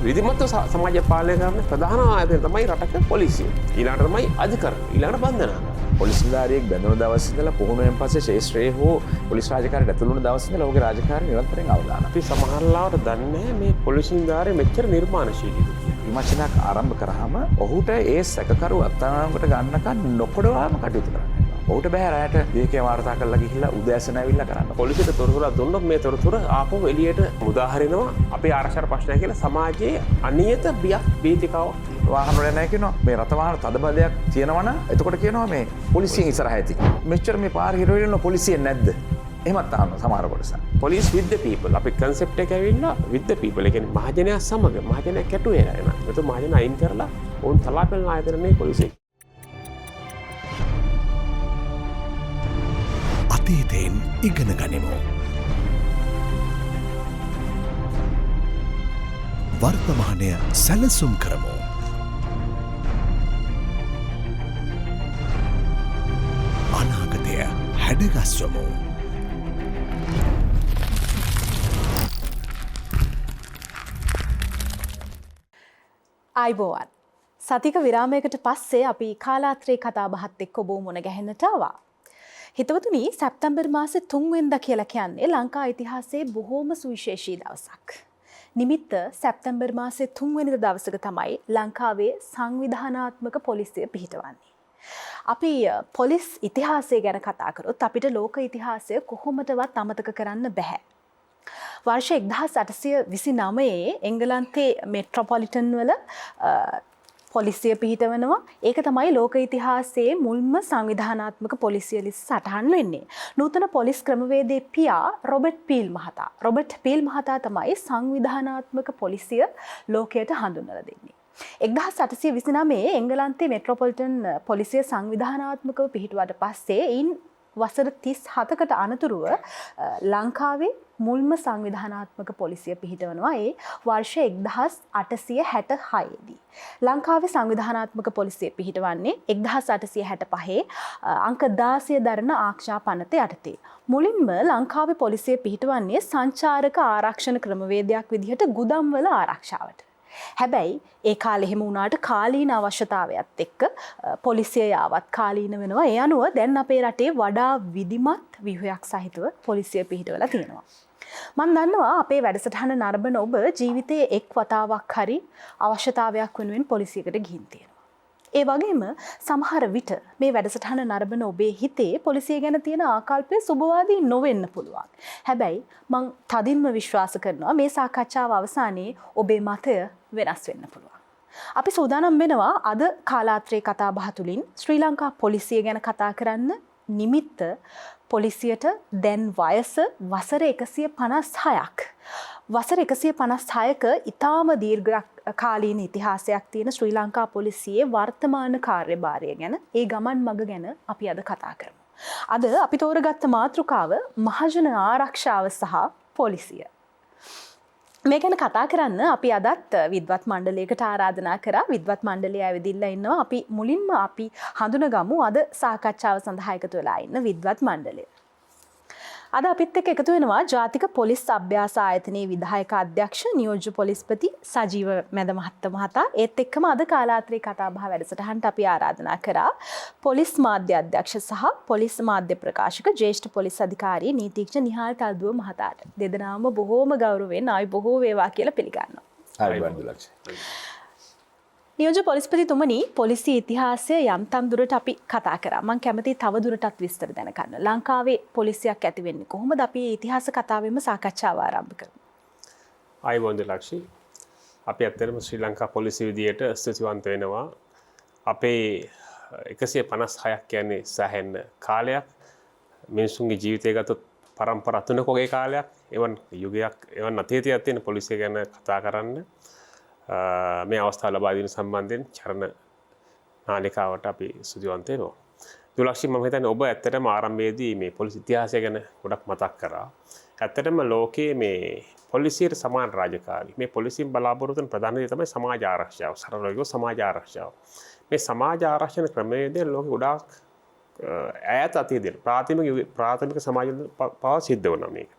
විධිමත්ව සමාජ පාලනය කරන ප්‍රධාන ආයතනය තමයි රටක පොලිසිය. ඊළඟට තමයි අධිකරණ. ඊළඟට බන්ධනාගාර. පොලිස් නිලධාරියෙක් බැඳුණු දවස් ඉඳලා පුහුණුවෙන් පස්සේ ශේෂ්ත්‍රයේ හෝ පොලිස් රාජකාරියට ඇතුළු වුණු දවස් ඉඳලා ඔහුගේ රාජකාරිය නිරන්තරයෙන් අවදානම්. අපි සමහරවිට දන්නේ නැහැ මේ පොලිස් නිලධාරිය මෙච්චර නිර්මාණශීලීද කියලා. විමර්ශනයක් ආරම්භ කරාම ඔහුට ඒ සැකකරු අත්අඩංගුවට ගන්නකන් නොකොඩවාම කටයුතු කරන්න. ඔහුට බෑ රැයට විවේකී වාර්තා කරලා ගිහිල්ලා උදෑසන ඇවිල්ලා කරන්න. පොලිසියට තොරතුරු දුන්නොත් මේ තොරතුරු ආපහු එළියට මුදාහරිනවා අපේ ආරක්ෂා ප්‍රශ්නය කියලා සමාජයේ අනියත බියක් බීතිකාවක් වාහන වල නැහැ කියනවා. මේ රථ වාහන තදබදයක් තියෙනවනම් එතකොට කියනවා මේ පොලිසියෙන් ඉස්සරහ ඇති. මෙච්චර මේ පාර හිරවෙන්න පොලිසියෙන් නැද්ද? එහෙමත් අහනවා සමහර කොටස. police with the people අපි concept එක ඇවිල්ලා with the people. ඒ කියන්නේ මහජනයා සමග මහජනයා කැටුවේ නෑ. ඒත් මහජනයා අයින් කරලා උන් තලාපෙන ආයතනනේ පොලිසිය. අතීතයෙන් ඉගෙන ගනිමු. වර්තමානය සැලසුම් කරමු. අනාගතය හැඩගස්වමු. අයිබෝවන්. සතික විරාමයකට පස්සේ අපි කාලාත්‍රේ කතා බහත් එක්ක ඔබ මුණ ගැහෙන්නට ආවා. හිතවතුනි, සැප්තැම්බර් මාසේ 3 වෙනිදා කියලා කියන්නේ ලංකා ඉතිහාසයේ බොහෝම සුවිශේෂී දවසක්. නිමිත්ත සැප්තැම්බර් මාසේ 3 වෙනිදා දවසක තමයි ලංකාවේ සංවිධානාත්මක පොලිසිය පිහිටවන්නේ. අපි පොලිස් ඉතිහාසය ගැන කතා කරොත් අපිට ලෝක ඉතිහාසය කොහොමදවත් අමතක කරන්න බෑ. වර්ෂ 1829 එංගලන්තේ මෙට්‍රොපොලිටන් වල පොලිසිය පිහිටවනවා. ඒක තමයි ලෝක ඉතිහාසයේ මුල්ම සංවිධානාත්මක පොලිසිය ලෙස සටහන් වෙන්නේ. නූතන පොලිස් ක්‍රමවේදයේ පියා රොබර්ට් පීල් මහතා. රොබර්ට් පීල් මහතා තමයි සංවිධානාත්මක පොලිසිය ලෝකයට හඳුන්වලා දෙන්නේ. 1829 එංගලන්තේ මෙට්‍රොපොලිටන් පොලිසිය සංවිධානාත්මකව පිහිටුවාට පස්සේ වසර 37කට අනතුරුව ලංකාවේ මුල්ම සංවිධානාත්මක පොලිසිය පිහිටවනවා ඒ වර්ෂ 1866 දී. ලංකාවේ සංවිධානාත්මක පොලිසිය පිහිටවන්නේ 1865 අංක 16 දරන ආරක්ෂා පනත යටතේ. මුලින්ම ලංකාවේ පොලිසිය පිහිටවන්නේ සංචාරක ආරක්ෂණ ක්‍රමවේදයක් විදිහට ගුදම්වල ආරක්ෂාවට. හැබැයි ඒ කාලේ එහෙම වුණාට කාලීන අවශ්‍යතාවයත් එක්ක පොලිසිය යාවත් කාලීන වෙනවා. ඒ අනුව දැන් අපේ රටේ වඩා විධිමත් ව්‍යුහයක් සහිතව පොලිසිය පිහිටවලා තියෙනවා. මම දන්නවා අපේ වැඩසටහන නරඹන ඔබ ජීවිතයේ එක් වතාවක් හරි අවශ්‍යතාවයක් වෙනුවෙන් පොලිසියකට ගිහින් තියෙනවා. ඒ වගේම සමහර විට මේ වැඩසටහන නරඹන ඔබේ හිතේ පොලිසිය ගැන තියෙන ආකල්පය සුබවාදී නොවෙන්න පුළුවන්. හැබැයි මම තදින්ම විශ්වාස කරනවා මේ සාකච්ඡාව අවසානයේ ඔබේ මතය වෙනස් වෙන්න පුළුවන්. අපි සූදානම් වෙනවා අද කාලාත්‍රේ කතා බහ තුලින් ශ්‍රී ලංකා පොලිසිය ගැන කතා කරන්න. නිමිත්ත පොලිසියට දැන් වයස වසර 156ක්. වසර 156ක ඉතාම දීර්ඝ කාලීන ඉතිහාසයක් තියෙන ශ්‍රී ලංකා පොලිසියේ වර්තමාන කාර්යභාරය ගැන, ඒ ගමන් මඟ ගැන අපි අද කතා කරමු. අද අපි තෝරගත්ත මාතෘකාව මහජන ආරක්ෂාව සහ පොලිසිය. මේ ගැන කතා කරන්න අපි අදත් විද්වත් මණ්ඩලයකට ආරාධනා කරා. විද්වත් මණ්ඩලය ඇවිදින්න ඉන්නවා. අපි මුලින්ම අපි හඳුනගමු අද සාකච්ඡාව සඳහා එකතු වෙලා ඉන්න විද්වත් මණ්ඩලය. අද අපිත් එක්ක එකතු වෙනවා ජාතික පොලිස් අභ්‍යාස ආයතනයේ විධායක අධ්‍යක්ෂ නියෝජ්‍ය පොලිස්පති සජීව මැද මහතා. ඒත් එක්කම අද කාලාත්‍රේ කතා බහ වැඩසටහනට අපි ආරාධනා කරා පොලිස් මාධ්‍ය අධ්‍යක්ෂ සහ පොලිස් මාධ්‍ය ප්‍රකාශක ජ්‍යෙෂ්ඨ පොලිස් අධිකාරී නීතිඥ නිහාල් තල්දුව මහතාට. දෙදෙනාම බොහෝම ගෞරවයෙන් ආයි බොහෝ වේවා කියලා පිළිගන්නවා. නියෝජ්‍ය පොලිස්පතිතුමනි, පොලිසිය ඉතිහාසය යම්තම් දුරට අපි කතා කරා. මම කැමතියි තව දුරටත් විස්තර දැනගන්න. ලංකාවේ පොලිසියක් ඇති වෙන්නේ කොහොමද? අපි ඉතිහාස කතාවෙම සාකච්ඡාව ආරම්භ කරමු. ආයිබෝන් දිලක්ෂි. අපි ඇත්තටම ශ්‍රී ලංකා පොලිසිය විදියට ස්තුතිවන්ත වෙනවා. අපේ 156ක් කියන්නේ සෑහෙන කාලයක්. මිනිසුන්ගේ ජීවිතය ගතොත් පරම්පරා තුනක වගේ කාලයක්. එවන් යුගයක්, එවන් අතීතයක් තියෙන පොලිසිය ගැන කතා කරන්න. මේ අවස්ථාව ලබා දීම සම්බන්ධයෙන් චරණ නාලිකාවට අපි ස්තුතිවන්ත වෙනවා. දුලක්ෂි, මම හිතන්නේ ඔබ ඇත්තටම ආරම්භයේදී මේ පොලිස් ඉතිහාසය ගැන ගොඩක් මතක් කරා. ඇත්තටම ලෝකයේ මේ පොලිසියට සමාන රාජකාරී. මේ පොලිසියෙන් බලාපොරොත්තු වෙන ප්‍රධාන දේ තමයි සමාජ ආරක්ෂාව. සරලව කිව්වොත් සමාජ ආරක්ෂාව. මේ සමාජ ආරක්ෂණ ක්‍රමවේදය ලෝකෙ ගොඩාක් ඈත අතීතයේ ප්‍රාථමික සමාජ පවා සිද්ධ වුණා මේක.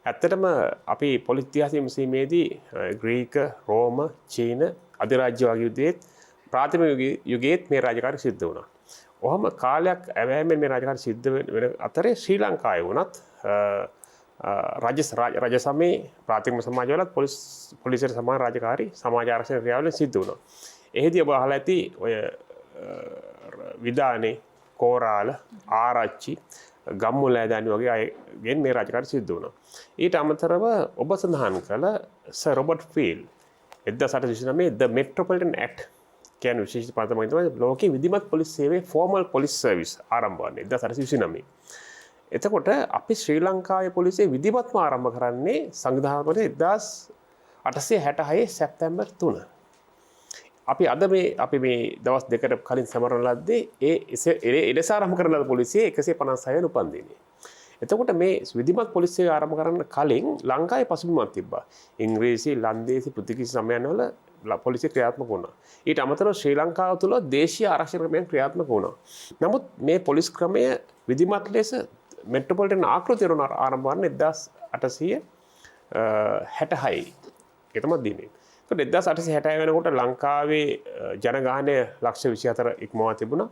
ඇත්තටම අපි පොලිස් ඉතිහාස විමසීමේදී ග්‍රීක, රෝම, චීන අධිරාජ්‍ය වගේ යුගයේත් ප්‍රාථමික යුගයේත් මේ රාජකාරී සිද්ධ වුණා. ඔහම කාලයක් ඇවෑමෙන් මේ රාජකාරී සිද්ධ වෙන අතරේ ශ්‍රී ලංකාවේ වුණත් රජ සමයේ ප්‍රාථමික සමාජවලත් පොලිසියට සමාන රාජකාරී සමාජ ආරක්ෂණ ක්‍රියාවලින් සිද්ධ වුණා. එහිදී ඔබ අහලා ඇති ඔය විදානේ, කෝරාල, ආරච්චි, ගම්මුලෑදෑනි වගේ අයගෙන් මේ රාජකාරී සිද්ධ වුණා. ඊට අමතරව ඔබ සඳහන් කළ sir Robert field 1829 The Metropolitan Act කියන විශේෂ පදමකින් තමයි ලෝකයේ විධිමත් පොලිස් සේවයේ ෆෝමල් පොලිස් සර්විස් ආරම්භ වන්නේ 1829. එතකොට අපි ශ්‍රී ලංකාවේ පොලිසිය විධිමත්ම ආරම්භ කරන්නේ සංවිධානය 1866 සැප්තැම්බර් 3. අපි අද මේ දවස් දෙකට කලින් සමරන ලද්දේ ඒ එලෙස ආරම්භ කරන ලද පොලිසිය 156 වෙනි උපන්දිනේ. එතකොට මේ විධිමත් පොලිසිය ආරම්භ කරන්න කලින් ලංකාවේ පසුබිමක් තිබ්බා. ඉංග්‍රීසි, ලන්දේසි, පෘතුගීසි සමයන්වල පොලිසිය ක්‍රියාත්මක වුණා. ඊට අමතරව ශ්‍රී ලංකාව තුළ දේශීය ආරක්ෂක ක්‍රමයන් ක්‍රියාත්මක වුණා. නමුත් මේ පොලිස් ක්‍රමය විධිමත් ලෙස මෙට්‍රොපොලිටන් ආකෘතිය වන ආරම්භ වන්නේ 1866. ඒ තමයි දිනේ. ඒත් 1866 වෙනකොට ලංකාවේ ජනගහනය ලක්ෂ 24 ඉක්මවා තිබුණා.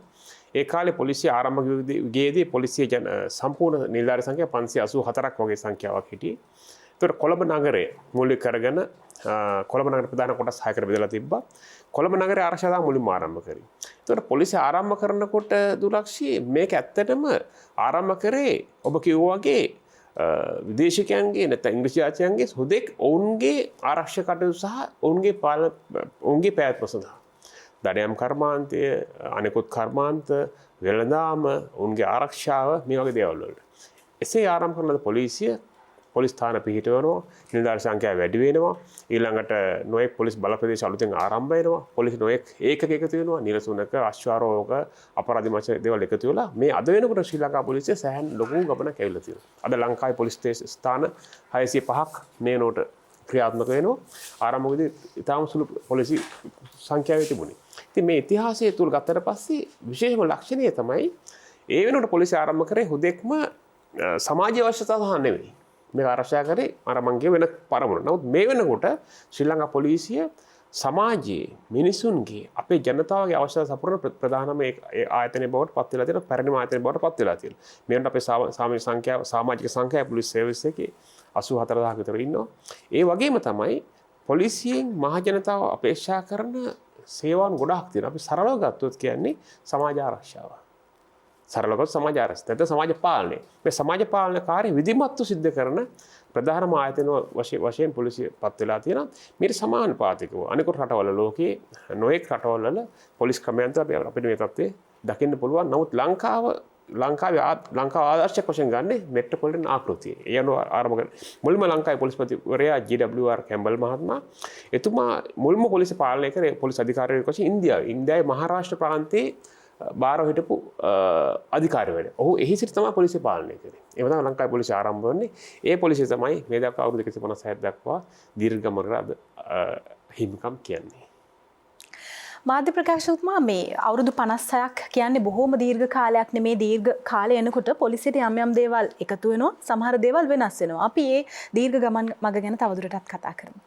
ඒ කාලේ පොලිසිය ආරම්භක යුගයේදී පොලිසිය සම්පූර්ණ නිලධාරී සංඛ්‍යාව 584ක් වගේ සංඛ්‍යාවක් හිටියේ. ඒතකොට කොළඹ නගරය මූලික කරගෙන කොළඹ නගර ප්‍රධාන කොටස් 6කට බෙදලා තිබ්බා. කොළඹ නගරයේ ආරක්ෂාව තමයි මුලින්ම ආරම්භ කරේ. ඒතකොට පොලිසිය ආරම්භ කරනකොට දුලක්ෂී මේක ඇත්තටම ආරම්භ කරේ ඔබ කිව්වා වගේ විදේශිකයන්ගේ නැත්නම් ඉංග්‍රීසි ජාතියන්ගේ හුදෙක් ඔවුන්ගේ ආරක්ෂක කටයුතු සහ ඔවුන්ගේ පැවැත්ම සඳහා දඩයම් කර්මාන්තය, අනෙකුත් කර්මාන්ත, වෙළඳාම, ඔවුන්ගේ ආරක්ෂාව මේ වගේ දේවල් වලට. එසේ ආරම්භ කරන පොලිසිය පොලිස් ස්ථාන පිහිටවනවා, නිලධාරී සංඛ්‍යාව වැඩි වෙනවා, ඊළඟට නොයෙක් පොලිස් බල ප්‍රදේශ අලුතෙන් ආරම්භ වෙනවා, පොලිස් නොයෙක් ඒකක එකතු වෙනවා, නිරසුනක, අශ්වාරෝහක, අපරාධ මච දේවල් එකතු වෙලා මේ අද වෙනකොට ශ්‍රී ලංකා පොලිසිය සෑහෙන ලොකු ගමනක් ඇවිල්ලා තියෙනවා. අද ලංකාවේ පොලිස් ස්ථාන 605ක් මේ නෝට ක්‍රියාත්මක වෙනවා. ආරම්භයේදී ඉතාම සුළු පොලිසි සංඛ්‍යාවේ තිබුණේ. ඉතින් මේ ඉතිහාසය තුල ගත්තට පස්සේ විශේෂම ලක්ෂණය තමයි ඒ වෙනකොට පොලිසිය ආරම්භ කරේ හුදෙක්ම සමාජීය අවශ්‍යතාව සඳහා නෙවෙයි. මේ ආරක්ෂා කරේ අර මං කිය වෙන පරමුණ. නමුත් මේ වෙනකොට ශ්‍රී ලංකා පොලිසිය සමාජයේ මිනිසුන්ගේ අපේ ජනතාවගේ අවශ්‍යතා සපුරන ප්‍රධානම ආයතනය බවට පත් වෙලා තියෙන පරිණාම ආයතනය බවට පත් වෙලා තියෙනවා. මේකට අපේ සමාජික සංඛ්‍යාව පොලිස් සර්විස් එකේ 84000ක විතර ඉන්නවා. ඒ වගේම තමයි පොලිසියෙන් මහ ජනතාව අපේක්ෂා කරන සේවාවන් ගොඩාක් තියෙනවා. අපි සරලව ගත්තොත් කියන්නේ සමාජ ආරක්ෂාව. සරලව සමාජ ආරක්ෂා. නැත්නම් සමාජ පාලනය. මේ සමාජ පාලන කාර්ය විධිමත්ව සිද්ධ කරන ප්‍රධානම ආයතන වශයෙන් පොලිසිය පත් වෙලා තියෙනවා. මේට සමානුපාතිකව අනිකුත් රටවල ලෝකයේ නොයෙක් රටවල පොලිස් ක්‍රමයන් අපිට මේ තත්ත්වය දකින්න පුළුවන්. නමුත් ලංකාව ආදර්ශයක් වශයෙන් ගන්නේ මෙට්‍රොපොලිටන් ආකෘතිය. ඒ අනුව ආරම්භ කරන මුල්ම ලංකාවේ පොලිස්පතිවරයා ජී.ඩබ්ලිව්.ආර්. කැම්බල් මහත්මයා එතුමා මුල්ම පොලිසිය පාලනය කරේ පොලිස් අධිකාරියෙක් වශයෙන් ඉන්දියාවේ මහාරාෂ්ට්‍ර ප්‍රාන්තයේ බාරව හිටපු අධිකාරිවරයා. ඔහු එහි සිට තමයි පොලිසිය පාලනය කරේ. ඒ තමයි ලංකාවේ පොලිසිය ආරම්භ වන්නේ. ඒ පොලිසිය තමයි මේ දක්වා අවුරුදු 156 දක්වා දීර්ඝ ගමනකට හිමිකම් කියන්නේ. මාධ්‍ය ප්‍රකාශකතුමා මේ අවුරුදු 56ක් කියන්නේ බොහෝම දීර්ඝ කාලයක් නෙමේ. දීර්ඝ කාලය එනකොට පොලිසියට යම් දේවල් එකතු වෙනවා, සමහර දේවල් වෙනස් වෙනවා. අපි මේ දීර්ඝ ගමන් මඟ ගැන තවදුරටත් කතා කරමු.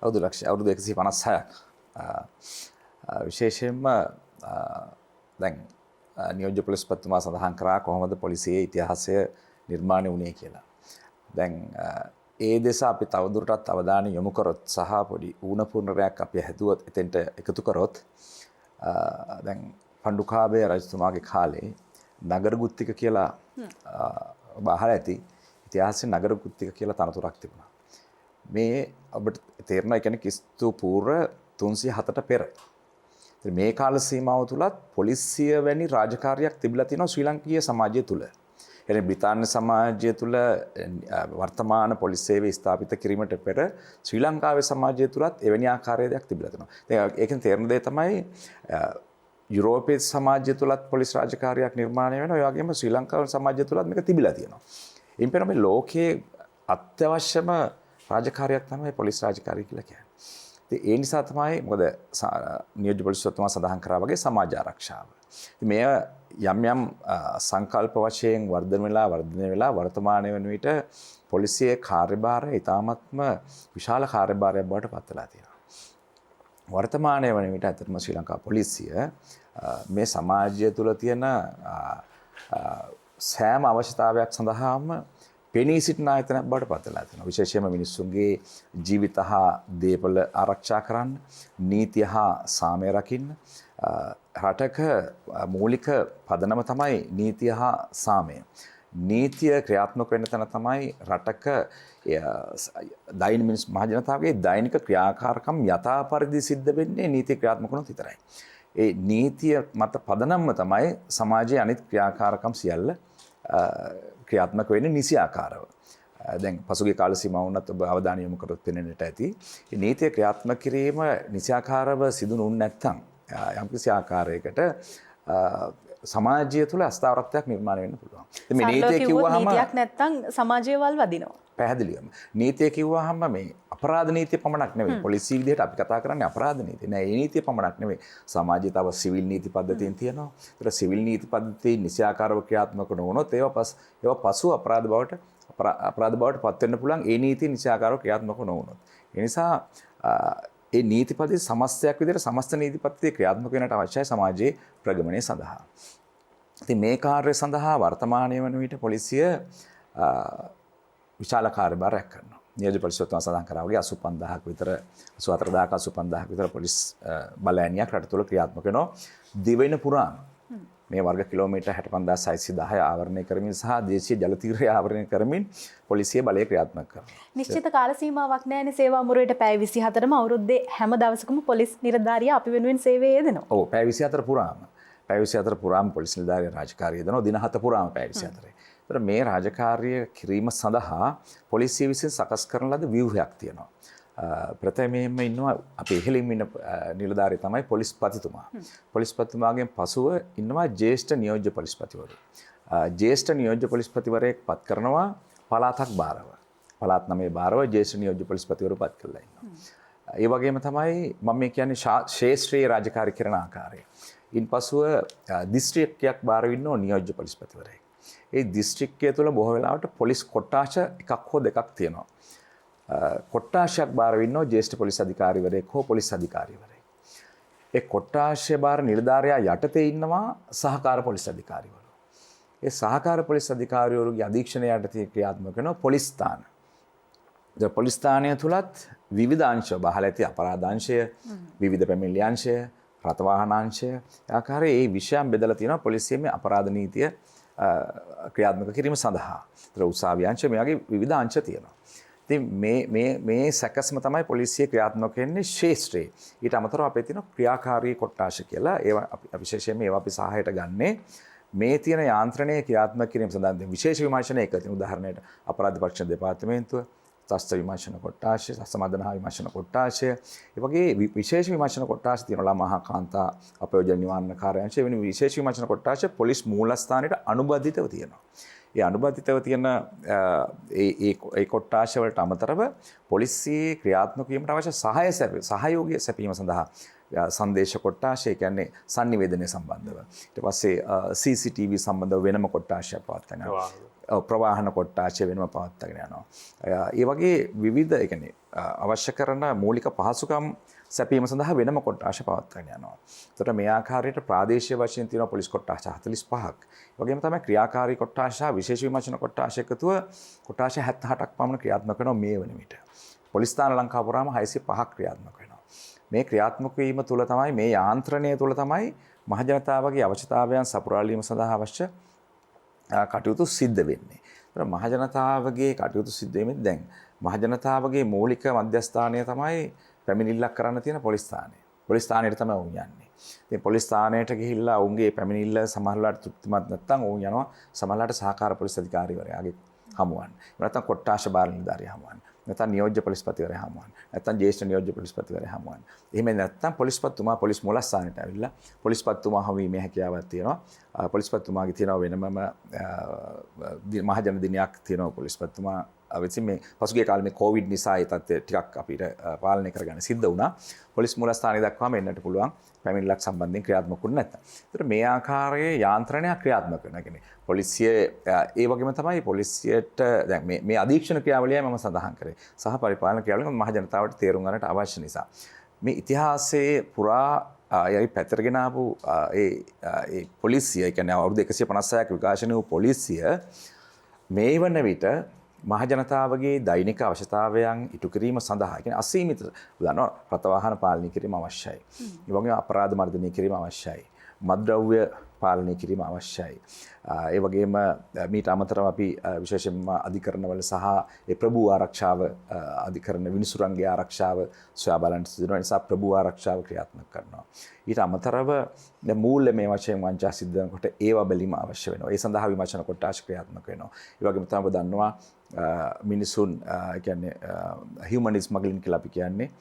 අවුරුදු 156ක් විශේෂයෙන්ම දැන් නියෝජ්‍ය පොලිස්පතිතුමා සඳහන් කරා කොහොමද පොලිසියේ ඉතිහාසය නිර්මාණය වුණේ කියලා. දැන් ඒ දෙස අපි තවදුරටත් අවධානය යොමු කරොත් සහ පොඩි ඌනපුරණයක් අපි හැදුවොත් එතෙන්ට එකතු කරොත් දැන් පණ්ඩුකාභය රජතුමාගේ කාලේ නගරගුත්තික කියලා ඔබ අහලා ඇති ඉතිහාසයේ නගරගුත්තික කියලා තනතුරක් තිබුණා. මේ ඔබට තේරෙනවා කියන්නේ ක්‍රිස්තු පූර්ව 307ට පෙර. මේ කාල සීමාව තුලත් පොලිසිය වැනි රාජකාරියක් තිබිලා තියෙනවා ශ්‍රී ලංකීය සමාජය තුල. එනේ බ්‍රිතාන්‍ය සමාජය තුල වර්තමාන පොලිස් සේවය ස්ථාපිත කිරීමට පෙර ශ්‍රී ලංකාවේ සමාජය තුලත් එවැනි ආකාරයක් දෙයක් තිබිලා තියෙනවා. දැන් ඒකෙන් තේරෙන දේ තමයි යුරෝපීය සමාජය තුලත් පොලිස් රාජකාරියක් නිර්මාණය වෙනවා. ඒ වගේම ශ්‍රී ලංකාවේ සමාජය තුලත් මේක තිබිලා තියෙනවා. ඉන් පෙර මේ ලෝකයේ අත්‍යවශ්‍යම රාජකාරියක් තමයි පොලිස් රාජකාරිය කියලා කියන්නේ. ඒ නිසා තමයි මොකද නියෝජ්‍ය පොලිස්පතිතුමා සඳහන් කරා වගේ සමාජ ආරක්ෂාව. මේ යම් යම් සංකල්ප වශයෙන් වර්ධනය වෙලා වර්තමානයේ වන විට පොලිසියේ කාර්යභාරය ඉතාමත්ම විශාල කාර්යභාරයක් බවට පත් වෙලා තියෙනවා. වර්තමානයේ වන විට අතරම ශ්‍රී ලංකා පොලිසිය මේ සමාජය තුළ තියෙන සෑම අවශ්‍යතාවයක් සඳහාම පෙනී සිටින ආයතනයක් බවට පත් වෙලා තියෙනවා. විශේෂයෙන්ම මිනිස්සුන්ගේ ජීවිත හා දේපල ආරක්ෂා කරන්න, නීතිය හා සාමය රකින්න, රටක මූලික පදනම තමයි නීතිය හා සාමය. නීතිය ක්‍රියාත්මක වෙන තැන තමයි රටක දෛනික මහජනතාවගේ දෛනික ක්‍රියාකාරකම් යථා පරිදි සිද්ධ වෙන්නේ නීතිය ක්‍රියාත්මක වුණොත් විතරයි. ඒ නීතිය මත පදනම්ම තමයි සමාජයේ අනිත් ක්‍රියාකාරකම් සියල්ල ක්‍රියාත්මක වෙන්නේ නිසි ආකාරව. දැන් පසුගිය කාල සීමාව වුණත් ඔබ අවධානය යොමු කරොත් පෙනෙන්නට ඇති. මේ නීතිය ක්‍රියාත්මක කිරීම නිසි ආකාරව සිදු නොවුන නැත්නම් යම්කිසි ආකාරයකට සමාජය තුළ අස්ථාවරත්වයක් නිර්මාණය වෙන්න පුළුවන්. මේ නීතිය කිව්වහම නීතියක් නැත්නම් සමාජයවල් වදිනවා. පැහැදිලිවම. නීතිය කිව්වහම මේ අපරාධ නීතිය පමණක් නෙවෙයි. පොලිසිය විදිහට අපි කතා කරන්නේ අපරාධ නීතිය. නෑ, ඒ නීතිය පමණක් නෙවෙයි. සමාජයේ තව සිවිල් නීති පද්ධතීන් තියෙනවා. ඒතර සිවිල් නීති පද්ධතීන් නිසියාකාරව ක්‍රියාත්මක නොවුනොත් ඒවා පසු අපරාධ බවට පත් වෙන්න පුළුවන්. ඒ නීති නිසියාකාරව ක්‍රියාත්මක නොවුනොත්. ඒ නිසා ඒ නීතිපති සමස්තයක් විදිහට සමස්ත නීතිපත්තිය ක්‍රියාත්මක වෙන්නට අවශ්‍යයි සමාජයේ ප්‍රගමනය සඳහා. ඉතින් මේ කාර්ය සඳහා වර්තමානයේ වන විට පොලිසිය විශාල කාර්යභාරයක් කරනවා. නියෝජ්‍ය පොලිසියතුමා සඳහන් කරා වගේ 85000ක විතර 84000ක විතර පොලිස් බලෑනියක් රට තුළ ක්‍රියාත්මක වෙනවා. දිවයින පුරාම මේ වර්ග කිලෝමීටර් 65610 ආවරණය කරමින් සහ දේශීය ජල තීරය ආවරණය කරමින් පොලිසිය බලය ක්‍රියාත්මක කරනවා. නිශ්චිත කාල සීමාවක් නැහැනේ සේවා මුරේට පැය 24ම අවුරුද්දේ හැම දවසකම පොලිස් නිලධාරියා අපි වෙනුවෙන් සේවය යෙදෙනවා. ඔව්, පැය 24 පුරාම. පැය 24 පුරාම පොලිස් නිලධාරියා රාජකාරිය යෙදෙනවා. දින 7 පුරාම පැය 24. ඒතර මේ රාජකාරිය කිරීම සඳහා පොලිසිය විසින් සකස් කරන ලද ව්‍යුහයක් තියෙනවා. ප්‍රථමයෙන්ම ඉන්නවා අපේ ඉහළින් ඉන්න නිලධාරියා තමයි පොලිස්පතිතුමා. පොලිස්පතිතුමාගෙන් පසුව ඉන්නවා ජ්‍යෙෂ්ඨ නියෝජ්‍ය පොලිස්පතිවරු. ජ්‍යෙෂ්ඨ නියෝජ්‍ය පොලිස්පතිවරයෙක් පත් කරනවා පළාතක් බාරව. පළාත් 9 බාරව ජ්‍යෙෂ්ඨ නියෝජ්‍ය පොලිස්පතිවරු පත් කරලා ඉන්නවා. ඒ වගේම තමයි මම මේ කියන්නේ ශේෂ්ත්‍රීය රාජකාරී කරන ආකාරය. ඉන්පසුව දිස්ත්‍රික්කයක් බාරව ඉන්නෝ නියෝජ්‍ය පොලිස්පතිවරයෙක්. ඒ දිස්ත්‍රික්කය තුළ බොහෝ වෙලාවට පොලිස් කොට්ටාශ එකක් හෝ දෙකක් තියෙනවා. කොට්ටාශයක් බාරව ඉන්නෝ ජ්‍යෙෂ්ඨ පොලිස් අධිකාරිවරයෙක් හෝ පොලිස් අධිකාරිවරයෙක්. ඒ කොට්ටාශය බාර නිලධාරියා යටතේ ඉන්නවා සහකාර පොලිස් අධිකාරිවරු. ඒ සහකාර පොලිස් අධිකාරිවරුගේ අධීක්ෂණය යටතේ ක්‍රියාත්මක කරන පොලිස් ස්ථාන. ඒ පොලිස් ස්ථානය තුලත් විවිධ අංශ බහල ඇති අපරාධාංශය, විවිධ පැමිණිලි අංශය, රථවාහනාංශය ආකාරයේ මේ විෂයන් බෙදලා තියෙනවා පොලිසියේ අපරාධ නීතිය ක්‍රියාත්මක කිරීම සඳහා. ඒතර උසාවි අංශ මේ වගේ විවිධ අංශ තියෙනවා. ඉතින් මේ සැකස්ම තමයි පොලිසිය ක්‍රියාත්මක වෙන්නේ ශේෂ්ත්‍රයේ. ඊට අමතරව අපේ තියෙන ක්‍රියාකාරී කොට්ටාශ කියලා ඒවා අපි විශේෂයෙන්ම ඒවා අපි සහායට ගන්නේ මේ තියෙන යාන්ත්‍රණය ක්‍රියාත්මක කිරීම සඳහා විශේෂ විමර්ශනයක තියෙන උදාහරණයට අපරාධ පරීක්ෂණ දෙපාර්තමේන්තුව, ත්‍රස්ත විමර්ශන කොට්ටාශය, සමාදාන හා විමර්ශන කොට්ටාශය, ඒ වගේ විශේෂ විමර්ශන කොට්ටාශ තියෙනවා. මහා කාන්තා අපයෝජන නිවාරණ කාර්යාංශය වෙන විශේෂ විමර්ශන කොට්ටාශ පොලිස් මූලස්ථානයට අනුබද්ධිතව තියෙනවා. ඒ අනුබද්ධිතව තියෙන ඒ කොට්ටාශ වලට අමතරව පොලිසියේ ක්‍රියාත්මක වීමට අවශ්‍ය සහයෝගය සැපීම සඳහා සංදේශ කොට්ටාශය කියන්නේ sannivedana සම්බන්ධව. ඊට පස්සේ CCTV සම්බන්ධව වෙනම කොට්ටාශයක් පවත්වාගෙන යනවා. ප්‍රවාහන කොට්ටාශය වෙනම පවත්වාගෙන යනවා. ඒ වගේ විවිධ ඒ කියන්නේ අවශ්‍ය කරන මූලික පහසුකම් සැපීම සඳහා වෙනම කොට්ටාශ පවත්වාගෙන යනවා. ඒතර මේ ආකාරයට ප්‍රාදේශීය වශයෙන් තියෙන පොලිස් කොට්ටාශ 45ක්. ඒ වගේම තමයි ක්‍රියාකාරී කොට්ටාශ විශේෂ විමර්ශන කොට්ටාශ එකතුව කොට්ටාශ 78ක් පමණ ක්‍රියාත්මක වෙනවා මේ වන විට. පොලිස් ස්ථාන ලංකාව පුරාම 605ක් ක්‍රියාත්මක වෙනවා. මේ ක්‍රියාත්මක වීම තුළ තමයි මේ යාන්ත්‍රණය තුළ තමයි මහජනතාවගේ අවශ්‍යතාවයන් සපුරාලීම සඳහා අවශ්‍ය කටයුතු සිද්ධ වෙන්නේ. ඒතර මහජනතාවගේ කටයුතු සිද්ධ වෙන්නේ දැන් මහජනතාවගේ මූලික මධ්‍යස්ථානය තමයි පැමිණිල්ලක් කරන්න තියෙන පොලිස් ස්ථානය. පොලිස් ස්ථානයට තමයි වුන් යන්නේ. ඉතින් පොලිස් ස්ථානයට ගිහිල්ලා ඔවුන්ගේ පැමිණිල්ල සමහරවිට තෘප්තිමත් නැත්නම් ඔවුන් යනවා සමහරවිට සහකාර පොලිස් අධිකාරිවරයාගේ හමුවන්න. නැත්නම් කොට්ටාශ බාර නිලධාරියා හමුවන්න. නැත්නම් නියෝජ්‍ය පොලිස්පතිවරයා හමුවන්න. නැත්නම් ජ්‍යෙෂ්ඨ නියෝජ්‍ය පොලිස්පතිවරයා හමුවන්න. එහෙම නැත්නම් පොලිස්පතිතුමා පොලිස් මූලස්ථානයට ඇවිල්ලා පොලිස්පතිතුමා හමුවීමේ හැකියාවක් තියෙනවා. පොලිස්පතිතුමාගේ තියෙනවා වෙනමම මහජන දිනයක් තියෙනවා පොලිස්පතිතුමා විසින් මේ පසුගිය කාලේ මේ කොවිඩ් නිසා ඒ තත්ත්වය ටිකක් අපිට පාලනය කරගන්න සිද්ධ වුණා. පොලිස් මූලස්ථානය දක්වාම එන්නට පුළුවන් පැමිණිල්ලක් සම්බන්ධයෙන් ක්‍රියාත්මක වුනේ නැත්නම්. ඒතර මේ ආකාරයේ යාන්ත්‍රණයක් ක්‍රියාත්මක කරනවා. කියන්නේ පොලිසිය ඒ වගේම තමයි පොලිසියට දැන් මේ අධීක්ෂණ ක්‍රියාවලියයි මම සඳහන් කරේ. සහ පරිපාලන ක්‍රියාවලිය මහ ජනතාවට තේරුම් ගන්නට අවශ්‍ය නිසා. මේ ඉතිහාසයේ පුරා යයි පැතරගෙන ආපු ඒ පොලිසිය, ඒ කියන්නේ අවුරුදු 156ක විකාශනය වූ පොලිසිය මේ වන විට මහ ජනතාවගේ දෛනික අවශ්‍යතාවයන් ඉටු කිරීම සඳහා කියන්නේ අසීමිත උදාහරණ රථවාහන පාලනය කිරීම අවශ්‍යයි. ඒ වගේම අපරාධ මර්ධනය කිරීම අවශ්‍යයි. මත්ද්‍රව්‍ය පාලනය කිරීම අවශ්‍යයි. ඒ වගේම මීට අමතරව අපි විශේෂයෙන්ම අධිකරණවල සහ ඒ ප්‍රභූ ආරක්ෂාව අධිකරණ විනිසුරන්ගේ ආරක්ෂාව සොයා බලන්න සිදු වෙන නිසා ප්‍රභූ ආරක්ෂාව ක්‍රියාත්මක කරනවා. ඊට අමතරව මූල්‍යමය වශයෙන් වංචා සිද්ධ වෙනකොට ඒවා බැලීම අවශ්‍ය වෙනවා. ඒ සඳහා විමර්ශන කොට්ටාශ ක්‍රියාත්මක වෙනවා. ඒ වගේම තමයි දන්නවා මිනිසුන් කියන්නේ හියුමන් ස්මග්ලින් කියලා අපි කියන්නේ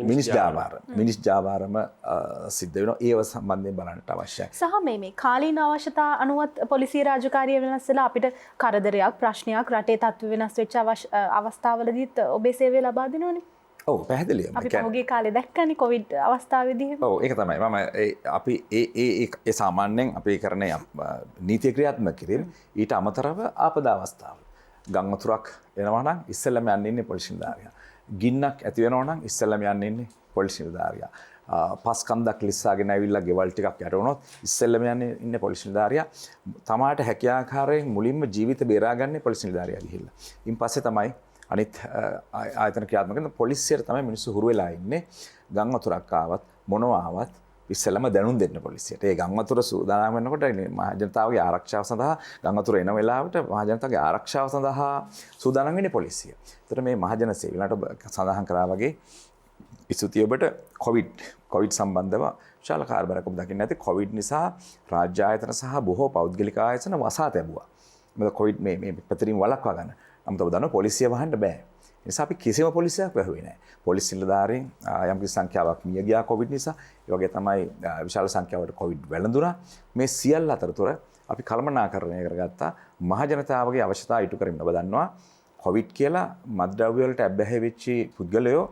මිනිස් ජාවාරම සිද්ධ වෙනවා. ඒව සම්බන්ධයෙන් බලන්නට අවශ්‍යයි. සහ මේ කාලීන අවශ්‍යතා අනුවත් පොලිසිය රාජකාරිය වෙනස් වෙලා අපිට කරදරයක් ප්‍රශ්නයක් රටේ තත්ත්ව වෙනස් වෙච්ච අවස්ථාවලදීත් ඔබේ සේවය ලබා දෙනවනේ. ඔව් පැහැදිලිවම. අපි පහුගිය කාලේ දැක්කනේ කොවිඩ් අවස්ථාවේදී. ඔව් ඒක තමයි. මම අපි ඒ සාමාන්‍යයෙන් අපි කරන නීතිය ක්‍රියාත්මක කිරීම ඊට අමතරව ආපදා අවස්ථාව. ගම් වතුරක් එනවා නම් ඉස්සෙල්ලම යන්න ඉන්නේ පොලිස් නිලධාරියා. ගින්නක් ඇති වෙනවා නම් ඉස්සෙල්ලම යන්න ඉන්නේ පොලිස් නිලධාරියා. පස් කන්දක් ලිස්සාගෙන ඇවිල්ලා ගෙවල් ටිකක් යට වුණොත් ඉස්සෙල්ලම යන්නේ ඉන්නේ පොලිස් නිලධාරියා. තමාට හැකිය ආකාරයෙන් මුලින්ම ජීවිත බේරාගන්නේ පොලිස් නිලධාරියා ගිහිල්ලා. ඉන් පස්සේ තමයි අනිත් ආයතන ක්‍රියාත්මක කරන පොලිසියට තමයි මිනිස්සු හුරු වෙලා ඉන්නේ. ගම් වතුරක් ආවත් මොනවා ආවත් ඉස්සෙල්ලම දැනුම් දෙන්න පොලිසියට. ඒ ගම් වතුර සූදානම් වෙනකොට මහ ජනතාවගේ ආරක්ෂාව සඳහා ගම් වතුර එන වෙලාවට මහ ජනතාවගේ ආරක්ෂාව සඳහා සූදානම් වෙන්නේ පොලිසිය. ඒතර මේ මහ ජන සේවයට සඳහන් කරා වගේ ඉසුතිය ඔබට කොවිඩ් සම්බන්ධව විශාල කාර්යභාරයක් ඔබ දකින්න ඇති. කොවිඩ් නිසා රාජ්‍ය ආයතන සහ බොහෝ පෞද්ගලික ආයතන වසා තැබුවා. මොකද කොවිඩ් මේ පැතිරීම වළක්වා ගන්න. නමුත් ඔබ දන්නවා පොලිසිය වහන්න බෑ. ඒ නිසා අපි කිසිම පොලිසියක් වැහුවේ නැහැ. පොලිස් නිලධාරීන් යම්කිසි සංඛ්‍යාවක් මිය ගියා කොවිඩ් නිසා. ඒ වගේ තමයි විශාල සංඛ්‍යාවකට කොවිඩ් වැළඳුණා. මේ සියල්ල අතරතුර අපි කළමනාකරණය කරගත්තා මහ ජනතාවගේ අවශ්‍යතා ඉටු කරමින්. ඔබ දන්නවා කොවිඩ් කියලා මත්ද්‍රව්‍ය වලට ඇබ්බැහි වෙච්ච පුද්ගලයෝ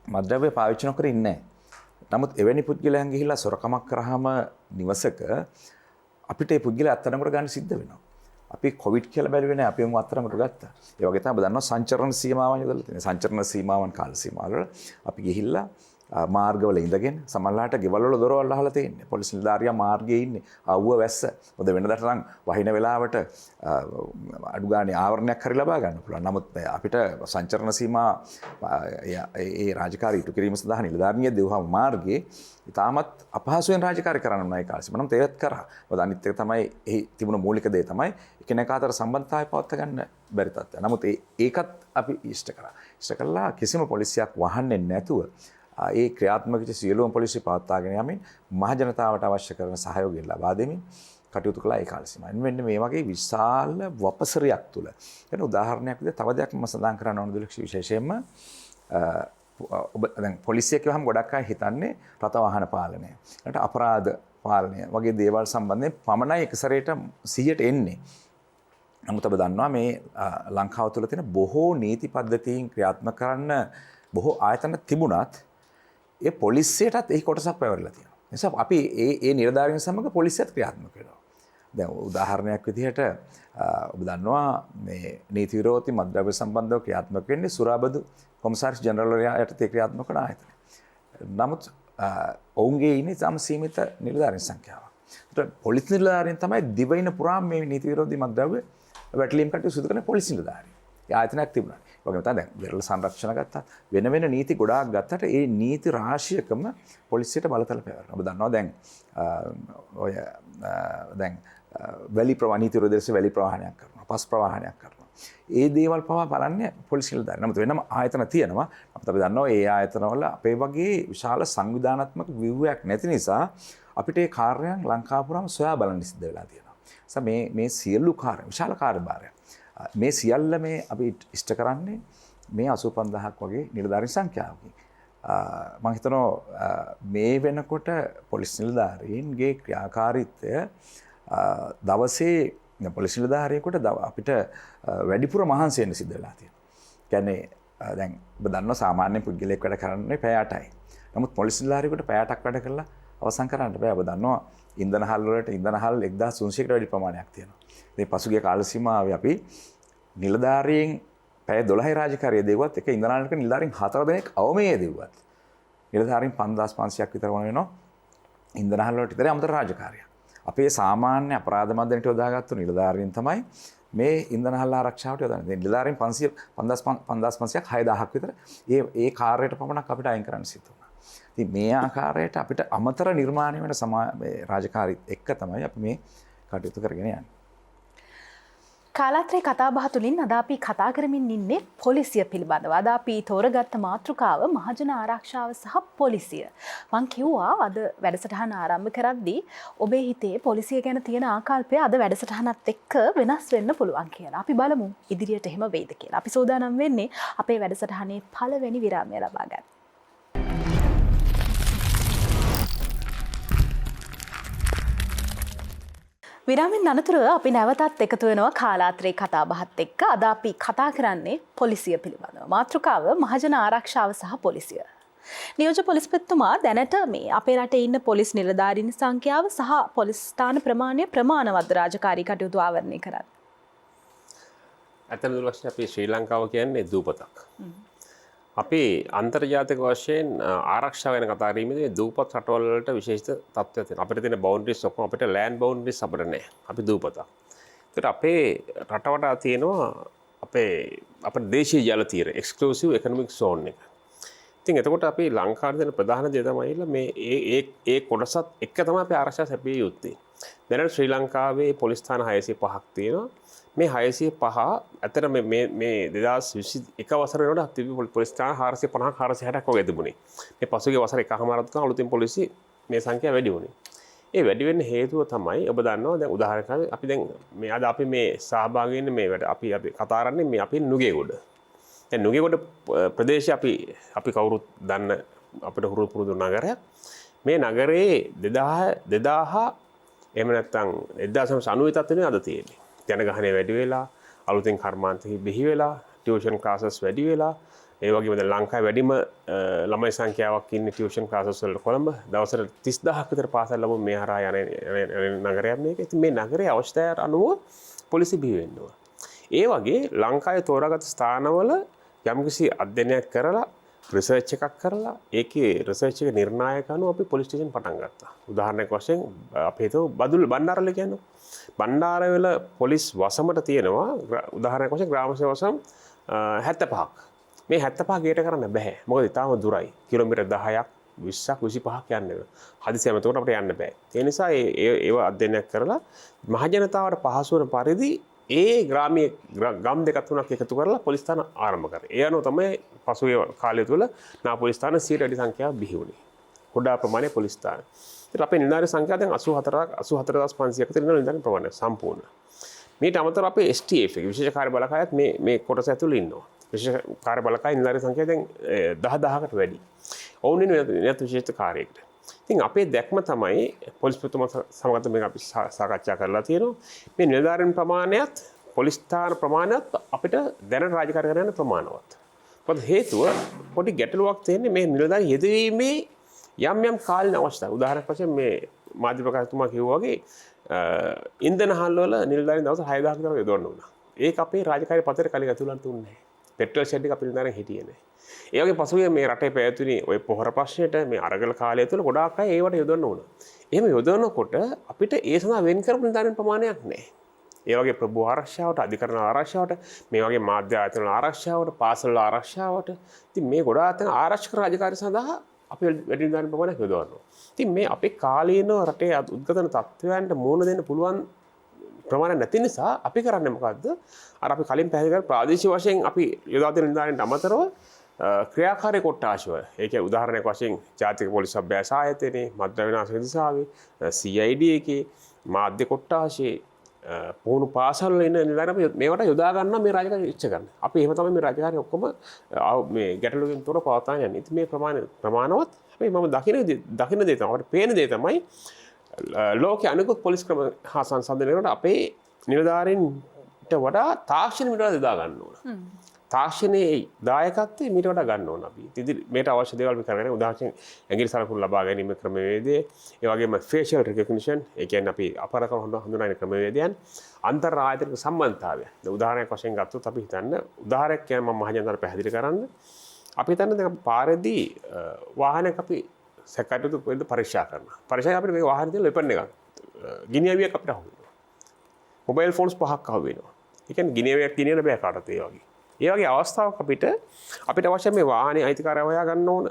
මත්ද්‍රව්‍ය පාවිච්චි නොකර ඉන්නේ නැහැ. නමුත් එවැනි පුද්ගලයන් ගිහිල්ලා සොරකමක් කරාම නිවසක අපිට ඒ පුද්ගලයා අත්අඩංගුවට ගන්න සිද්ධ වෙනවා. අපි කොවිඩ් කියලා බැලුවේ නැහැ. අපි අත්අඩංගුවට ගත්තා. ඒ වගේ තමයි ඔබ දන්නවා සංචරණ සීමාවන් යොදලා තියෙනවා. සංචරණ සීමාවන් කාල සීමාවල අපි ගිහිල්ලා මාර්ගවල ඉඳගෙන සමහරලාට ගෙවල් වල දොරවල් අහලා තියෙන්නේ. පොලිස් නිලධාරියා මාර්ගයේ ඉන්නේ. අවුව වැස්ස. මොකද වෙනදාට නම් වහින වෙලාවට අඩු ගානේ ආවරණයක් හරි ලබා ගන්න පුළුවන්. නමුත් අපිට සංචරණ සීමා ඒ රාජකාරී ඉටු කිරීම සඳහා නිලධාරිනිය දෙවහම මාර්ගයේ ඉතාමත් අපහසුවෙන් රාජකාරී කරන්න උනායි කාලෙ. මම තේරෙත් කරා. මොකද අනිත් එක තමයි එහි තිබුණ මූලික දේ තමයි එකිනෙකා අතර සම්බන්ධතාවය පවත්වා ගන්න බැරි තත්ත්වය. නමුත් ඒකත් අපි ඉෂ්ට කරා. ඉෂ්ට කළා කිසිම පොලිසියක් වහන්නේ නැතුව ඒ ක්‍රියාත්මක වෙච්ච සියලුම පොලිසිය පවත්වාගෙන යමින් මහ ජනතාවට අවශ්‍ය කරන සහයෝගය ලබා දෙමින් කටයුතු කළා ඒ කාල සීමාවෙන්. මෙන්න මේ වගේ විශාල වපසරියක් තුල. එන උදාහරණයක් විදිහට තව දෙයක් මම සඳහන් කරන්න ඕන දෙයක් විශේෂයෙන්ම ඔබ දැන් පොලිසිය කියවහම ගොඩක් අය හිතන්නේ රථ වාහන පාලනය. ඊට අපරාධ පාලනය වගේ දේවල් සම්බන්ධයෙන් පමණයි එක සැරේට 100ට එන්නේ. නමුත් ඔබ දන්නවා මේ ලංකාව තුළ තියෙන බොහෝ නීති පද්ධතීන් ක්‍රියාත්මක කරන්න බොහෝ ආයතන තිබුණත් ඒ පොලිසියටත් එහි කොටසක් පැවරලා තියෙනවා. ඒ නිසා අපි ඒ නිලධාරීන් සමග පොලිසියත් ක්‍රියාත්මක වෙනවා. දැන් උදාහරණයක් විදිහට ඔබ දන්නවා මේ නීති විරෝධී මත්ද්‍රව්‍ය සම්බන්ධව ක්‍රියාත්මක වෙන්නේ සුරාබදු කොමසාරිස් ජෙනරල් යටතේ ක්‍රියාත්මක කරන ආයතන. නමුත් ඔවුන්ගේ ඉන්නේ තම සීමිත නිලධාරීන් සංඛ්‍යාවක්. ඒත් පොලිස් නිලධාරීන් තමයි දිවයින පුරාම මේ නීති විරෝධී මත්ද්‍රව්‍ය වැටලීම් කටයුතු සිදු කරන පොලිස් නිලධාරීන්. ඒ ආයතනයක් තිබුණා. වගේම තමයි දැන් විරල සංරක්ෂණ ගත්තා. වෙන වෙන නීති ගොඩාක් ගත්තට ඒ නීති රාශියකම පොලිසියට බලතල පෙරනවා. ඔබ දන්නවා දැන් වැලි ප්‍රවාහ නීති විරෝධීව වැලි ප්‍රවාහනයක් කරනවා. පස් ප්‍රවාහනයක් කරනවා. ඒ දේවල් පවා බලන්නේ පොලිස් නිලධාරීන්. නමුත් වෙනම ආයතන තියෙනවා. නමුත් අපි දන්නවා ඒ ආයතනවල අපේ වගේ විශාල සංවිධානාත්මක ව්‍යුහයක් නැති නිසා අපිට ඒ කාර්යයන් ලංකාව පුරාම සොයා බලන්න සිද්ධ වෙලා තියෙනවා. මේ සියලු කාර්ය විශාල කාර්යභාරයක්. මේ සියල්ල මේ අපි ඉෂ්ට කරන්නේ මේ 85000ක් වගේ නිලධාරීන් සංඛ්‍යාවකින්. මම හිතනවා මේ වෙනකොට පොලිස් නිලධාරීන්ගේ ක්‍රියාකාරීත්වය දවසේ පොලිස් නිලධාරියෙකුට අපිට වැඩිපුර මහන්සි වෙන්න සිද්ධ වෙලා තියෙනවා. කියන්නේ දැන් ඔබ දන්නවා සාමාන්‍ය පුද්ගලයෙක් වැඩ කරන්නේ පැය 8යි. නමුත් පොලිස් නිලධාරියෙකුට පැය 8ක් වැඩ කරලා අවසන් කරන්න බෑ. ඔබ දන්නවා ඉන්ධන හල් වලට ඉන්ධන හල් 1300කට වැඩි ප්‍රමාණයක් තියෙනවා. ඉතින් පසුගිය කාල සීමාවේ අපි නිලධාරියෙන් පැය 12යි රාජකාරිය දෙවුවත් එක ඉන්ධන හල්ක නිලධාරින් 4 දෙනෙක් අවමයේ දෙවුවත් නිලධාරින් 5500ක් විතර වුණ වෙනවා. ඉන්ධන හල් වලට විතරයි අමතර රාජකාරිය. අපේ සාමාන්‍ය අපරාධ මර්ධනයට යොදාගත්තු නිලධාරීන් තමයි මේ ඉන්ධන හල් ආරක්ෂාවට යොදන්නේ. දැන් නිලධාරීන් 5500ක් 6000ක් විතර ඒ කාර්යයට පමණක් අපිට අයින් කරන්න සිද්ධ වුණා. ඉතින් මේ ආකාරයට අපිට අමතර නිර්මාණය වෙන රාජකාරීත් එක්ක තමයි අපි මේ කටයුතු කරගෙන යන්නේ. කාලාත්‍රේ කතාබහ තුළින් අද අපි කතා කරමින් ඉන්නේ පොලිසිය පිළිබඳව. අද අපි තෝරගත්ත මාතෘකාව මහජන ආරක්ෂාව සහ පොලිසිය. මං කිව්වා අද වැඩසටහන ආරම්භ කරද්දී ඔබේ හිතේ පොලිසිය ගැන තියෙන ආකල්පය අද වැඩසටහනත් එක්ක වෙනස් වෙන්න පුළුවන් කියලා. අපි බලමු ඉදිරියට එහෙම වෙයිද කියලා. අපි සූදානම් වෙන්නේ අපේ වැඩසටහනේ පළවෙනි විරාමය ලබා ගන්න. විරාමෙන් අනතුරුව අපි නැවතත් එකතු වෙනවා කාලාත්‍රේ කතාබහත් එක්ක. අද අපි කතා කරන්නේ පොලිසිය පිළිබඳව. මාතෘකාව මහජන ආරක්ෂාව සහ පොලිසිය. නියෝජ්‍ය පොලිස්පතිතුමා දැනට මේ අපේ රටේ ඉන්න පොලිස් නිලධාරීන් සංඛ්‍යාව සහ පොලිස් ස්ථාන ප්‍රමාණය ප්‍රමාණවත් රාජකාරී කටයුතු ආවරණය කරන්නේ. ඇත්තම දුරලක්ෂණ අපි ශ්‍රී ලංකාව කියන්නේ දූපතක්. අපි අන්තර්ජාතික වශයෙන් ආරක්ෂාව ගැන කතා කිරීමේදී දූපත් රටවල් වලට විශේෂිත තත්ත්වයක් තියෙනවා. අපිට තියෙන බවුන්ඩරිස් ඔක්කොම අපිට ලෑන්ඩ් බවුන්ඩරිස් අපිට නැහැ. අපි දූපතක්. ඒකට අපේ රටවටා තියෙනවා අපේ දේශීය ජල තීර එක්ස්ක්ලූසිව් ඉකොනොමික් සෝන් එක. ඉතින් එතකොට අපි ලංකාවේ තියෙන ප්‍රධාන දේ තමයි මේ ඒ කොටසත් එක්ක තමයි අපි ආරක්ෂා සැපිය යුත්තේ. දැනට ශ්‍රී ලංකාවේ පොලිස් ස්ථාන 605ක් තියෙනවා. මේ 605 ඇතර මේ 2021 වසර වෙනකොට තිබි පොලිස් ස්ථාන 450 460ක් වගේ තිබුණේ. මේ පසුගිය වසර එකමාරක් තුන අලුතින් පොලිසිය මේ සංඛ්‍යාව වැඩි වුණේ. ඒ වැඩි වෙන්න හේතුව තමයි ඔබ දන්නවා දැන් උදාහරණයක් අපි දැන් මේ අද අපි මේ සහභාගී වෙන්නේ මේ වැඩ අපි කතා කරන්නේ මේ අපි නුගේගොඩ. දැන් නුගේගොඩ ප්‍රදේශය අපි කවුරුත් දන්න අපිට හුරු පුරුදු නගරයක්. මේ නගරේ 2000 එහෙම නැත්නම් 1990 තත්ත්වෙනේ අද තියෙන්නේ. ජනගහනය වැඩි වෙලා අලුතෙන් කර්මාන්ත බිහි වෙලා ටියුෂන් ක්ලාසස් වැඩි වෙලා ඒ වගේම දැන් ලංකාවේ වැඩිම ළමයි සංඛ්‍යාවක් ඉන්නේ ටියුෂන් ක්ලාසස් වල කොළඹ දවසට 30000ක් විතර පාසල් ළමයි මේ හරහා යන නගරයක් මේක. ඉතින් මේ නගරයේ අවශ්‍යතාවයට අනුව පොලිසිය බිහි වෙන්න ඕන. ඒ වගේ ලංකාවේ තෝරාගත් ස්ථානවල යම්කිසි අධ්‍යයනයක් කරලා රිසර්ච් එකක් කරලා ඒකේ රිසර්ච් එක නිර්ණායක අනුව අපි පොලිස් ස්ටේෂන් පටන් ගත්තා. උදාහරණයක් වශයෙන් අපි හිතුව බදුල්ල බණ්ඩාරවල කියන්නේ. බණ්ඩාරවල පොලිස් වසමට තියෙනවා උදාහරණයක් වශයෙන් ග්‍රාම සේවක වසම් 75ක්. මේ 75 ගේට කරන්න බෑ. මොකද ඊටාම දුරයි. කිලෝමීටර් 10ක් 20ක් 25ක් යන්න වෙනවා. හදිසියම එතකොට අපිට යන්න බෑ. ඒ නිසා ඒව අධ්‍යයනයක් කරලා මහ ජනතාවට පහසු වෙන පරිදි ඒ ග්‍රාමීය ගම් දෙක තුනක් එකතු කරලා පොලිස් ස්ථාන ආරම්භ කරා. ඒ අනුව තමයි පසුගිය කාලය තුල නා පොලිස් ස්ථාන 100 වැඩි සංඛ්‍යාවක් බිහි වුණේ. කුඩා ප්‍රමාණයේ පොලිස් ස්ථාන. ඒත් අපේ නිලධාරී සංඛ්‍යාව දැන් 84500ක විතර නිලධාරී ප්‍රමාණය සම්පූර්ණ. මේට අමතරව අපේ STF එක විශේෂ කාර්ය බලකායත් මේ කොටස ඇතුළේ ඉන්නවා. විශේෂ කාර්ය බලකාය නිලධාරී සංඛ්‍යාව දැන් 10000කට වැඩි. ඔවුන් ඉන්නේ විශේෂ කාර්යයකට. ඉතින් අපේ දැක්ම තමයි පොලිස්පතිතුමා සමග මේක අපි සාකච්ඡා කරලා තියෙනවා. මේ නිලධාරීන් ප්‍රමාණයත් පොලිස් ස්ථාන ප්‍රමාණයත් අපිට දැනට රාජකාරී කරන්න ප්‍රමාණවත්. මොකද හේතුව පොඩි ගැටලුවක් තියෙන්නේ මේ නිලධාරී යෙදවීමේ යම් කාලින අවශ්‍යතාවය. උදාහරණයක් වශයෙන් මේ මාධ්‍ය ප්‍රකාශකතුමා කිව්වා වගේ ඉන්ධන හල් වල නිලධාරීන් දවස් 6000ක විතර යොදවන්න උනා. ඒක අපේ රාජකාරී පතර කලින් ඇතුළත් තුන්නේ නැහැ. පෙට්‍රල් ෂෙඩ් එක අපේ නිලධාරීන් හිටියේ නැහැ. ඒ වගේ පසුගිය මේ රටේ පැවතුනේ ওই පොහොර ප්‍රශ්නෙට මේ අරගල කාලය තුළ ගොඩාක් අය ඒවට යොදවන්න උනා. එහෙම යොදවනකොට අපිට ඒ සඳහා වෙන් කරපු නිලධාරීන් ප්‍රමාණයක් නැහැ. ඒ වගේ ප්‍රභූ ආරක්ෂාවට, අධිකරණ ආරක්ෂාවට, මේ වගේ මාධ්‍ය ආයතන ආරක්ෂාවට, පාසල් ආරක්ෂාවට, ඉතින් මේ ගොඩාක් ආරක්ෂක රාජකාරී සඳහා අපි වැඩි නිලධාරීන් ප්‍රමාණයක් යොදවනවා. ඉතින් මේ අපේ කාලීනව රටේ උද්ගතන තත්ත්වයන්ට මුහුණ දෙන්න පුළුවන් ප්‍රමාණයක් නැති නිසා අපි කරන්නේ මොකද්ද? අර අපි කලින් පැහැදිලි කරා ප්‍රාදේශීය වශයෙන් අපි යොදා දෙන නිලධාරීන්ට අමතරව ක්‍රියාකාරී කොට්ටාශය. ඒකේ උදාහරණයක් වශයෙන් ජාතික පොලිස් අභ්‍යාස ආයතනයේ, මද්ද්‍රව්‍ය විනාශක දිසාවේ, CID එකේ, මාධ්‍ය කොට්ටාශයේ, පුහුණු පාසල් වල ඉන්න නිලධාරීන් මේවට යොදා ගන්න මේ රාජකාරී ඉච්ච ගන්න. අපි එහෙම තමයි මේ රාජකාරී ඔක්කොම මේ ගැටලුවෙන් තොර පවත්වාගෙන යන්නේ. ඉතින් මේ ප්‍රමාණවත් අපි මම දකින දේ තමයි අපිට පේන දේ තමයි ලෝකයේ අනිකුත් පොලිස් ක්‍රම හා සංසන්දනය කරනකොට අපේ නිලධාරීන්ට වඩා තාක්ෂණ මීට වඩා යොදා ගන්න ඕන. තාක්ෂණයේ දායකත්වය මීට වඩා ගන්න ඕන අපි. ඉතින් මේට අවශ්‍ය දේවල් අපි කරගෙන උදාහරණයක් ඇඟිලි සලකුණු ලබා ගැනීම ක්‍රමවේදය, ඒ වගේම facial recognition, ඒ කියන්නේ අපි අපරක හඳුනන ක්‍රමවේදයන්, අන්තර් ආයතනික සම්බන්ධතාවය. දැන් උදාහරණයක් වශයෙන් ගත්තොත් අපි හිතන්න උදාහරණයක් කියන්නේ මම මහජනතාවට පැහැදිලි කරන්න. අපි හිතන්න දැන් පාරේදී වාහනයක් අපි සැකටුතු වෙන්න පරීක්ෂා කරනවා. පරීක්ෂා අපිට මේ වාහනේ තියෙන වෙපන් එකක් ගිනි අවියක් අපිට අහු වෙනවා. මොබයිල් ෆෝන්ස් 5ක් අහු වෙනවා. ඒ කියන්නේ ගිනි අවියක් ගෙනියන්න බෑ කාටවත් ඒ වගේ. ඒ වගේ අවස්ථාවක් අපිට අවශ්‍ය මේ වාහනේ අයිතිකාරය හොයා ගන්න ඕන.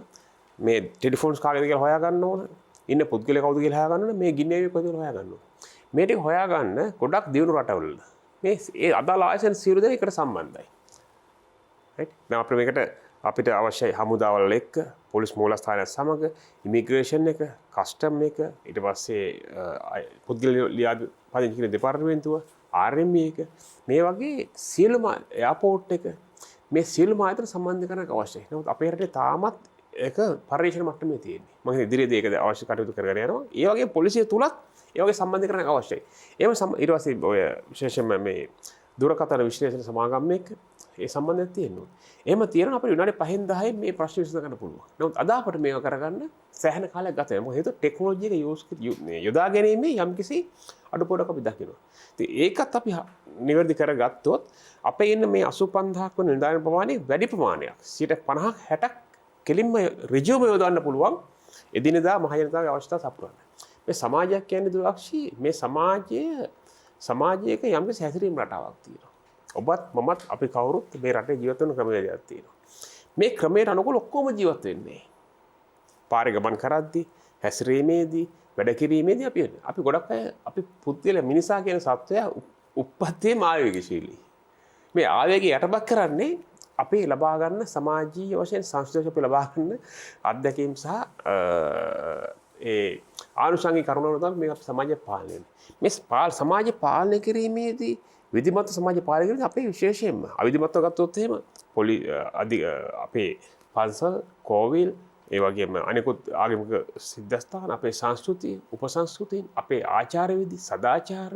මේ ටෙලිෆෝන්ස් කාගේද කියලා හොයා ගන්න ඕන. ඉන්න පුද්ගලයා කවුද කියලා හොයා ගන්න ඕන. මේ ගිනි අවියක් කොහෙද කියලා හොයා ගන්න ඕන. මේ ටික හොයා ගන්න ගොඩක් දියුණු රටවල මේ ඒ අදාළ ආයතන සියලු දෙනා එකට සම්බන්ධයි. රයිට්. දැන් අපිට මේකට අපිට අවශ්‍යයි හමුදාවල් එක්ක පොලිස් මූලස්ථානයත් සමග ඉමිග්‍රේෂන් එක, කස්ටම් එක, ඊට පස්සේ පුද්ගල ලියාද පදිංචි කරන දෙපාර්තමේන්තුව, RMA එක, මේ වගේ සියලුම එයාපෝට් එක මේ සියලුම ආයතන සම්බන්ධ කරගන්න අවශ්‍යයි. නමුත් අපේ රටේ තාමත් ඒක පරිශ්‍රණ මට්ටමේ තියෙන්නේ. මම හිතන්නේ ඉදිරියේදී ඒක අවශ්‍ය කටයුතු කරගෙන යනවා. ඒ වගේ පොලිසිය තුලත් ඒ වගේ සම්බන්ධ කරගන්න අවශ්‍යයි. එහෙම ඊට පස්සේ ඔය විශේෂයෙන්ම මේ දුරකථන විශ්ලේෂණ සමාගම් එක්ක ඒ සම්බන්ධයක් තියෙනවා. එහෙම තියෙනවා අපිට විනාඩි 5න් 10න් මේ ප්‍රශ්න විසඳ ගන්න පුළුවන්. නමුත් අද අපිට මේක කරගන්න සෑහෙන කාලයක් ගත වෙනවා. මොකද හේතුව ටෙක්නොලොජි එක යොදා ගැනීමේ යම්කිසි අඩුපාඩුවක් අපි දකිනවා. ඉතින් ඒකත් අපි නිවැරදි කරගත්තොත් අපේ ඉන්න මේ 85000ක් වන නිලධාරීන් ප්‍රමාණය වැඩි ප්‍රමාණයක් 50ක් 60ක් කෙලින්ම ඍජුවම යොදවන්න පුළුවන් එදිනෙදා මහජනතාවගේ අවශ්‍යතාව සපුරන්න. මේ සමාජයක් කියන්නේ දුරක්ෂී මේ සමාජයක යම්කිසි හැසිරීම් රටාවක් තියෙනවා. ඔබත් මමත් අපි කවුරුත් මේ රටේ ජීවත් වෙන ක්‍රමවේදයක් තියෙනවා. මේ ක්‍රමයට අනුකූල ඔක්කොම ජීවත් වෙන්නේ. පාරේ ගමන් කරද්දී, හැසිරීමේදී, වැඩ කිරීමේදී අපි ගොඩක් අය අපි පුද්ගල මිනිසා කියන සත්වයා උප්පත්තියේම ආවේගශීලී. මේ ආවේගය යටපත් කරන්නේ අපි ලබා ගන්න සමාජීය වශයෙන් සංස්කෘතික අපි ලබා ගන්න අත්දැකීම් සහ ඒ ආනුෂංගික කරුණු වල තමයි මේ සමාජය පාලනය වෙන්නේ. මේ සමාජය පාලනය කිරීමේදී විධිමත් සමාජ පාලනය කිරීමේදී අපේ විශේෂයෙන්ම අවිධිමත්ව ගත්තොත් එහෙම අපේ පන්සල්, කෝවිල්, ඒ වගේම අනිකුත් ආගමික සිද්ධාස්ථාන, අපේ සංස්කෘතිය, උපසංස්කෘතිය, අපේ ආචාර විධි, සදාචාර,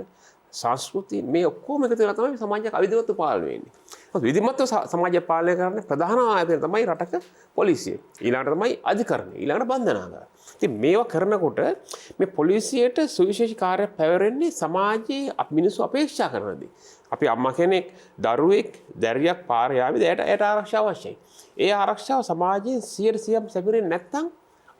සංස්කෘතිය මේ ඔක්කොම එකතු වෙලා තමයි සමාජයක් අවිධිමත්ව පාලනය වෙන්නේ. විධිමත්ව සමාජය පාලනය කරන ප්‍රධාන ආයතනය තමයි රටක පොලිසිය. ඊළඟට තමයි අධිකරණය. ඊළඟට බන්ධනාගාර. ඉතින් මේවා කරනකොට මේ පොලිසියට සුවිශේෂී කාර්යයක් පැවරෙන්නේ සමාජයේ මිනිස්සු අපේක්ෂා කරන දේ. අපි අම්මා කෙනෙක් දරුවෙක් දැරියක් පාර යාවි එයට ආරක්ෂාව අවශ්‍යයි. ඒ ආරක්ෂාව සමාජයෙන් 100% සැපිරෙන්නේ නැත්නම්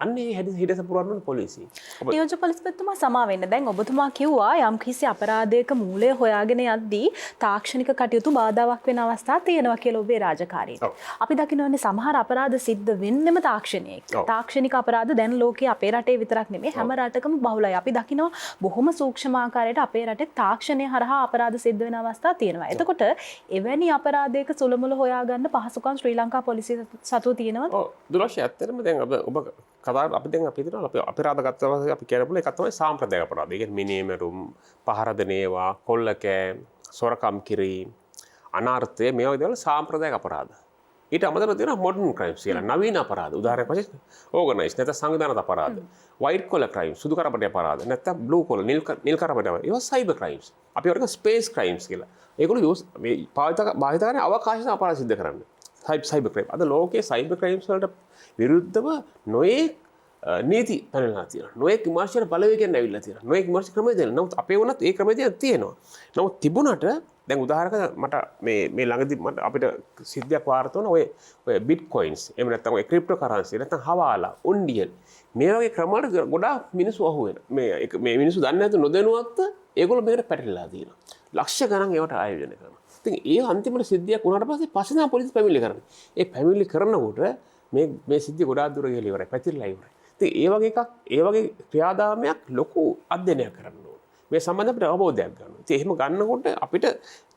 අන්න ඒ හිඩස පුරවන්න පොලිසිය. නියෝජ්‍ය පොලිස්පතිතුමා සමා වෙන්න. දැන් ඔබතුමා කිව්වා යම්කිසි අපරාධයක මූලය හොයාගෙන යද්දී තාක්ෂණික කටයුතු බාධාවක් වෙන අවස්ථා තියෙනවා කියලා ඔබේ රාජකාරියේ. අපි දකින්නෝනේ සමහර අපරාධ සිද්ධ වෙන්නෙම තාක්ෂණයේ. තාක්ෂණික අපරාධ දැන් ලෝකයේ අපේ රටේ විතරක් නෙමෙයි හැම රටකම බහුලයි. අපි දකිනවා බොහොම සූක්ෂම ආකාරයට අපේ රටේ තාක්ෂණය හරහා අපරාධ සිද්ධ වෙන අවස්ථා තියෙනවා. එතකොට එවැනි අපරාධයක සුළුමුළු හොයාගන්න පහසුකම් ශ්‍රී ලංකා පොලිසිය සතුව තියෙනවද? ඔව් දුරශය ඇත්තටම දැන් ඔබ කතාවට අපි දැන් අපි හිතනවා අපි අපරාධ ගත්තා අපි කියන්න පුළුවන් එකක් තමයි සාම්ප්‍රදායික අපරාධ. ඒ කියන්නේ මිනීමරුම්, පහර දෙන ඒවා, කොල්ලකෑම්, සොරකම් කිරීම, අනර්ථය මේ වගේ දේවල් සාම්ප්‍රදායික අපරාධ. ඊට අමතරව තියෙනවා මොඩර්න් ක්‍රයිම්ස් කියලා නවීන අපරාධ. උදාහරණයක් වශයෙන් ඕගනයිස් නැත්නම් සංවිධානගත අපරාධ, වයිට් කොලර් ක්‍රයිම්ස්, සුදු කරපටි අපරාධ, නැත්නම් බ්ලූ කොලර් නිල් කරපටි අපරාධ. ඒවා සයිබර් ක්‍රයිම්ස්. අපි වරක ස්පේස් ක්‍රයිම්ස් කියලා. ඒගොල්ලෝ මේ භාවිත කරන අවකාශ අපරාධ සිද්ධ කරන්නේ. Cyber crime. අද ලෝකයේ සයිබර් ක්‍රයිම්ස් වලට විරුද්ධව නොයෙක් නීති පැනලා තියෙනවා. නොයෙක් විමර්ශන බලවේගයන් ඇවිල්ලා තියෙනවා. නොයෙක් විමර්ශන ක්‍රමවේද. නමුත් අපේ වුණත් ඒ ක්‍රමවේදයන් තියෙනවා. නමුත් තිබුණට දැන් උදාහරණයක් මට මේ ළඟදී මට අපිට සිද්ධියක් වාර්තා වුණා ඔය බිට්කොයින්ස් එහෙම නැත්නම් ඔය ක්‍රිප්ටෝ කරන්සි නැත්නම් හවාලා උන්ඩියල් මේ වගේ ක්‍රම වල ගොඩාක් මිනිස්සු අහු වෙන. මේ මිනිස්සු දන්නේ නැතු නොදැනුවත්ව ඒගොල්ලෝ මේකට පැටලලා තියෙනවා. ලක්ෂ ගණන් ඒවට ආයෝජනය කරනවා. ඉතින් ඒ අන්තිමට සිද්ධියක් වුණාට පස්සේ තමයි පොලිසිය පැමිණිලි කරන්නේ. ඒ පැමිණිලි කරනකොට මේ සිද්ධිය ගොඩාක් දුර ගිහලා ඉවරයි. පැතිරලා ඉවරයි. ඉතින් ඒ වගේ ක්‍රියාදාමයක් ලොකු අධ්‍යයනයක් කරන්න ඕනේ. මේ සම්බන්ධ අපිට අවබෝධයක් ගන්න. ඉතින් එහෙම ගන්නකොට අපිට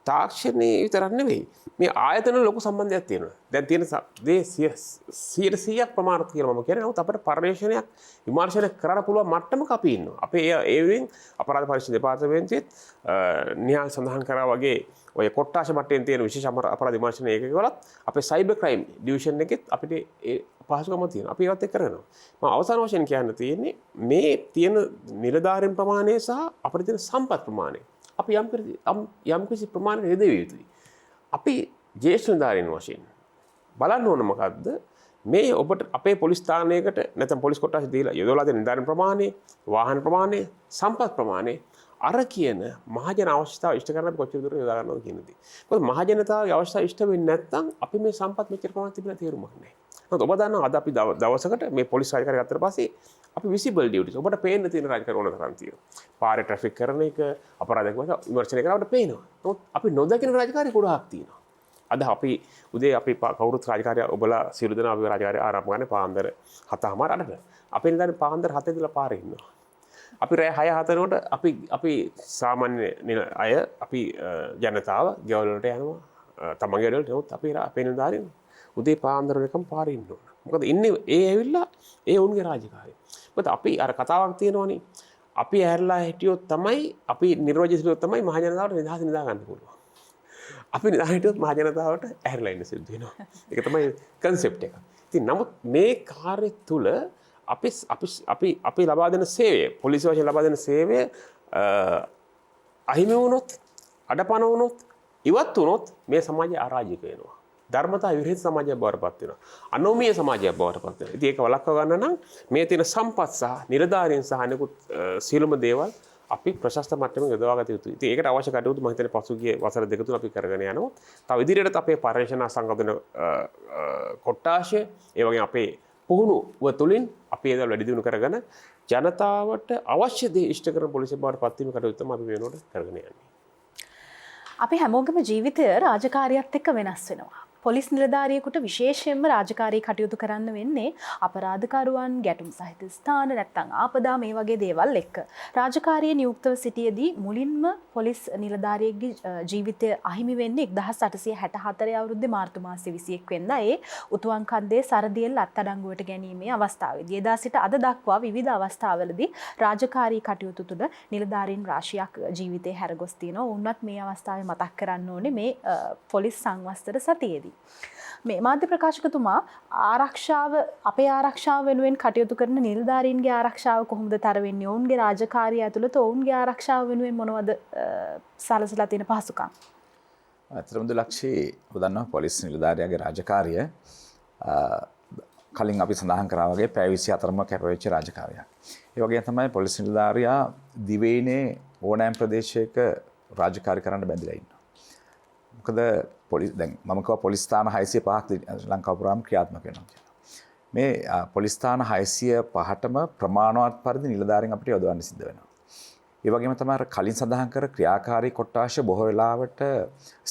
තාක්ෂණයේ විතරක් නෙවෙයි මේ ආයතන ලොකු සම්බන්ධයක් තියෙනවා. දැන් තියෙන දේ 100% ප්‍රමාණවත් කියලා මම කියන්නේ. නමුත් අපිට පරිශ්‍රණයක් විමර්ශනයක් කරන්න පුළුවන් මට්ටමක අපි ඉන්නවා. අපේ ඒ වෙනින් අපරාධ පරීක්ෂණ දෙපාර්තමේන්තුවෙත් නිහාල් සඳහන් කරා වගේ ඔය කොට්ටාශ මට්ටමින් තියෙන විශේෂ අපරාධ විමර්ශන ඒකකවලත් අපේ සයිබර් ක්‍රයිම් ඩිවිෂන් එකෙත් අපිට ඒ පහසුකම තියෙනවා. අපි ඒවත් එක්ක කරනවා. මම අවසාන වශයෙන් කියන්න තියෙන්නේ මේ තියෙන නිලධාරීන් ප්‍රමාණය සහ අපිට තියෙන සම්පත් ප්‍රමාණය අපි යම් කිසි ප්‍රමාණයකට යෙදවිය යුතුයි. අපි ජ්‍යෙෂ්ඨ නිලධාරීන් වශයෙන් බලන්න ඕන මොකද්ද මේ ඔබට අපේ පොලිස් ස්ථානයකට නැත්නම් පොලිස් කොට්ටාසෙ දීලා යොදවලා දෙන නිලධාරීන් ප්‍රමාණය, වාහන ප්‍රමාණය, සම්පත් ප්‍රමාණය අර කියන මහජන අවශ්‍යතාව ඉෂ්ට කරන්න අපි කොච්චර දුරට යොදා ගන්නවද කියන දේ. මොකද මහජනතාවගේ අවශ්‍යතාව ඉෂ්ට වෙන්නේ නැත්නම් අපි මේ සම්පත් මෙච්චර ප්‍රමාණයක් තිබුණා තේරුමක් නැහැ. නමුත් ඔබ දන්නවා අද අපි දවසකට මේ පොලිස් රාජකාරිය ගත්තට පස්සේ අපි විසිබල් ඩියුටිස් ඔබට පේන්න තියෙන රාජකාරිය ඕන තරම් තියෙනවා. පාරේ ට්‍රැෆික් කරන එක, අපරාධයක් වගේ විමර්ශනය කරනකොට පේනවා. නමුත් අපි නොදකින රාජකාරිය ගොඩාක් තියෙනවා. අද අපි උදේ අපි කවුරුත් රාජකාරිය ඔබලා සියලු දෙනා අපි රාජකාරිය ආරම්භ කරන්නේ පාන්දර 7:00ට. අපි නිදානේ පාන්දර 7 ඉඳලා පාරේ ඉන්නවා. අපි රෑ 6:04ට අපි සාමාන්‍ය අය අපි ජනතාව ගෙවල් වලට යනවා. තමන්ගේ ගෙවල් වලට අපි අපේ නිලධාරීන් උදේ පාන්දර වෙනකම් පාරේ ඉන්න ඕන. මොකද ඉන්නේ ඒ ඇවිල්ලා ඒ උන්ගේ රාජකාරිය. මොකද අපි අර කතාවක් තියෙනවනේ. අපි ඇහැරලා හිටියොත් තමයි අපි නිර්වජිතව තමයි මහ ජනතාවට නිදහස නිදා ගන්න පුළුවන්. අපි නිදා හිටියොත් මහ ජනතාවට ඇහැරලා ඉන්න සිද්ධ වෙනවා. ඒක තමයි කන්සෙප්ට් එක. ඉතින් නමුත් මේ කාර්යය තුල අපි ලබා දෙන සේවය පොලිසිය වශයෙන් ලබා දෙන සේවය අහිමි වුණොත් අඩපණ වුණොත් ඉවත් වුණොත් මේ සමාජය අරාජික වෙනවා. ධර්මතා විරහිත සමාජයක් බවට පත් වෙනවා. අනෝමීය සමාජයක් බවට පත් වෙනවා. ඉතින් ඒක වළක්වා ගන්න නම් මේ තියෙන සම්පත් සහ නිලධාරීන් සහ අනෙකුත් සියලුම දේවල් අපි ප්‍රශස්ත මට්ටමේ යොදවා ගත යුතුයි. ඉතින් ඒකට අවශ්‍ය කටයුතු මම හිතන්නේ පසුගිය වසර දෙක තුන අපි කරගෙන යනවා. තව ඉදිරියටත් අපේ පර්යේෂණ සංගතන කොට්ටාශය ඒ වගේම අපේ පුහුණුව තුළින් අපි ඒදල් වැඩි දියුණු කරගෙන ජනතාවට අවශ්‍ය දේ ඉෂ්ට කරන පොලිසිය බවට පත් වීම කටයුතු තමයි අපි වෙනකොට කරගෙන යන්නේ. අපි හැමෝගෙම ජීවිතය රාජකාරියත් එක්ක වෙනස් වෙනවා. පොලිස් නිලධාරියෙකුට විශේෂයෙන්ම රාජකාරී කටයුතු කරන්න වෙන්නේ අපරාධකරුවන්, ගැටුම් සහිත ස්ථාන නැත්නම් ආපදා මේ වගේ දේවල් එක්ක. රාජකාරියේ නියුක්තව සිටියේදී මුලින්ම පොලිස් නිලධාරියෙක්ගේ ජීවිතය අහිමි වෙන්නේ 1864 අවුරුද්දේ මාර්තු මාසයේ 21 වෙනිදා ඒ උතුවන්කන්දේ සරදියෙල් අත්අඩංගුවට ගැනීමේ අවස්ථාවේදී. එදා සිට අද දක්වා විවිධ අවස්ථාවලදී රාජකාරී කටයුතු තුළ නිලධාරීන් රාශියක් ජීවිතේ හැරගොස් තියෙනවා. උන්වත් මේ අවස්ථාවේ මතක් කරන්න ඕනේ මේ පොලිස් සංවස්තර සතියේදී. මේ මාධ්‍ය ප්‍රකාශකතුමා ආරක්ෂාව අපේ ආරක්ෂාව වෙනුවෙන් කටයුතු කරන නිලධාරීන්ගේ ආරක්ෂාව කොහොමද තර වෙන්නේ? ඔවුන්ගේ රාජකාරිය ඇතුළත ඔවුන්ගේ ආරක්ෂාව වෙනුවෙන් මොනවද සලසලා තියෙන පහසුකම්? ඇත්තටම ලක්ෂී ඔබ දන්නවා පොලිස් නිලධාරියාගේ රාජකාරිය කලින් අපි සඳහන් කරා වගේ පැය 24ම කැපවෙච්ච රාජකාරියක්. ඒ වගේම තමයි පොලිස් නිලධාරියා දිවයිනේ ඕනෑම ප්‍රදේශයක රාජකාරී කරන්න බැඳලා ඉන්නවා. මොකද දැන් මම කිව්වා පොලිස් ස්ථාන 605ක් ලංකාව පුරාම ක්‍රියාත්මක වෙනවා කියලා. මේ පොලිස් ස්ථාන 605ටම ප්‍රමාණවත් පරිදි නිලධාරීන් අපිට යොදවන්න සිද්ධ වෙනවා. ඒ වගේම තමයි කලින් සඳහන් කර ක්‍රියාකාරී කොට්ටාශ බොහෝ වෙලාවට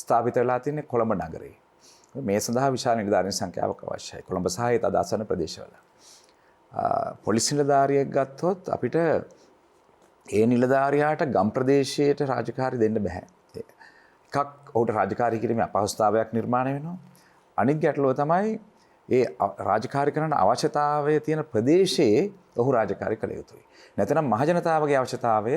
ස්ථාපිත වෙලා තියෙන්නේ කොළඹ නගරේ. මේ සඳහා විශාල නිලධාරීන් සංඛ්‍යාවක් අවශ්‍යයි. කොළඹ සහ ඒ අදාසන ප්‍රදේශවල. පොලිස් නිලධාරියෙක් ගත්තොත් අපිට ඒ නිලධාරියාට ගම් ප්‍රදේශයට රාජකාරී දෙන්න බෑ. එකක් ඔහුට රාජකාරී කිරීමේ අපහසුතාවයක් නිර්මාණය වෙනවා. අනිත් ගැටලුව තමයි ඒ රාජකාරී කරන අවශ්‍යතාවය තියෙන ප්‍රදේශයේ ඔහු රාජකාරී කළ යුතුයි. නැත්නම් මහජනතාවගේ අවශ්‍යතාවය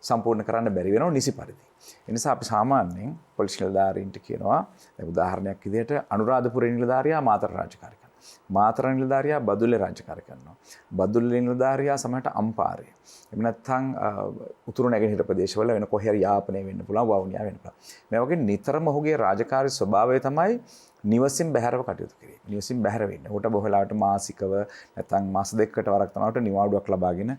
සම්පූර්ණ කරන්න බැරි වෙනවා නිසි පරිදි. ඒ නිසා අපි සාමාන්‍යයෙන් පොලිස් නිලධාරීන්ට කියනවා දැන් උදාහරණයක් විදිහට අනුරාධපුරේ නිලධාරියා මාතර රාජකාරී කරනවා. මාතර නිලධාරියා බදුල්ලේ රාජකාරී කරනවා. බදුල්ලේ නිලධාරියා සමහරට අම්පාරේ. එහෙම නැත්නම් උතුරු නැගෙනහිර ප්‍රදේශවල වෙන කොහේ හරි යාපනය වෙන්න පුළුවන්, වවුනියා වෙන්න පුළුවන්. මේ වගේ නිතරම ඔහුගේ රාජකාරී ස්වභාවය තමයි නිවසින් බැහැරව කටයුතු කිරීම. නිවසින් බැහැර වෙන්න. උට බොහෝ වෙලාවට මාසිකව නැත්නම් මාස දෙකකට වරක් තමයි නිවාඩුවක් ලබාගෙන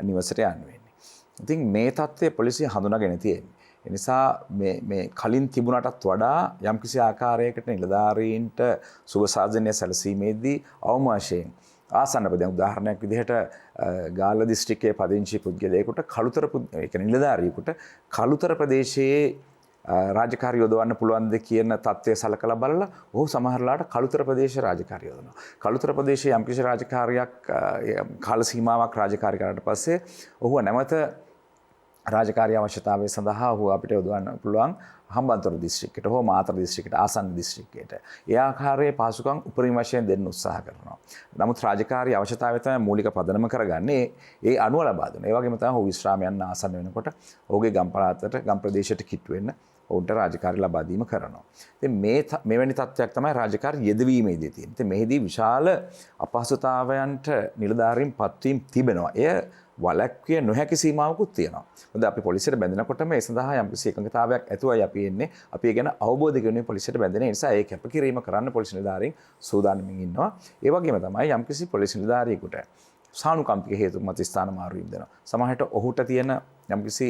නිවසට යන්න වෙන්නේ. ඉතින් මේ தත්ත්වය පොලිසිය හඳුනාගෙන තියෙන්නේ. ඒ නිසා මේ කලින් තිබුණටත් වඩා යම්කිසි ආකාරයකට නිලධාරීන්ට සුබ සාධනය සැලසීමේදී අවම වශයෙන් ආසන්න ප්‍රදේශ උදාහරණයක් විදිහට ගාල්ල දිස්ත්‍රික්කයේ පදිංචි පුද්ගලයෙකුට කළුතර නිලධාරියෙකුට කළුතර ප්‍රදේශයේ රාජකාරී යොදවන්න පුළුවන්ද කියන තත්ත්වය සලකලා බලලා ඔහු සමහරලාට කළුතර ප්‍රදේශ රාජකාරී යොදවනවා. කළුතර ප්‍රදේශයේ යම්කිසි රාජකාරියක් කාල සීමාවක් රාජකාරී කරාට පස්සේ ඔහුව නැවත රාජකාරී අවශ්‍යතාවය සඳහා ඔහු අපිට යොදවන්න පුළුවන් හම්බන්තොට දිස්ත්‍රික්කයට හෝ මාතර දිස්ත්‍රික්කයට ආසන්න දිස්ත්‍රික්කයට. ඒ ආකාරයේ පහසුකම් උපරිම වශයෙන් දෙන්න උත්සාහ කරනවා. නමුත් රාජකාරී අවශ්‍යතාවය තමයි මූලික පදනම කරගන්නේ. ඒ අනුව ලබා දෙනවා. ඒ වගේම තමයි ඔහු විශ්‍රාම යන්න ආසන්න වෙනකොට ඔහුගේ ගම් පළාතට ගම් ප්‍රදේශයට කිට්ටු වෙන්න ඔවුන්ට රාජකාරී ලබා දීම කරනවා. ඉතින් මෙවැනි තත්ත්වයක් තමයි රාජකාරී යෙදවීමේදී තියෙන්නේ. ඉතින් මෙහිදී විශාල අපහසුතාවයන්ට නිලධාරීන් පත්වීම් තිබෙනවා. එය වලක්විය නොහැකි සීමාවකුත් තියෙනවා. මොකද අපි පොලිසියට බැඳෙනකොටම ඒ සඳහා යම්කිසි එකඟතාවයක් ඇතුවයි අපි එන්නේ. අපි ඒ ගැන අවබෝධ කරගෙන පොලිසියට බැඳෙන නිසා ඒ කැපකිරීම කරන්න පොලිස් නිලධාරීන් සූදානම්ින් ඉන්නවා. ඒ වගේම තමයි යම්කිසි පොලිස් නිලධාරියෙකුට සානුකම්පික හේතු මත ස්ථාන මාරුවීම් දෙනවා. සමහරට ඔහුට තියෙන යම්කිසි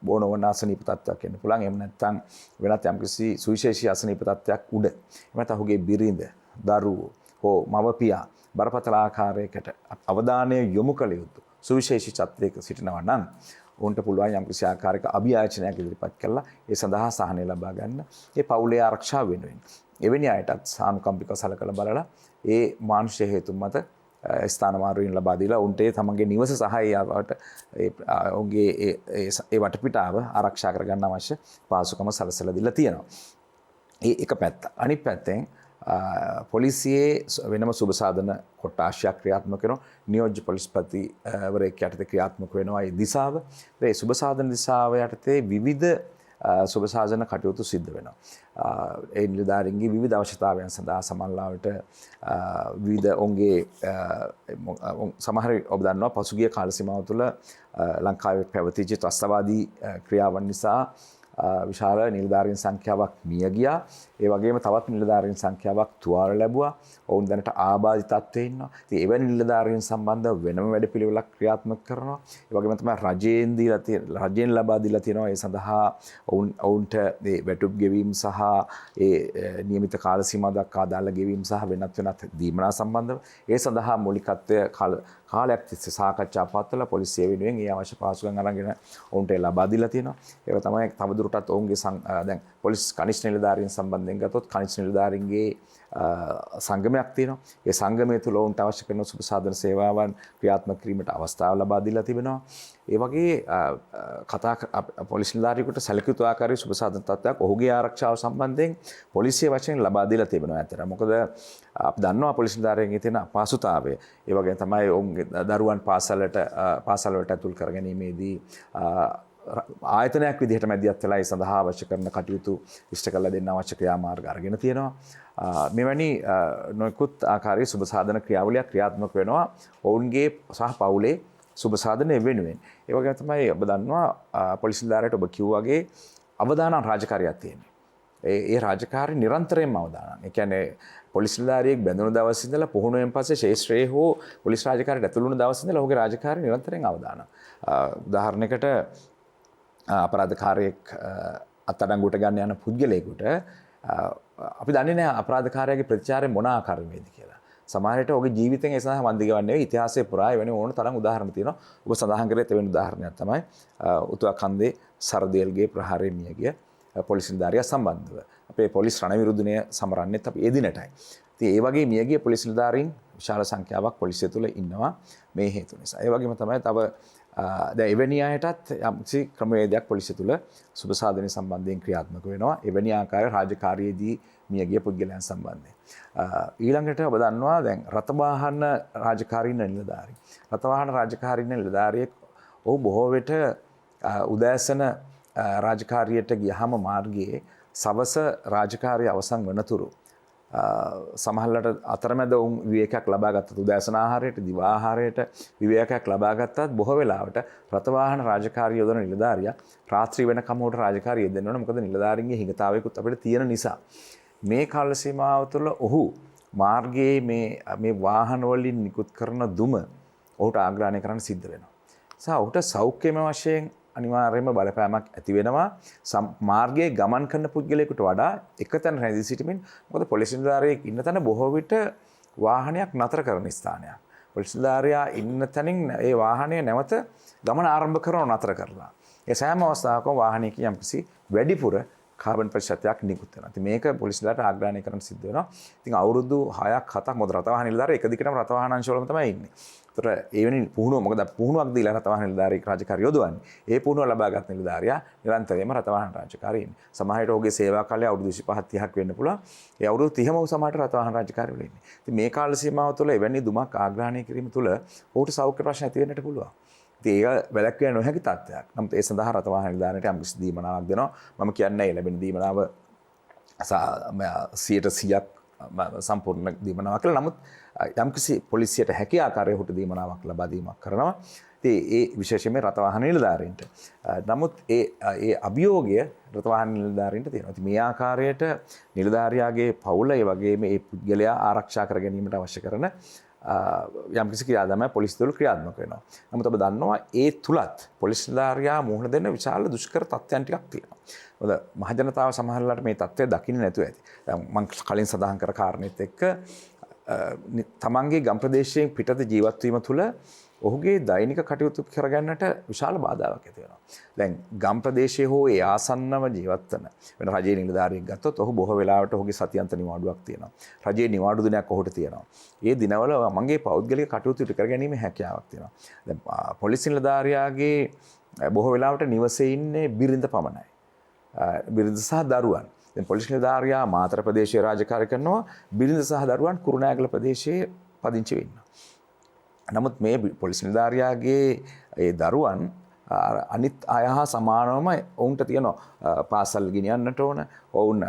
බෝනවන අසනීප තත්ත්වයක් වෙන්න පුළුවන්. එහෙම නැත්නම් වෙනත් යම්කිසි සුවිශේෂී අසනීප තත්ත්වයක් උඩ. එහෙම නැත්නම් ඔහුගේ බිරිඳ, දරුවෝ හෝ මව්පියා බරපතල ආකාරයකට අවධානය යොමු කළ යුතු සුවිශේෂී තත්ත්වයක සිටිනවා නම් ඔවුන්ට පුළුවන් යම්කිසි ආකාරයක අභියාචනයක් ඉදිරිපත් කළා ඒ සඳහා සහනය ලබා ගන්න. ඒ පවුලේ ආරක්ෂාව වෙනුවෙන් එවැනි අයටත් සානුකම්පිකව සලකලා බලලා ඒ මානුෂික හේතු මත ස්ථාන මාරුවීම් ලබා දීලා උන්ට තමන්ගේ නිවස සහ ඔවුන්ගේ ඒ වටපිටාව ආරක්ෂා කරගන්න අවශ්‍ය පහසුකම සලසලා දීලා තියෙනවා. ඒ එක පැත්ත. අනිත් පැත්තෙන් පොලිසියේ වෙනම සුබ සාධන කොට්ටාශයක් ක්‍රියාත්මක වෙනවා. නියෝජ්‍ය පොලිස්පතිවරයෙක් යටතේ ක්‍රියාත්මක වෙනවා ඒ දිසාව. ඒ සුබ සාධන දිසාව යටතේ විවිධ සුබ සාධන කටයුතු සිද්ධ වෙනවා. ඒ නිලධාරීන්ගේ විවිධ අවශ්‍යතාවයන් සඳහා සමන්ලාවට විවිධ ඔවුන්ගේ සමහර ඔබ දන්නවා පසුගිය කාල සීමාව තුළ ලංකාවේ පැවතිච්ච ත්‍රස්තවාදී ක්‍රියාවන් නිසා විශාල නිලධාරීන් සංඛ්‍යාවක් මිය ගියා. ඒ වගේම තවත් නිලධාරීන් සංඛ්‍යාවක් තුවාල ලැබුවා. ඔවුන් දැනට ආබාධිත තත්ත්වයේ ඉන්නවා. ඉතින් එවැනි නිලධාරීන් සම්බන්ධව වෙනම වැඩපිළිවෙලක් ක්‍රියාත්මක කරනවා. ඒ වගේම තමයි රජයෙන් ලබා දීලා තියෙනවා. ඒ සඳහා ඔවුන්ට මේ වැටුප් ගෙවීම සහ ඒ නියමිත කාල සීමා දක්වා අදාළ ගෙවීම සහ වෙනත් දීමනා සම්බන්ධව ඒ සඳහා මූලිකත්වය කාලයක් තිස්සේ සාකච්ඡා පවත්වලා පොලිසිය වෙනුවෙන් ඒ අවශ්‍ය පහසුකම් අරගෙන ඔවුන්ට ලබා දීලා තියෙනවා. ඒක තමයි තවදුරටත් ඔවුන්ගේ දැන් පොලිස් කනිෂ්ඨ නිලධාරීන් සම්බන්ධයෙන් ගත්තොත් කනිෂ්ඨ නිලධාරීන්ගේ සංගමයක් තියෙනවා. ඒ සංගමය තුළ ඔවුන්ට අවශ්‍ය කරන සුබ සාධන සේවාවන් ක්‍රියාත්මක කිරීමට අවස්ථාව ලබා දීලා තිබෙනවා. ඒ වගේ පොලිස් නිලධාරියෙකුට සැලකිය යුතු ආකාරයේ සුබ සාධන තත්ත්වයක් ඔහුගේ ආරක්ෂාව සම්බන්ධයෙන් පොලිසිය වශයෙන් ලබා දීලා තිබෙනවා ඇතර. මොකද අපි දන්නවා පොලිස් නිලධාරියන්ගේ තියෙන අපහසුතාවය. ඒ වගේම තමයි ඔවුන්ගේ දරුවන් පාසල් වලට ඇතුල් කර ගැනීමේදී ආයතනයක් විදිහට මැදිහත් වෙලා ඒ සඳහා අවශ්‍ය කරන කටයුතු ඉෂ්ට කරලා දෙන්න අවශ්‍ය ක්‍රියාමාර්ග අරගෙන තියෙනවා. මෙවැනි නොයෙකුත් ආකාරයේ සුබ සාධන ක්‍රියාවලියක් ක්‍රියාත්මක වෙනවා ඔවුන්ගේ සහ පවුලේ සුබ සාධනය වෙනුවෙන්. ඒ වගේම තමයි ඔබ දන්නවා පොලිස් නිලධාරියට ඔබ කිව්වාගේ අවදානම් රාජකාරියක් තියෙනවා. ඒ රාජකාරි නිරන්තරයෙන්ම අවදානම්. ඒ කියන්නේ පොලිස් නිලධාරියෙක් බැඳුණු දවස් ඉඳලා පුහුණුවෙන් පස්සේ ශේෂ්ත්‍රයේ හෝ පොලිස් රාජකාරියට ඇතුළු වුණු දවස් ඉඳලා ඔහුගේ රාජකාරි නිරන්තරයෙන් අවදානම්. උදාහරණයකට අපරාධකාරයෙක් අත්අඩංගුවට ගන්න යන පුද්ගලයෙකුට අපි දන්නේ නැහැ අපරාධකාරයාගේ ප්‍රතිචාරය මොන ආකාරයකද කියලා. සමහර විට ඔහුගේ ජීවිතෙන් ඒ සඳහා වන්දි ගවන්නේ ඉතිහාසයේ පුරා එවැනි ඕන තරම් උදාහරණ තියෙනවා. ඔබ සඳහන් කරේ එවැනි උදාහරණයක් තමයි උතුවකන්දේ සරදේල්ගේ ප්‍රහාරයෙන් මිය ගිය පොලිස් නිලධාරියා සම්බන්ධව. අපේ පොලිස් රණවිරුද්ධනය සමරන්නේත් අපි ඒ දිනටයි. ඉතින් ඒ වගේ මිය ගිය පොලිස් නිලධාරීන් විශාල සංඛ්‍යාවක් පොලිසිය තුළ ඉන්නවා මේ හේතු නිසා. ඒ වගේම තමයි තව දැන් එවැනි අයටත් යම්කිසි ක්‍රමවේදයක් පොලිසිය තුළ සුබ සාධන සම්බන්ධයෙන් ක්‍රියාත්මක වෙනවා. එවැනි ආකාරයේ රාජකාරියේදී මියගිය පුද්ගලයන් සම්බන්ධයෙන්. ඊළඟට ඔබ දන්නවා දැන් රථවාහන රාජකාරීන නිලධාරී. රථවාහන රාජකාරීන නිලධාරියෙක් ඔහු බොහෝ විට උදෑසන රාජකාරියට ගියහම මාර්ගයේ සවස රාජකාරිය අවසන් වනතුරු සමහරවිට අතරමැද උන් විවේකයක් ලබා ගත්තත් උදෑසන ආහාරයට දිවා ආහාරයට විවේකයක් ලබා ගත්තත් බොහෝ වෙලාවට රථවාහන රාජකාරිය යොදන නිලධාරියා රාත්‍රී වෙනකම් උට රාජකාරිය දෙන්න ඕන. මොකද නිලධාරීන්ගේ හිඟතාවයකුත් අපිට තියෙන නිසා. මේ කාල සීමාව තුළ ඔහු මාර්ගයේ මේ වාහන වලින් නිකුත් කරන දුම ඔහුට ආග්‍රහණය කරන්න සිද්ධ වෙනවා. ඔහුට සෞඛ්‍යමය වශයෙන් අනිවාර්යයෙන්ම බලපෑමක් ඇති වෙනවා. මාර්ගයේ ගමන් කරන පුද්ගලයෙකුට වඩා එකතැන රැඳී සිටීමෙන් මොකද පොලිස් නිලධාරියෙක් ඉන්න තැන බොහෝ විට වාහනයක් නතර කරන ස්ථානයක්. පොලිස් නිලධාරියා ඉන්න තැනින් ඒ වාහනය නැවත ගමන ආරම්භ කරනව නතර කරලා. ඒ සෑම අවස්ථාවකම වාහනයක යම්කිසි වැඩිපුර කාබන් ප්‍රතිශතයක් නිකුත් වෙනවා. ඉතින් මේක පොලිස් නිලධාරියට ආග්‍රහණය කරන්න සිද්ධ වෙනවා. ඉතින් අවුරුදු 6ක් 7ක් මොකද රථවාහන නිලධාරියා එක දිගටම රථවාහන අංශවලම තමයි ඉන්නේ. ඒතර ඒ වෙනි පුහුණුව මොකද පුහුණුවක් දීලා රථවාහන නිලධාරියෙක් රාජකාරිය යොදවන්නේ. ඒ පුහුණුව ලබාගත් නිලධාරියා නිරන්තරයෙන්ම රථවාහන රාජකාරියේ ඉන්නේ. සමහර විට ඔහුගේ සේවා කාලය අවුරුදු 25ක් 30ක් වෙන්න පුළුවන්. ඒ අවුරුදු 30ම ඔහු සමහරට රථවාහන රාජකාරිය වල ඉන්නේ. ඉතින් මේ කාල සීමාව තුළ එවැනි දුමක් ආග්‍රහණය කිරීම තුළ ඔහුට සෞඛ්‍ය ප්‍රශ්න ඇති වෙන්නට පුළුවන්. ඉතින් ඒක වැළැක්විය නොහැකි තත්ත්වයක්. නමුත් ඒ සඳහා රථවාහන නිලධාරියට යම්කිසි දීමනාවක් දෙනවා. මම කියන්නේ ලැබෙන දීමනාව 100% සම්පූර්ණ දීමනාවක් කියලා. නමුත් යම්කිසි පොලිසියට හැකි ආකාරයේ හුට දීමනාවක් ලබා දීමක් කරනවා. ඉතින් ඒ විශේෂයෙන්ම රථවාහන නිලධාරීන්ට. නමුත් ඒ අභියෝගය රථවාහන නිලධාරීන්ට තියෙනවා. ඉතින් මේ ආකාරයට නිලධාරියාගේ පවුල ඒ වගේම ඒ පුද්ගලයා ආරක්ෂා කර ගැනීමට අවශ්‍ය කරන යම් කිසි ක්‍රියාදාමයක් පොලිස් දල ක්‍රියාත්මක වෙනවා. නමුත් ඔබ දන්නවා ඒ තුලත් පොලිස් නිලධාරියා මුහුණ දෙන්න විශාල දුෂ්කර තත්ත්වයන් ටිකක් තියෙනවා. මොකද මහජනතාව සමහරවිට මේ තත්ත්වය දකින්නේ නැතුව ඇති. දැන් මම කලින් සඳහන් කර කාරණේත් එක්ක තමන්ගේ ගම් ප්‍රදේශයෙන් පිටත ජීවත් වීම තුළ ඔහුගේ දෛනික කටයුතු කරගන්නට විශාල බාධාවක් ඇති වෙනවා. දැන් ගම් ප්‍රදේශයේ හෝ ඒ ආසන්නව ජීවත් වෙන රජයේ නිලධාරියෙක් ගත්තොත් ඔහු බොහෝ වෙලාවට ඔහුගේ සතියන්ත නිවාඩුවක් තියෙනවා. රජයේ නිවාඩු දිනයක් ඔහුට තියෙනවා. ඒ දිනවල මගේ පෞද්ගලික කටයුතු ඉටු කර ගැනීමේ හැකියාවක් තියෙනවා. දැන් පොලිස් නිලධාරියාගේ බොහෝ වෙලාවට නිවසේ ඉන්නේ බිරිඳ පමණයි. බිරිඳ සහ දරුවන්. දැන් පොලිස් නිලධාරියා මාතර ප්‍රදේශයේ රාජකාරී කරනවා. බිරිඳ සහ දරුවන් කුරුණෑගල ප්‍රදේශයේ පදිංචි වෙනවා. නමුත් මේ පොලිස් නිලධාරියාගේ ඒ දරුවන් අනිත් අය හා සමානවම ඔවුන්ට තියෙන පාසල් ගෙනියන්නට ඕන. ඔවුන්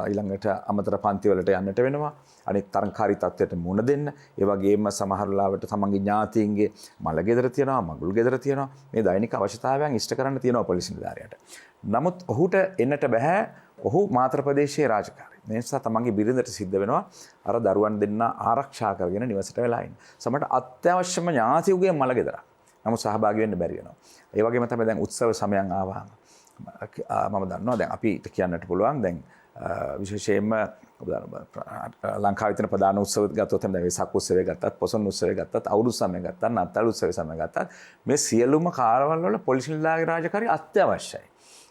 ඊළඟට අමතර පන්තිවලට යන්නට වෙනවා. අනිත් තරංකාරී තත්ත්වයට මුහුණ දෙන්න. ඒ වගේම සමහර ලාවට තමන්ගේ ඥාතීන්ගේ මල ගෙදර තියෙනවා, මගුල් ගෙදර තියෙනවා. මේ දෛනික අවශ්‍යතාවයන් ඉෂ්ට කරන්න තියෙනවා පොලිස් නිලධාරියාට. නමුත් ඔහුට එන්නට බෑ. ඔහු මාතර ප්‍රදේශයේ රාජකාරී. මේ නිසා තමන්ගේ බිරිඳට සිද්ධ වෙනවා අර දරුවන් දෙන්න ආරක්ෂා කරගෙන නිවසට වෙලා ඉන්න. සමහරට අත්‍යවශ්‍යම ඥාතියුගේ මල ගෙදරක්. නමුත් සහභාගී වෙන්න බැරි වෙනවා. ඒ වගේම තමයි දැන් උත්සව සමයන් ආවම මම දන්නවා දැන් අපිට කියන්නට පුළුවන් දැන් විශේෂයෙන්ම ලංකාවේ තියෙන ප්‍රධාන උත්සව ගත්තොත් දැන් වෙසක් උත්සවය ගත්තත්, පොසොන් උත්සවය ගත්තත්, අවුරුදු සමය ගත්තත්, නත්තල් උත්සවය සමය ගත්තත් මේ සියලුම කාර්යවල වල පොලිස් නිලධාරිගේ රාජකාරිය අත්‍යවශ්‍යයි.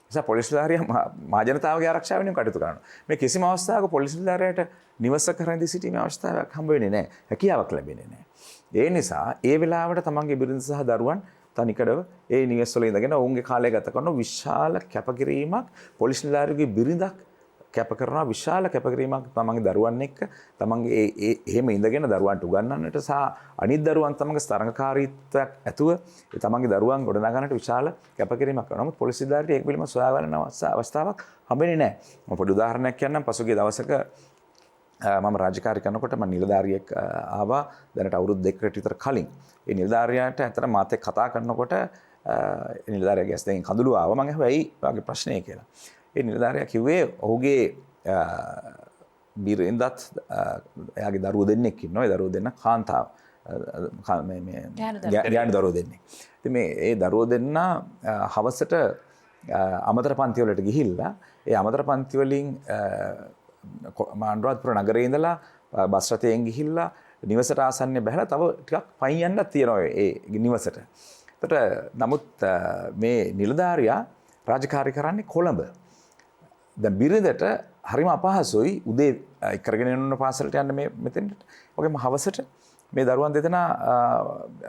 නිසා පොලිස් නිලධාරියා මහජනතාවගේ ආරක්ෂාව වෙනුවෙන් කටයුතු කරනවා. මේ කිසිම අවස්ථාවක පොලිස් නිලධාරියාට නිවසක රැඳී සිටීමේ අවස්ථාවක් හම්බ වෙන්නේ නැහැ. හැකියාවක් ලැබෙන්නේ නැහැ. ඒ නිසා ඒ වෙලාවට තමන්ගේ බිරිඳ සහ දරුවන් තනිකඩව ඒ නිවෙස්වල ඉඳගෙන ඔවුන්ගේ කාලය ගත කරන විශාල කැපකිරීමක් පොලිස් නිලධාරියාගේ බිරිඳක් කැප කරනවා. විශාල කැපකිරීමක් තමන්ගේ දරුවන් එක්ක තමන්ගේ එහෙම ඉඳගෙන දරුවන්ට උගන්වන්නට සහ අනිත් දරුවන් තමන්ගේ තරඟකාරීත්වයක් ඇතුව තමන්ගේ දරුවන් ගොඩනගන්නට විශාල කැපකිරීමක් කරනවා. නමුත් පොලිස් නිලධාරියට ඒක පිළිබඳව සොයා ගන්න අවස්ථාවක් හම්බෙන්නේ නැහැ. මම පොඩි උදාහරණයක් කියන්නම්. පසුගිය දවසක මම රාජකාරී කරනකොට මම නිලධාරියෙක් ආවා දැනට අවුරුදු 2කට විතර කලින්. ඒ නිලධාරියාට ඇත්තට මාත් එක්ක කතා කරනකොට නිලධාරියාගේ ඇස් දෙකෙන් කඳුළු ආවා. මම ඇහුවා ඇයි වාගේ ප්‍රශ්නේ කියලා. ඒ නිලධාරියා කිව්වේ ඔහුගේ බිරිඳත් එයාගේ දරුවෝ දෙන්නෙක් ඉන්නවා. ඒ දරුවෝ දෙන්න කාන්තාව මේ ගෑනු දරුවෝ දෙන්නෙක්. ඉතින් මේ දරුවෝ දෙන්න හවසට අමතර පන්ති වලට ගිහිල්ලා ඒ අමතර පන්ති වලින් අනුරාධපුර නගරේ ඉඳලා බස් රථයෙන් ගිහිල්ලා නිවසට ආසන්නයේ බැහැලා තව ටිකක් පයින් යන්නත් තියෙනවා ඒ නිවසට. එතකොට නමුත් මේ නිලධාරියා රාජකාරී කරන්නේ කොළඹ. දැන් බිරිඳට හරිම අපහසුයි උදේ කරගෙන යන පාසලට යන්න මෙතෙන්ට. වගේම හවසට මේ දරුවන් දෙදෙනා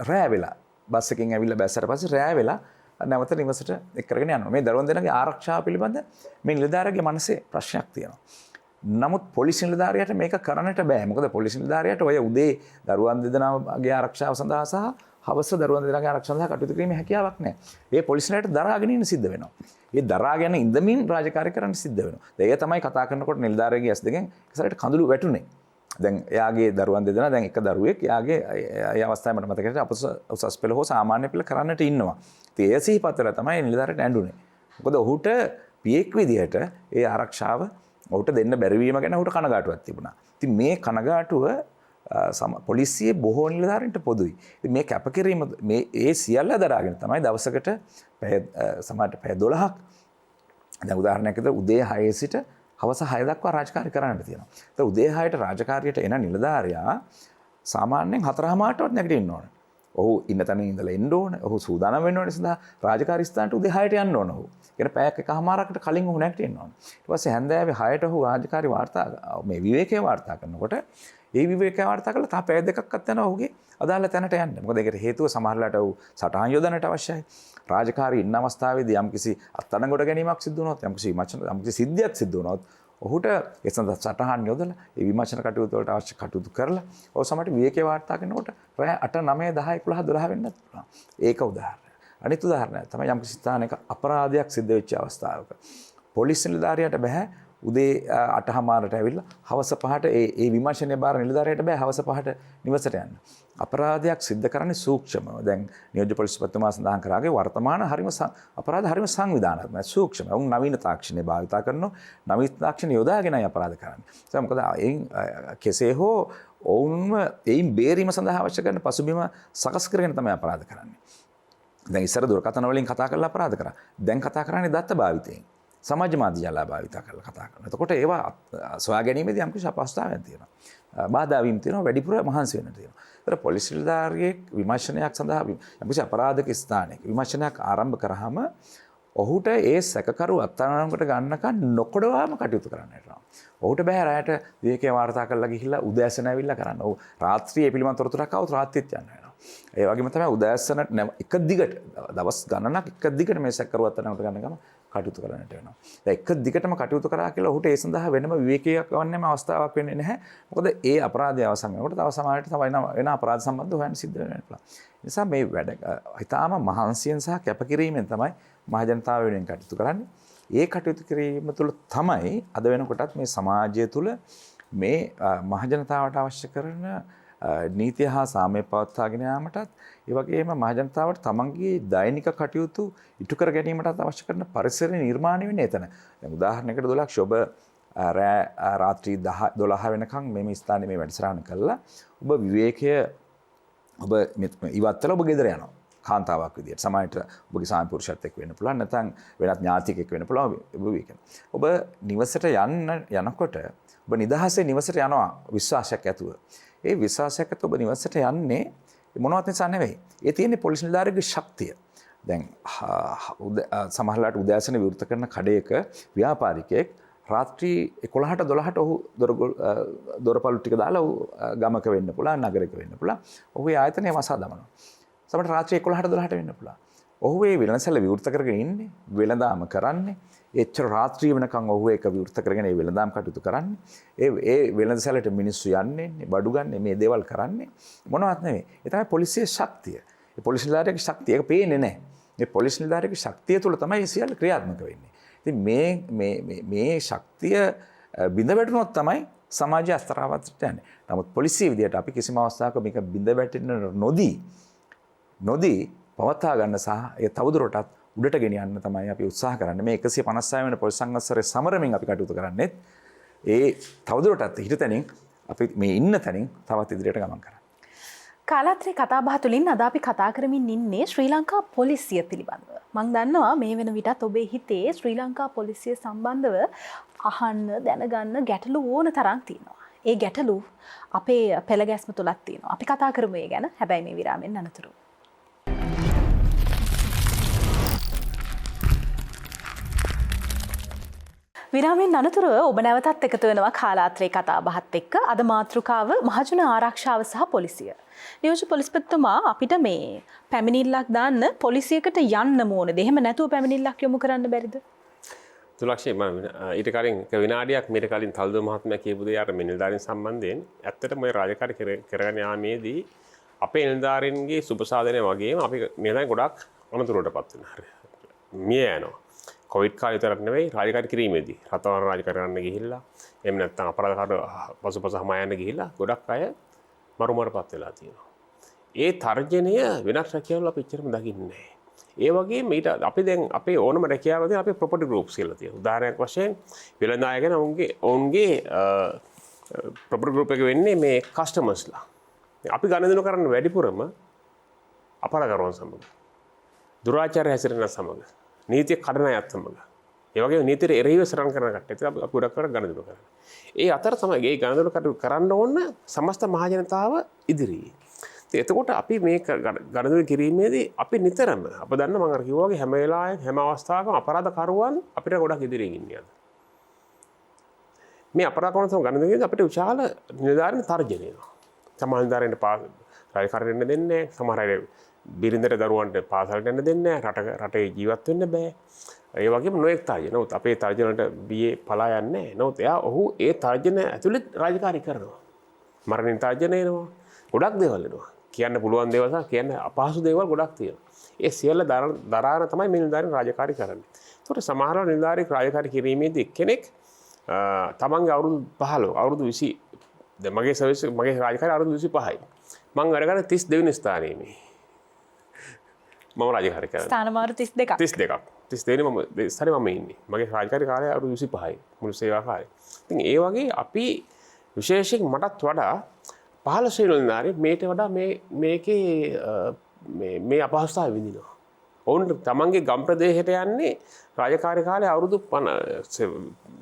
රෑ වෙලා බස් එකකින් ඇවිල්ලා බැස්සට පස්සේ රෑ වෙලා නැවත නිවසට කරගෙන යනවා. මේ දරුවන් දෙනාගේ ආරක්ෂාව පිළිබඳ මේ නිලධාරියාගේ මනසේ ප්‍රශ්නයක් තියෙනවා. නමුත් පොලිස් නිලධාරියාට මේක කරන්නට බෑ. මොකද පොලිස් නිලධාරියාට ඔය උදේ දරුවන් දෙදෙනාගේ ආරක්ෂාව සඳහා සහ හවස දරුවන් දෙදෙනාගේ ආරක්ෂාව සඳහා කටයුතු කිරීමේ හැකියාවක් නැහැ. ඒ පොලිස් නිලධාරියාට දරාගෙන ඉන්න සිද්ධ වෙනවා. ඒ දරාගෙන ඉඳමින් රාජකාරී කරන්න සිද්ධ වෙනවා. ඒ තමයි කතා කරනකොට නිලධාරියාගේ ඇස් දෙකෙන් ඉස්සරහට කඳුළු වැටුනේ. දැන් එයාගේ දරුවන් දෙදෙනා දැන් එක දරුවෙක් එයාගේ ඒ අවස්ථාවේ මට මතකයි අපොස උසස් පෙළ හෝ සාමාන්‍ය පෙළ කරන්නට ඉන්නවා. ඉතින් ඒ සිහිපත් වෙලා තමයි නිලධාරියාට ඇඬුනේ. මොකද ඔහුට පියෙක් විදිහට ඒ ආරක්ෂාව ඔහුට දෙන්න බැරිවීම ගැන ඔහුට කනගාටුවක් තිබුණා. ඉතින් මේ කනගාටුව පොලිසියේ බොහෝ නිලධාරීන්ට පොදුයි. ඉතින් මේ කැපකිරීම මේ ඒ සියල්ල දරාගෙන තමයි දවසකට සමහරට පැය 12ක් දැන් උදාහරණයක් විදිහට උදේ 6 සිට හවස 6 දක්වා රාජකාරී කරන්නට තියෙනවා. ඒත් උදේ 6ට රාජකාරියට එන නිලධාරියා සාමාන්‍යයෙන් 4:00ටවත් නැගිටින්න ඕන. ඔහු ඉන්න තැන ඉඳලා එන්න ඕන. ඔහු සූදානම් වෙන්න ඕනේ සඳහා රාජකාරී ස්ථානට උදේ 6ට යන්න ඕන ඔහු. කියන පැයක් එකමාරකට කලින් ඔහු නැගිටින්න ඕන. ඊට පස්සේ හැන්දෑවේ 6ට ඔහු රාජකාරී වාර්තා මේ විවේකයේ වාර්තා කරනකොට ඒ විවේකයේ වාර්තා කරලා තා පැය දෙකක්වත් යනවා ඔහුගේ අදාළ තැනට යන්න. මොකද ඒකට හේතුව සමහරලාට ඔහු සටහන් යොදන්නට අවශ්‍යයි. රාජකාරී ඉන්න අවස්ථාවේදී යම්කිසි අත්අඩංගුවට ගැනීමක් සිදු වුණොත් යම්කිසි සිද්ධියක් සිදු වුණොත් ඔහුට ඒ සඳහා සටහන් යොදලා ඒ විමර්ශන කටයුතු වලට අවශ්‍ය කටයුතු කරලා ඔය සමහරට විවේකයේ වාර්තා කරනකොට රෑ 8 9 10 11 12 වෙන්නත් පුළුවන්. ඒක උදාහරණයක්. අනිත් උදාහරණයක් තමයි යම්කිසි ස්ථානයක අපරාධයක් සිද්ධ වෙච්ච අවස්ථාවක පොලිස් නිලධාරියාට බෑ උදේ 8:00ට ඇවිල්ලා හවස 5ට ඒ විමර්ශනය බාර නිලධාරියට බෑ හවස 5ට නිවසට යන්න. අපරාධයක් සිද්ධ කරන්නේ සූක්ෂමව. දැන් නියෝජ්‍ය පොලිස්පතිතුමා සඳහන් කරාගේ වර්තමාන අපරාධ හරිම සංවිධානාත්මක සූක්ෂම. උන් නවීන තාක්ෂණය භාවිත කරනවා. නවීන තාක්ෂණ යොදාගෙනයි අපරාධ කරන්නේ. ඒක මොකද කෙසේ හෝ ඔවුන්ව එයින් බේරීම සඳහා අවශ්‍ය කරන පසුබිම සකස් කරගෙන තමයි අපරාධ කරන්නේ. දැන් ඉස්සර දුරකථන වලින් කතා කරලා අපරාධ කරා. දැන් කතා කරන්නේ දත්ත භාවිතයෙන්. සමාජ මාධ්‍ය ජාල භාවිත කරලා කතා කරනවා. එතකොට ඒවා සොයා ගැනීමේදී යම්කිසි අපහසුතාවයක් තියෙනවා. බාධා වීම තියෙනවා, වැඩිපුර මහන්සි වෙන්න තියෙනවා. ඒතර පොලිස් නිලධාරියෙක් විමර්ශනයක් සඳහා යම්කිසි අපරාධක ස්ථානයක විමර්ශනයක් ආරම්භ කරාම ඔහුට ඒ සැකකරු අත්අඩංගුවට ගන්නකන් නොකොඩවාම කටයුතු කරන්න වෙනවා. ඔහුට බෑ රැයට විවේකයේ වාර්තා කරලා ගිහිල්ලා උදෑසන ඇවිල්ලා කරන්න. ඔහු රාත්‍රියේ පිළිබඳ තොරතුරක් આવුත් රාත්‍රියත් යන්න වෙනවා. ඒ වගේම තමයි උදෑසනට එක දිගට දවස් ගණනක් එක දිගට මේ සැකකරු අත්අඩංගුවට ගන්න ගම කටයුතු කරන්නට වෙනවා. දැන් එක දිගටම කටයුතු කරා කියලා ඔහුට ඒ සඳහා වෙනම විවේකයක් ගන්නම අවස්ථාවක් වෙන්නේ නැහැ. මොකද ඒ අපරාධය අවසන් වෙනකොට තව සමාජයට තව වෙන අපරාධ සම්බන්ධ හොයන්න සිද්ධ වෙනවා. නිසා මේ වැඩ හිතාම මහන්සියෙන් සහ කැපකිරීමෙන් තමයි මහජනතාව වෙනුවෙන් කටයුතු කරන්නේ. ඒ කටයුතු කිරීම තුළ තමයි අද වෙනකොටත් මේ සමාජය තුළ මේ මහජනතාවට අවශ්‍ය කරන නීතිය හා සාමය පවත්වාගෙන යාමටත් ඒ වගේම මහජනතාවට තමන්ගේ දෛනික කටයුතු ඉටු කර ගැනීමටත් අවශ්‍ය කරන පරිසරය නිර්මාණය වෙන්නේ එතන. දැන් උදාහරණයකට දොලක් ඔබ රාත්‍රී 12 වෙනකන් මේ ස්ථානයේ මේ වැඩසටහන කළා. ඔබ විවේකය ඔබ ඉවත්තල ඔබ ගෙදර යනවා. කාන්තාවක් විදියට සමාජයට ඔබගේ සාමි පුරුෂයෙක් එක්ක වෙන්න පුළුවන් නැත්නම් වෙනත් ඥාතියෙක් වෙන්න පුළුවන් ඔබ නිවසට යනකොට ඔබ නිදහසේ නිවසට යනවා විශ්වාසයක් ඇතුව. ඒ විශ්වාසයක් ඇතුව ඔබ නිවසට යන්නේ මොනවත් නිසා නෙවෙයි. ඒ තියෙන්නේ පොලිස් නිලධාරියෙකුගේ ශක්තිය. දැන් සමහරවිට උදෑසන විවෘත කරන කඩේක ව්‍යාපාරිකයෙක් රාත්‍රී 11ට 12ට ඔහු දොරපළු ටික දාලා ගමක වෙන්න පුළුවන් නගරයක වෙන්න පුළුවන්. ඔහු ඒ ආයතනය වසා දමනවා. සමහරට රාත්‍රී 11ට 12ට වෙන්න පුළුවන්. ඔහු ඒ වෙළඳසැල විවෘත කරගෙන ඉන්නේ, වෙළඳාම කරන්නේ. එච්චර රාත්‍රිය වෙනකන් ඔහු ඒක විවෘත කරගෙන ඒ වෙළඳාම් කටයුතු කරන්නේ. ඒ වෙළඳසැලට මිනිස්සු යන්නේ, බඩු ගන්න මේ දේවල් කරන්නේ මොනවත් නෙවෙයි. ඒ තමයි පොලිසියේ ශක්තිය. ඒ පොලිස් නිලධාරියෙකුගේ ශක්තිය ඒක පේන්නේ නැහැ. මේ පොලිස් නිලධාරියෙකුගේ ශක්තිය තුළ තමයි සියල්ල ක්‍රියාත්මක වෙන්නේ. ඉතින් මේ ශක්තිය බිඳ වැටුනොත් තමයි සමාජය අස්තරාවතට යන්නේ. නමුත් පොලිසිය විදියට අපි කිසිම අවස්ථාවක මේක බිඳ වැටෙන්න නොදී පවත්වා ගන්න සහ ඒ තවදුරටත් උඩට ගෙනියන්න තමයි අපි උත්සාහ කරන්නේ. මේ 156 වෙනි පොලිස් සංවත්සරයේ සමරමින් අපි කටයුතු කරන්නේ ඒ තවදුරටත් හිටතැනින් අපි මේ ඉන්න තැනින් තවත් ඉදිරියට ගමන් කරන්න. කාලාත්‍රේ කතාබහ තුළින් අද අපි කතා කරමින් ඉන්නේ ශ්‍රී ලංකා පොලිසිය පිළිබඳව. මම දන්නවා මේ වෙන විටත් ඔබේ හිතේ ශ්‍රී ලංකා පොලිසිය සම්බන්ධව අහන්න දැනගන්න ගැටලු ඕන තරම් තියෙනවා. ඒ ගැටලු අපේ පෙළගැස්ම තුලක් තියෙනවා. අපි කතා කරමු ඒ ගැන. හැබැයි මේ විරාමෙන් අනතුරු. විරාමෙන් අනතුරුව ඔබ නැවතත් එකතු වෙනවා කාලාත්‍රේ කතාබහත් එක්ක. අද මාතෘකාව මහජන ආරක්ෂාව සහ පොලිසිය. නියෝජ්‍ය පොලිස්පතිතුමා අපිට මේ පැමිණිල්ලක් දාන්න පොලිසියකට යන්න ඕනේද? එහෙම නැතුව පැමිණිල්ලක් යොමු කරන්න බැරිද? තුලක්ෂේ මම ඊට කලින් එක විනාඩියක් මීට කලින් තල්දු මහත්මයා කියපු දේ අර නිලධාරීන් සම්බන්ධයෙන් ඇත්තටම මේ රාජකාරී කරගෙන යාමේදී අපේ නිලධාරීන්ගේ සුබසාධනය වගේම අපි නිලධාරීන් ගොඩක් අනතුරටපත් වෙනවා. මිය යනවා. කොවිඩ් කාලේ විතරක් නෙවෙයි රාජකාරී කිරීමේදී රටවල් රාජකාරී කරන්න ගිහිල්ලා එහෙම නැත්නම් අපරාධකාර පසුපස හම යන්න ගිහිල්ලා ගොඩක් අය මරුමරපත් වෙලා තියෙනවා. ඒ තර්ජනය වෙනස් රැකියාවල අපි එච්චරම දකින්නේ නැහැ. ඒ වගේම ඊට අපි දැන් අපේ ඕනම රැකියාවකදී අපි ප්‍රොපර්ටි ගෲප්ස් කියලා තියෙනවා. උදාහරණයක් වශයෙන් වෙළඳායගෙන ඔවුන්ගේ ප්‍රොපර්ටි ගෲප් එක වෙන්නේ මේ කස්ටමර්ස්ලා. අපි ගණන් කරන්න වැඩිපුරම අපරාධකරුවන් සමග. දුරාචාරය හැසිරෙන සමග. නීතිය කඩන අයත් සමග. ඒ වගේම නීතියට එරෙහිව සරණ කරන කට්ටිය අපි ගොඩක් කරලා ගණන් කරන්නේ. ඒ අතර තමයි මේ ගණන් කටයුතු කරන්න ඕන සමස්ත මහජනතාව ඉදිරියේ. එතකොට අපි මේ ගණන් කිරීමේදී අපි නිතරම අප දන්න මම අර කිව්වා වගේ හැම වෙලාවෙම හැම අවස්ථාවකම අපරාධකරුවන් අපිට ගොඩක් ඉදිරියෙන් ඉන්නේ. මේ අපරාධකරුවන් සමග ගණන් දෙන්නේ අපිට විශාල නිලධාරීන් තර්ජනය වෙනවා. සමහර නිලධාරීන්ට රාජකාරී වෙන්න දෙන්නේ නැහැ. සමහර අය බිරිඳට දරුවන්ට පාසලට යන්න දෙන්නේ නැහැ. රටේ ජීවත් වෙන්න බෑ. ඒ වගේම නොඑක් තර්ජන. නමුත් අපේ තර්ජන වලට බියේ පලා යන්නේ නැහැ. නමුත් ඔහු ඒ තර්ජන ඇතුළේ රාජකාරී කරනවා. මරණින් තර්ජන එනවා. ගොඩක් දේවල් එනවා. කියන්න පුළුවන් දේවල් සහ කියන්න අපහසු දේවල් ගොඩක් තියෙනවා. ඒ සියල්ල දරාන තමයි මේ නිලධාරීන් රාජකාරී කරන්නේ. ඒකට සමහරව නිලධාරීන් රාජකාරී කිරීමේදී කෙනෙක් තමන්ගේ අවුරුදු 15 අවුරුදු 20 දැන් මගේ සර්විස් මගේ රාජකාරිය අවුරුදු 25යි. මම වැඩ කරන්නේ 32 වෙනි ස්ථානයේ මේ. මම රාජකාරිය කරන්නේ. ස්ථානමාරු 32ක්. 32ක්. 32 වෙනි මම ඉස්සරේ මම ඉන්නේ. මගේ රාජකාරී කාලය අවුරුදු 25යි. මුළු සේවා කාලය. ඉතින් ඒ වගේ අපි විශේෂයෙන් මටත් වඩා 15 වෙනි නිලධාරී මේට වඩා මේකේ මේ අපහසුතාවය විඳිනවා. ඔවුන් තමන්ගේ ගම් ප්‍රදේශයට යන්නේ රාජකාරී කාලේ අවුරුදු 50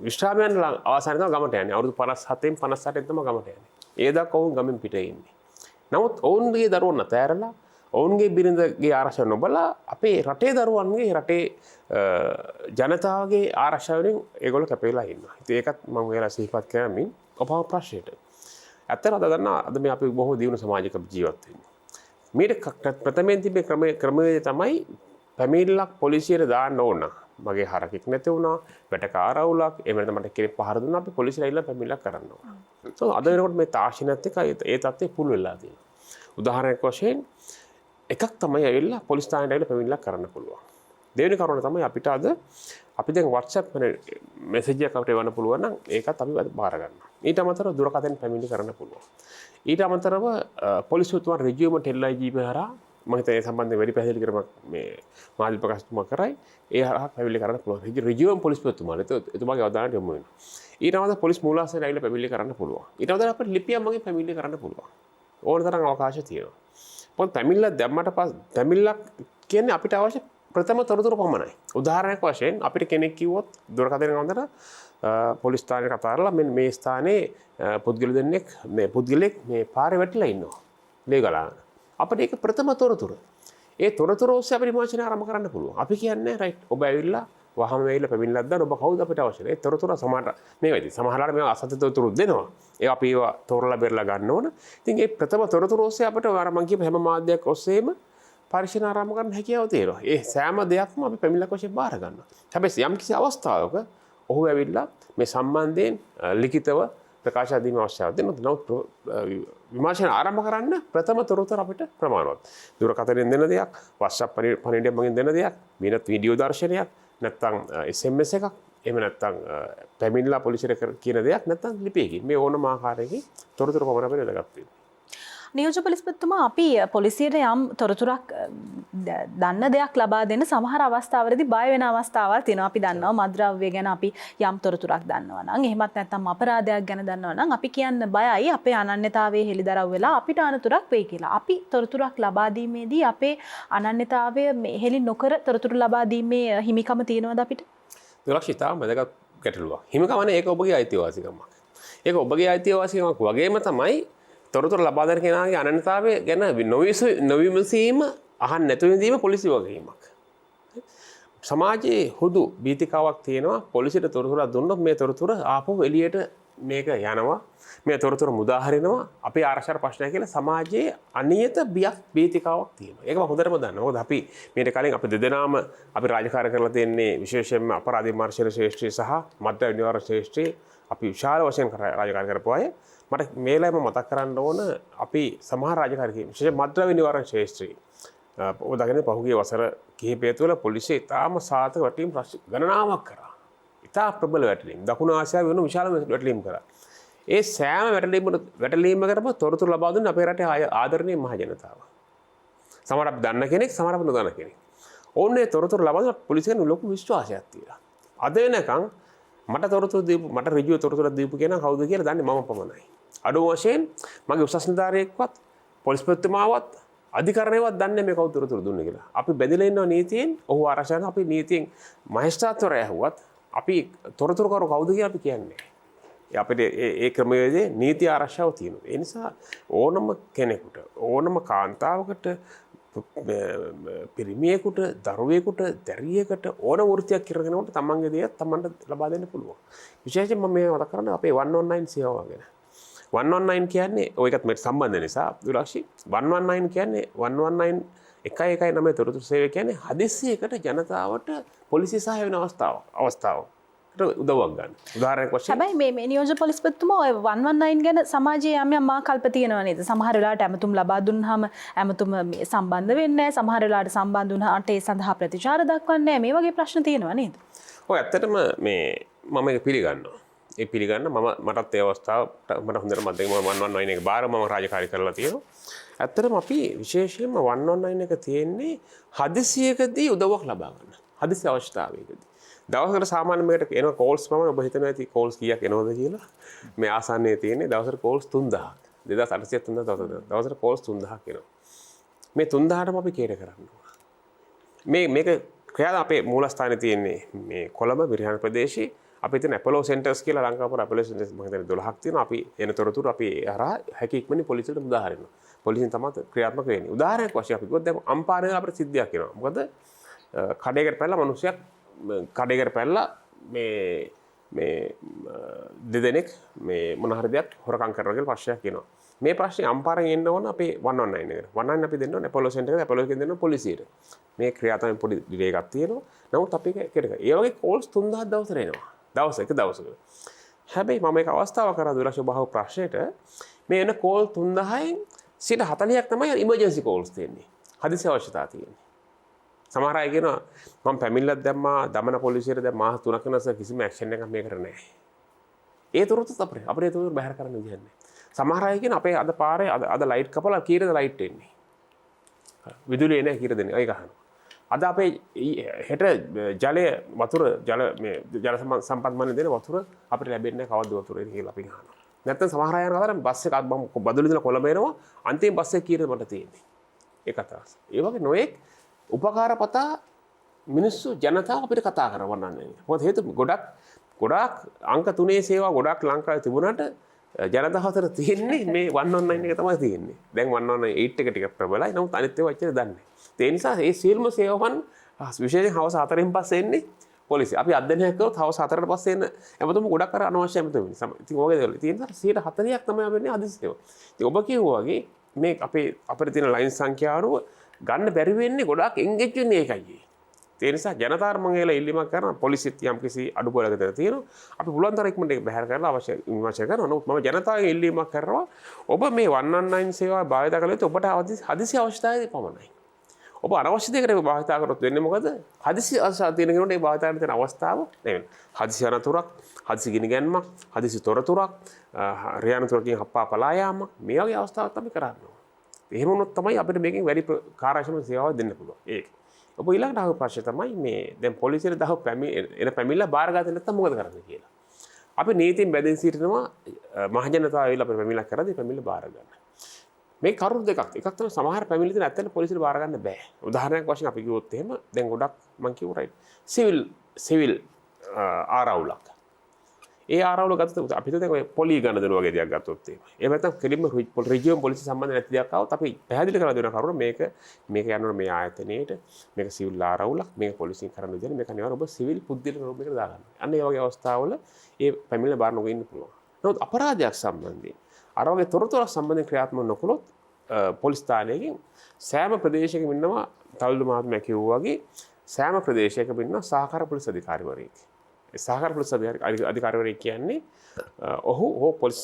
විශ්‍රාමයන් අවසානයේ තමයි ගමට යන්නේ. අවුරුදු 57න් 58න් තමයි ගමට යන්නේ. ඒ දක්වා ඔවුන් ගමෙන් පිටේ ඉන්නේ. නමුත් ඔවුන්ගේ දරුවෝ නැතෑරලා ඔවුන්ගේ බිරිඳගේ ආරක්ෂාව නොබලා අපේ රටේ දරුවන්ගේ රටේ ජනතාවගේ ආරක්ෂාවෙන් ඒගොල්ලෝ කැපෙලා ඉන්නවා. ඉතින් ඒකත් මම ඔයාලා සිහිපත් කරමින් ඔබව ප්‍රශ්නෙට. ඇත්තට අද දන්නා අද මේ අපි බොහෝ දියුණු සමාජයක ජීවත් වෙන්නේ. මේක ප්‍රථමයෙන් තිබේ ක්‍රමවේදය තමයි පැමිණිල්ලක් පොලිසියට දාන්න ඕන. මගේ හරකෙක් නැති වුණා, වැටකාරවුලක්, එහෙම නැත්නම් මට කෙනෙක් පහර දුන්නා අපි පොලිසියට ඇවිල්ලා පැමිණිල්ලක් කරන්න ඕන. අද වෙනකොට මේ තාක්ෂණයත් එක්ක ඒ තත්ත්වය පුළු වෙලා තියෙනවා. උදාහරණයක් වශයෙන් එකක් තමයි ඇවිල්ලා පොලිස් ස්ථානයට ඇවිල්ලා පැමිණිල්ලක් කරන්න පුළුවන්. දෙවෙනි කරුණ තමයි අපිට අද අපි දැන් WhatsApp මෙසේජ් එකක් අපිට එවන්න පුළුවන් නම් ඒකත් අපි බාර ගන්නවා. ඊට අමතරව දුරකථන පැමිණිලි කරන්න පුළුවන්. ඊට අමතරව පොලිසියතුමා රිජියුම ටෙල්ලයිජීප හරහා මම හිතන්නේ ඒ සම්බන්ධයෙන් වැඩි පැහැදිලි කරමක් මේ මාධ්‍ය ප්‍රකාශතුමා කරයි. ඒ හරහා පැමිණිලි කරන්න පුළුවන්. රිජියුම පොලිසියතුමාලා එතුමාගේ අවධානයට යොමු වෙනවා. ඊට අමතරව පොලිස් මූලාශ්‍රයට ඇවිල්ලා පැමිණිලි කරන්න පුළුවන්. ඊට අමතරව අපිට ලිපියක් මගින් පැමිණිලි කරන්න පුළුවන්. ඕන තරම් අවකාශ තියෙනවා. පොත් පැමිණිල්ලක් දැම්මට පස්සේ පැමිණිල්ලක් කියන්නේ අපිට අවශ්‍ය ප්‍රථම තොරතුරු පමණයි. උදාහරණයක් වශයෙන් අපිට කෙනෙක් කිව්වොත් දුරකථනයෙන් අන්දර පොලිස් ස්ථානයට කතා කරලා මෙන්න මේ ස්ථානයේ පුද්ගලෙක් මේ පාරේ වැටිලා ඉන්නවා. ලේ ගලාගෙන. අපිට ඒක ප්‍රථම තොරතුරු. ඒ තොරතුරු ඔස්සේ අපිට විමර්ශනය ආරම්භ කරන්න පුළුවන්. අපි කියන්නේ රයිට් ඔබ ඇවිල්ලා වහම වෙයිලා පැමිණිල්ලක් දාන්න ඔබ කවුද අපිට අවශ්‍ය? ඒ තොරතුරු සමහර මේ වෙයිද සමහරවල් මේ අසත්‍ය තොරතුරු දෙනවා. ඒ අපි ඒවා තෝරලා බෙරලා ගන්න ඕන. ඉතින් ඒ ප්‍රථම තොරතුරු ඔස්සේ අපිට අර මං කියපු හැම මාධ්‍යයක් ඔස්සේම පරීක්ෂණ ආරම්භ කරන්න හැකියාව තියෙනවා. ඒ සෑම දෙයක්ම අපි පැමිණිල්ලක් වශයෙන් බාර ගන්නවා. හැබැයි යම් කිසි අවස්ථාවක ඔහු ඇවිල්ලා මේ සම්බන්ධයෙන් ලිඛිතව ප්‍රකාශ දීම අවශ්‍යතාවය දෙනවා. විමර්ශන ආරම්භ කරන්න ප්‍රථම තොරතුරු අපිට ප්‍රමාණවත්. දුරකථනයෙන් දෙන දෙයක්, WhatsApp පණිවිඩයක් මගින් දෙන දෙයක්, වෙනත් වීඩියෝ දර්ශනයක්, නැත්නම් SMS එකක්, එහෙම නැත්නම් පැමිණිලා පොලිසියට කියන දෙයක්, නැත්නම් ලිපියකින් මේ ඕනම ආකාරයකින් තොරතුරු පමණ අපිට වැදගත් වෙනවා. නියෝජ්‍ය පොලිස්පතිතුමා අපි පොලිසියට යම් තොරතුරක් දන්න දෙයක් ලබා දෙන්න සමහර අවස්ථාවලදී බය වෙන අවස්ථාවල් තියෙනවා. අපි දන්නවා මද්ද්‍රව්‍ය ගැන අපි යම් තොරතුරක් දන්නවා නම් එහෙමත් නැත්නම් අපරාධයක් ගැන දන්නවා නම් අපි කියන්න බයයි අපේ අනන්‍යතාවයේ හෙළිදරව් වෙලා අපිට අනතුරක් වෙයි කියලා. අපි තොරතුරක් ලබා දීමේදී අපේ අනන්‍යතාවය හෙළි නොකර තොරතුරු ලබා දීමේ හිමිකම තියෙනවද අපිට? දුරක්ෂිතාව වැදගත් ගැටලුවක්. හිමිකම නේ ඒක ඔබගේ අයිතිවාසිකමක්. ඒක ඔබගේ අයිතිවාසිකමක් වගේම තමයි තොරතුරු ලබා දෙන කෙනාගේ අනන්‍යතාවය ගැන නොවිමසීම අහන්න නැතුව ඉඳීම පොලිසිය වගකීමක්. සමාජයේ හුදු බීතිකාවක් තියෙනවා පොලිසියට තොරතුරක් දුන්නොත් මේ තොරතුර ආපහු එළියට මේක යනවා. මේ තොරතුරු මුදා හරිනවා. අපේ ආරක්ෂා ප්‍රශ්නය කියලා සමාජයේ අනියත බීතිකාවක් තියෙනවා. ඒක මම හොඳටම දන්නවා. මොකද අපි මේට කලින් අපි දෙදෙනාම අපි රාජකාරී කරලා තියෙන්නේ විශේෂයෙන්ම අපරාධ විමර්ශන ශ්‍රේෂ්ඨය සහ මද්ද්‍රව්‍ය නිවාරණ ශ්‍රේෂ්ඨය අපි විශාල වශයෙන් රාජකාරී කරපු අය. මට මේ වෙලාවෙම මතක් කරන්න ඕන අපි සමහර රාජකාරී විශේෂයෙන් මද්ද්‍රව්‍ය නිවාරණ ශ්‍රේෂ්ඨය ඔබ දකින්නේ පහුගිය වසර කිහිපය තුළ පොලිසිය ඉතාම සාර්ථක වැටලීම් ගණනාවක් කරා. ඉතා ප්‍රබල වැටලීම්. දකුණු ආසියාවේ වෙන විශාල වැටලීම් කරා. ඒ සෑම වැටලීමකටම තොරතුරු ලබා දුන්නේ අපේ රටේ ආදරණීය මහ ජනතාව. සමහර අපි දන්න කෙනෙක්, සමහර අපි නොදන්න කෙනෙක්. ඕන්නේ තොරතුරු ලබා දුන්න පොලිසියට ලොකු විශ්වාසයක් තියෙනවා. අද වෙනකන් මට තොරතුරු දීපු මට ඍජුව තොරතුරු දීපු කෙනා කවුද කියලා දන්නේ මම පමණයි. අඩු වශයෙන් මගේ උසස් නිලධාරියෙක්වත් පොලිස්පතිතුමාවත් අධිකරණයවත් දන්නේ මේ කවුද තොරතුරු දුන්නේ කියලා. අපි බැඳලා ඉන්නවා නීතියෙන්. ඔහු ආරක්ෂා කරන අපි නීතියෙන් මහේස්ත්‍රාත්වරයා ඇහුවත් අපි තොරතුරු කරු කවුද කියලා අපි කියන්නේ. අපිට ඒ ක්‍රමවේදයේ නීති ආරක්ෂාව තියෙනවා. ඒ නිසා ඕනම කෙනෙකුට ඕනම කාන්තාවකට පිරිමියෙකුට දරුවෙකුට දැරියෙකුට ඕන වෘත්තියක් කරගෙනනකොට තමන්ගේ දේ තමන්ට ලබා දෙන්න පුළුවන්. විශේෂයෙන් මම මේ මතක් කරන්නේ අපේ 119 සේවාව ගැන. 119 කියන්නේ ඔයකත් මේට සම්බන්ධ නිසා දුරක්ෂි 119 කියන්නේ 119 119 තොරතුරු සේවය කියන්නේ හදිස්සියකට ජනතාවට පොලිසිය සහාය වෙන අවස්ථාව. උදව්වක් ගන්න. උදාහරණයක් වශයෙන් හැබැයි මේ නියෝජ්‍ය පොලිස්පතිතුමා ඔය 119 ගැන සමාජයේ යම් ආකල්ප තියෙනවා නේද? සමහර වෙලාවට ඇමතුම් ලබා දුන්නාම ඇමතුම මේ සම්බන්ධ වෙන්නේ නැහැ. සමහර වෙලාවට සම්බන්ධ වුණාට ඒ සඳහා ප්‍රතිචාර දක්වන්නේ නැහැ. මේ වගේ ප්‍රශ්න තියෙනවා නේද? ඔය ඇත්තටම මේ මම ඒක පිළිගන්නවා. ඒ පිළිගන්න මටත් ඒ අවස්ථාව මට හොඳට මතකයි මම 119 එක බාර මම රාජකාරී කරලා තියෙනවා. ඇත්තටම අපි විශේෂයෙන්ම 119 එක තියෙන්නේ හදිසියකදී උදව්වක් ලබා ගන්න. හදිසි අවශ්‍යතාවයකදී. දවසකට සාමාන්‍ය මේකට එන කෝල්ස් මම ඔබ හිතනවා ඇති කෝල්ස් කීයක් එනවද කියලා. මේ ආසන්නයේ තියෙන්නේ දවසට කෝල්ස් 3000ක්. 2800 3000 දවසට කෝල්ස් 3000ක් එනවා. මේ 3000ටම අපි කේර කරන්න ඕන. මේක ක්‍රියාව අපේ මූලස්ථානයේ තියෙන්නේ මේ කොළඹ විරහාන ප්‍රදේශයේ අපි තියෙන ඇපොලෝ සෙන්ටර්ස් කියලා ලංකාවේ ඇපොලෝ සෙන්ටර්ස් මම හිතන්නේ 12ක් තියෙනවා. අපි එන තොරතුරු අපි හරහා හැකි ඉක්මනින් පොලිසියට මුදා හරිනවා. පොලිසියෙන් තමයි ක්‍රියාත්මක වෙන්නේ. උදාහරණයක් වශයෙන් අපි කිව්වොත් දැන් අම්පාරේ අපිට සිද්ධියක් වෙනවා. මොකද කඩේකට පැනලා මිනිස්සුයක් කඩේකට පැනලා මේ දෙදෙනෙක් මේ මොන හරි දෙයක් හොරකම් කරනවා කියලා ප්‍රශ්නයක් එනවා. මේ ප්‍රශ්නේ අම්පාරෙන් එන්න ඕන අපේ 119 එකට. 119 අපි දෙන්න ඕනේ ඇපොලෝ සෙන්ටර් එකට. ඇපොලෝ එකෙන් දෙන්න ඕනේ පොලිසියට. මේ ක්‍රියාත්මක පොඩි ඩිලේ එකක් තියෙනවා. නමුත් අපි ඒක කෙරෙක. ඒ වගේ කෝල්ස් 3000 දවසට එනවා. එක දවසකට. හැබැයි මම එක අවස්ථාවක් කරා දුරශ බහව ප්‍රශ්නෙට මේ එන කෝල් 3000න් 40ක් තමයි ඉමර්ජන්සි කෝල්ස් තියෙන්නේ. හදිසි අවශ්‍යතාව තියෙන්නේ. සමහර අය කියනවා මම පැමිණිල්ලක් දැම්මා දමන පොලිසියට දැන් මාස 3ක නැස කිසිම ඇක්ෂන් එකක් මේකට නැහැ. ඒ තොරතුරු අපේ තොරතුරු බැහැර කරන්න විදියක් නැහැ. සමහර අය කියන අපේ අද පාරේ අද ලයිට් කපලා කීරද ලයිට් එන්නේ. විදුලිය නැහැ කීර දෙන්නේ. ඒක අහනවා. අද අපේ හෙට ජලය වතුර ජල සම්පත් මණ්ඩලයෙන් දෙන වතුර අපිට ලැබෙන්නේ නැහැ කවද්ද වතුර එන්නේ කියලා අපි අහනවා. නැත්නම් සමහර අය යනවා දැන් බස් එක මම බදුලු දින කොළඹ එනවා අන්තිම බස් එක කීරද මට තියෙන්නේ. ඒක කතාව. ඒ වගේ නොඑක් උපකාරපතා මිනිස්සු ජනතාව අපිට කතා කරවන්නන්නේ. මොකද හේතුව ගොඩක් අංක 3 සේවා ගොඩක් ලංකාවේ තිබුණාට ජනතාව අතර තියෙන්නේ මේ 119 එක තමයි තියෙන්නේ. දැන් 118 එක ටික ප්‍රබලයි. නමුත් අනිත් ඒවා ඇත්තට දන්නේ නැහැ. ඒ නිසා මේ සියලුම සේවාවන් විශේෂයෙන් හවස 4න් පස්සේ එන්නේ පොලිසිය. අපි අධ්‍යයනයක් කරොත් හවස 4ට පස්සේ එන්න හැමතෙම ගොඩක් අර අනවශ්‍ය හැමතෙම. ඉතින් ඔයගේ දේවල්. තියෙන 40ක් තමයි අපින්නේ හදිසි සේවා. ඉතින් ඔබ කියුවා වගේ මේ අපේ තියෙන ලයින් සංඛ්‍යාව ගන්න බැරි වෙන්නේ ගොඩක් එන්ගේජ් වෙන්නේ ඒකයි. ඒ නිසා ජනතාවට මම ඒලා ඉල්ලීමක් කරනවා පොලිසියත් යම්කිසි අඩුපාඩුක දෙන තියෙනවා. අපි පුළුවන් තරම් ඉක්මනට ඒක බැහැර කරලා අවශ්‍ය විමර්ශනය කරනවා. නමුත් මම ජනතාවගෙන් ඉල්ලීමක් කරනවා ඔබ මේ 119 සේවාව භාවිත කළ යුතු ඔබට හදිසි අවශ්‍යතාවයේදී පමණයි. ඔබ අනවශ්‍ය දෙයකට භාවිත කරොත් වෙන්නේ මොකද? හදිසි අවශ්‍යතාව තියෙන කෙනෙකුට ඒ භාවිත කරන්න තියෙන අවස්ථාව නෙවෙයි. හදිසි අනතුරක්, හදිසි ගිනිගැන්මක්, හදිසි තොරතුරක්, රියානතුරකින් හප්පා පලා යාම මේ වගේ අවස්ථාවක් අපි කරන්න ඕනේ. එහෙම වුණොත් තමයි අපිට මේකෙන් වැඩි කාර්යක්ෂම සේවාවක් දෙන්න පුළුවන්. ඒක. ඔබ ඊළඟට අහපු ප්‍රශ්නේ තමයි මේ දැන් පොලිසියට දහව පැමිණිල්ල බාරගත්තේ නැත්නම් මොකද කරන්නේ කියලා. අපි නීතියෙන් බැඳෙන් සිටිනවා මහජනතාව ඇවිල්ලා අපිට පැමිණිල්ලක් කරද්දී පැමිණිල්ල බාර ගන්න. මේ කරුණු දෙකක්. එකක් තමයි සමහර පැමිණිලි තියෙන ඇත්තට පොලිසියට බාර ගන්න බෑ. උදාහරණයක් වශයෙන් අපි කිව්වොත් එහෙම දැන් ගොඩක් මම කිව්ව රයිට්. සිවිල් ආරවුලක්. ඒ ආරවුල ගත්තොත් අපිට දැන් ඔය පොලි ගන්න දෙන වගේ දෙයක් ගත්තොත් එහෙම. එහෙම නැත්නම් කෙලින්ම රිජියම් පොලිසිය සම්බන්ධ නැති දෙයක් આવත් අපි පැහැදිලි කරලා දෙන කරුණ මේක යනවා මේ ආයතනයේට මේක සිවිල් ආරවුලක් මේක පොලිසියෙන් කරන්න දෙන්නේ මේක අනිවාර්යයෙන් ඔබ සිවිල් පුද්ගලික රූපයකට දාගන්න. අන්න ඒ වගේ අවස්ථාවල ඒ පැමිණිල්ල බාර නොගෙන ඉන්න පුළුවන්. නමුත් අපරාධයක් සම්බන්ධයෙන් අර වගේ තොරතුරක් සම්බන්ධයෙන් ක්‍රියාත්මක නොකළොත් පොලිස් ස්ථානයකින් සෑම ප්‍රදේශයකම ඉන්නවා තල්දු මහත්මයා කිව්වා වගේ සෑම ප්‍රදේශයකම ඉන්නවා සහකාර පොලිස් අධිකාරිවරයෙක්. ඒ සහකාර පොලිස් අධිකාරිවරයෙක් කියන්නේ ඔහු පොලිස්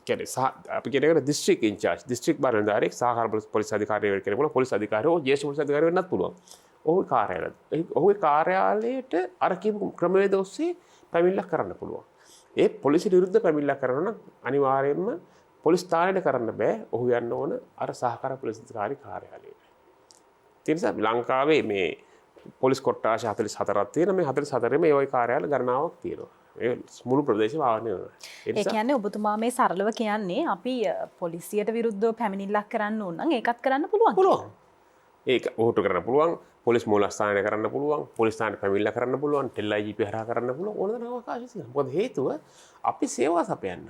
කියන්නේ අපි කියන එකට දිස්ත්‍රික් ඉන්චාර්ජ් දිස්ත්‍රික් බලධාරියෙක් සහකාර පොලිස් අධිකාරිවරයෙක් කෙනෙකුට පොලිස් අධිකාරියෝ ජ්‍යෙෂ්ඨ පොලිස් අධිකාරියෙක් වෙන්නත් පුළුවන්. ඔහුගේ කාර්යාලයට අර කියපු ක්‍රමවේද ඔස්සේ පැමිණිල්ලක් කරන්න පුළුවන්. ඒ පොලිසිය විරුද්ධ පැමිණිල්ලක් කරනවා නම් අනිවාර්යයෙන්ම පොලිස් ස්ථානයට කරන්න බෑ. ඔහු යන්න ඕන අර සහකාර පොලිස් අධිකාරී කාර්යාලයට. ඒ නිසා ලංකාවේ මේ පොලිස් කොට්ටාශ 44ක් තියෙන මේ 44ෙම ඒ වගේ කාර්යාල ගණනාවක් තියෙනවා. ඒ මුළු ප්‍රදේශෙම ආවරණය වෙනවා. ඒ කියන්නේ ඔබතුමා මේ සරලව කියන්නේ අපි පොලිසියට විරුද්ධව පැමිණිල්ලක් කරන්න ඕන නම් ඒකත් කරන්න පුළුවන්. පුළුවන්. ඒක ඔහුට කරන්න පුළුවන්. පොලිස් මූලස්ථානයට කරන්න පුළුවන්. පොලිස් ස්ථානයට පැමිණිල්ල කරන්න පුළුවන්. ටෙල් IGP හරහා කරන්න පුළුවන්. ඕන තරම් අවකාශ තියෙනවා. මොකද හේතුව අපි සේවා සපයන්න.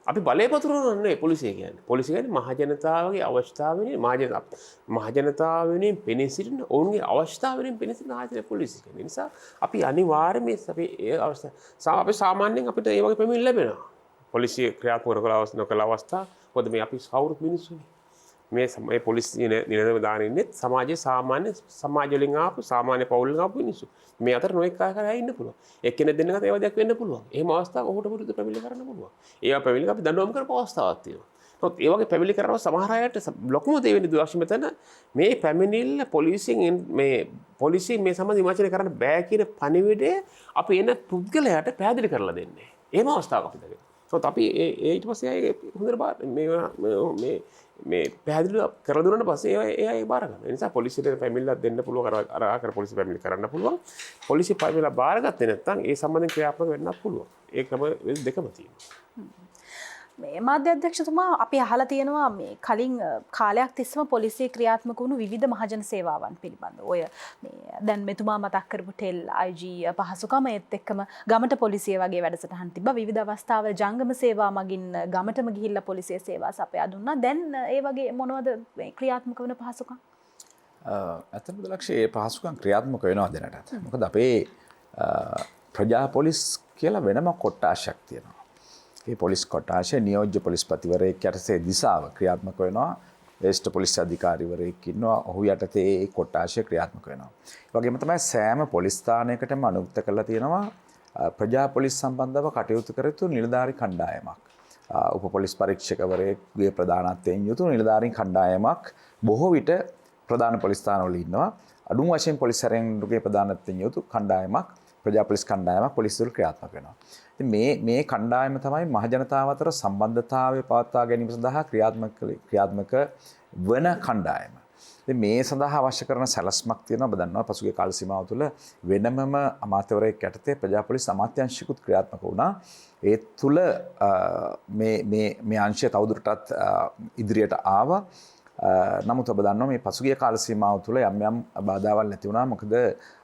අපි බලය පතුරවන්නේ පොලිසිය කියන්නේ. පොලිසිය කියන්නේ මහජනතාවගේ අවශ්‍යතාව වෙනුවෙන් මහජනතාව වෙනුවෙන් පෙනී සිටින ඔවුන්ගේ අවශ්‍යතාව වෙනුවෙන් පෙනී සිටින ආයතනය පොලිසිය කියන්නේ. නිසා අපි අනිවාර්යයෙන් මේ අපි ඒ අවස්ථාව අපි සාමාන්‍යයෙන් අපිට ඒ වගේ පැමිණිලි ලැබෙනවා. පොලිසිය ක්‍රියාත්මක නොකළ අවස්ථා මොකද මේ අපි කවුරුත් මිනිස්සුනේ. මේ පොලිසිය නිලධාරීන් ඉන්නේ සමාජයේ සාමාන්‍ය සමාජ වලින් ආපු සාමාන්‍ය පවුල් වලින් ආපු මිනිස්සු. මේ අතර නොඑක ආකාරයෙන් ඉන්න පුළුවන්. එක්කෙනෙක් දෙන්නකට ඒවා දෙයක් වෙන්න පුළුවන්. එහෙම අවස්ථාවක් ඔහුට විරුද්ධ පැමිණිලි කරන්න පුළුවන්. ඒවා පැමිණිලි අපි දඬුවම් කරපු අවස්ථාවක් තියෙනවා. නමුත් ඒ වගේ පැමිණිලි කරනවා සමහර අයට ලොකුම දේ වෙන්නේ දුරක්ෂ මෙතන මේ පැමිණිල්ල පොලිසියෙන් මේ සම්බන්ධ විමර්ශනය කරන්න බෑ කියන පණිවිඩය අපි එන පුද්ගලයාට පැහැදිලි කරලා දෙන්නේ. එහෙම අවස්ථාවක් අපිට තියෙනවා. නමුත් අපි ඊට පස්සේ හොඳට මේ පැහැදිලිව කරලා දුන්නාට පස්සේ ඒ අය බාර ගන්නවා. ඒ නිසා පොලිසියට පැමිණිල්ලක් දෙන්න පුළුවන් අර ආකාර පොලිසිය පැමිණිලි කරන්න පුළුවන්. පොලිසිය පැමිණිල්ල බාරගත්තේ නැත්නම් ඒ සම්බන්ධයෙන් ක්‍රියාත්මක වෙන්නත් පුළුවන්. ඒ ක්‍රම දෙකම තියෙනවා. මේ මාධ්‍ය අධ්‍යක්ෂතුමා අපි අහලා තියෙනවා මේ කලින් කාලයක් තිස්සම පොලිසිය ක්‍රියාත්මක වුණු විවිධ මහජන සේවාවන් පිළිබඳව. ඔය මේ දැන් මෙතුමා මතක් කරපු ටෙල් IG පහසුකම ඒත් එක්කම ගමට පොලිසිය වගේ වැඩසටහන් තිබ්බා. විවිධ අවස්ථාවල ජංගම සේවා මගින් ගමටම ගිහිල්ලා පොලිසිය සේවා සපයා දුන්නා. දැන් ඒ වගේ මොනවද ක්‍රියාත්මක වෙන පහසුකම්? ඇත්තටම ලක්ෂයේ පහසුකම් ක්‍රියාත්මක වෙනවා දැනටත්. මොකද අපේ ප්‍රජා පොලිස් කියලා වෙනම කොට්ටාශයක් තියෙනවා. ඒ පොලිස් කොට්ටාශය නියෝජ්‍ය පොලිස්පතිවරයෙක් යටතේ දිසාව ක්‍රියාත්මක වෙනවා. වේෂ්ඨ පොලිස් අධිකාරිවරයෙක් ඉන්නවා. ඔහු යටතේ ඒ කොට්ටාශය ක්‍රියාත්මක වෙනවා. ඒ වගේම තමයි සෑම පොලිස් ස්ථානයකටම අනුගත කරලා තියෙනවා ප්‍රජා පොලිස් සම්බන්ධව කටයුතු කර යුතු නිලධාරි කණ්ඩායමක්. උප පොලිස් පරීක්ෂකවරයෙකුගේ ප්‍රධානත්වයෙන් යුතු නිලධාරීන් කණ්ඩායමක් බොහෝ විට ප්‍රධාන පොලිස් ස්ථානවල ඉන්නවා. අඩුම වශයෙන් පොලිස් සැරයන්ගේ ප්‍රධානත්වයෙන් යුතු කණ්ඩායමක් ප්‍රජා පොලිස් කණ්ඩායමක් පොලිස් වල ක්‍රියාත්මක වෙනවා. ඉතින් මේ කණ්ඩායම තමයි මහජනතාව අතර සම්බන්ධතාවය පවත්වා ගැනීම සඳහා ක්‍රියාත්මක වන කණ්ඩායම. ඉතින් මේ සඳහා අවශ්‍ය කරන සැලැස්මක් තියෙනවා. ඔබ දන්නවා පසුගිය කාල සීමාව තුළ වෙනමම අමාත්‍යවරයෙක් යටතේ ප්‍රජා පොලිස් අමාත්‍යාංශිකුත් ක්‍රියාත්මක වුණා. ඒ තුළ මේ අංශය තවදුරටත් ඉදිරියට ආවා. නමුත් ඔබ දන්නවා මේ පසුගිය කාල සීමාව තුළ යම් බාධාවල් නැති වුණා. මොකද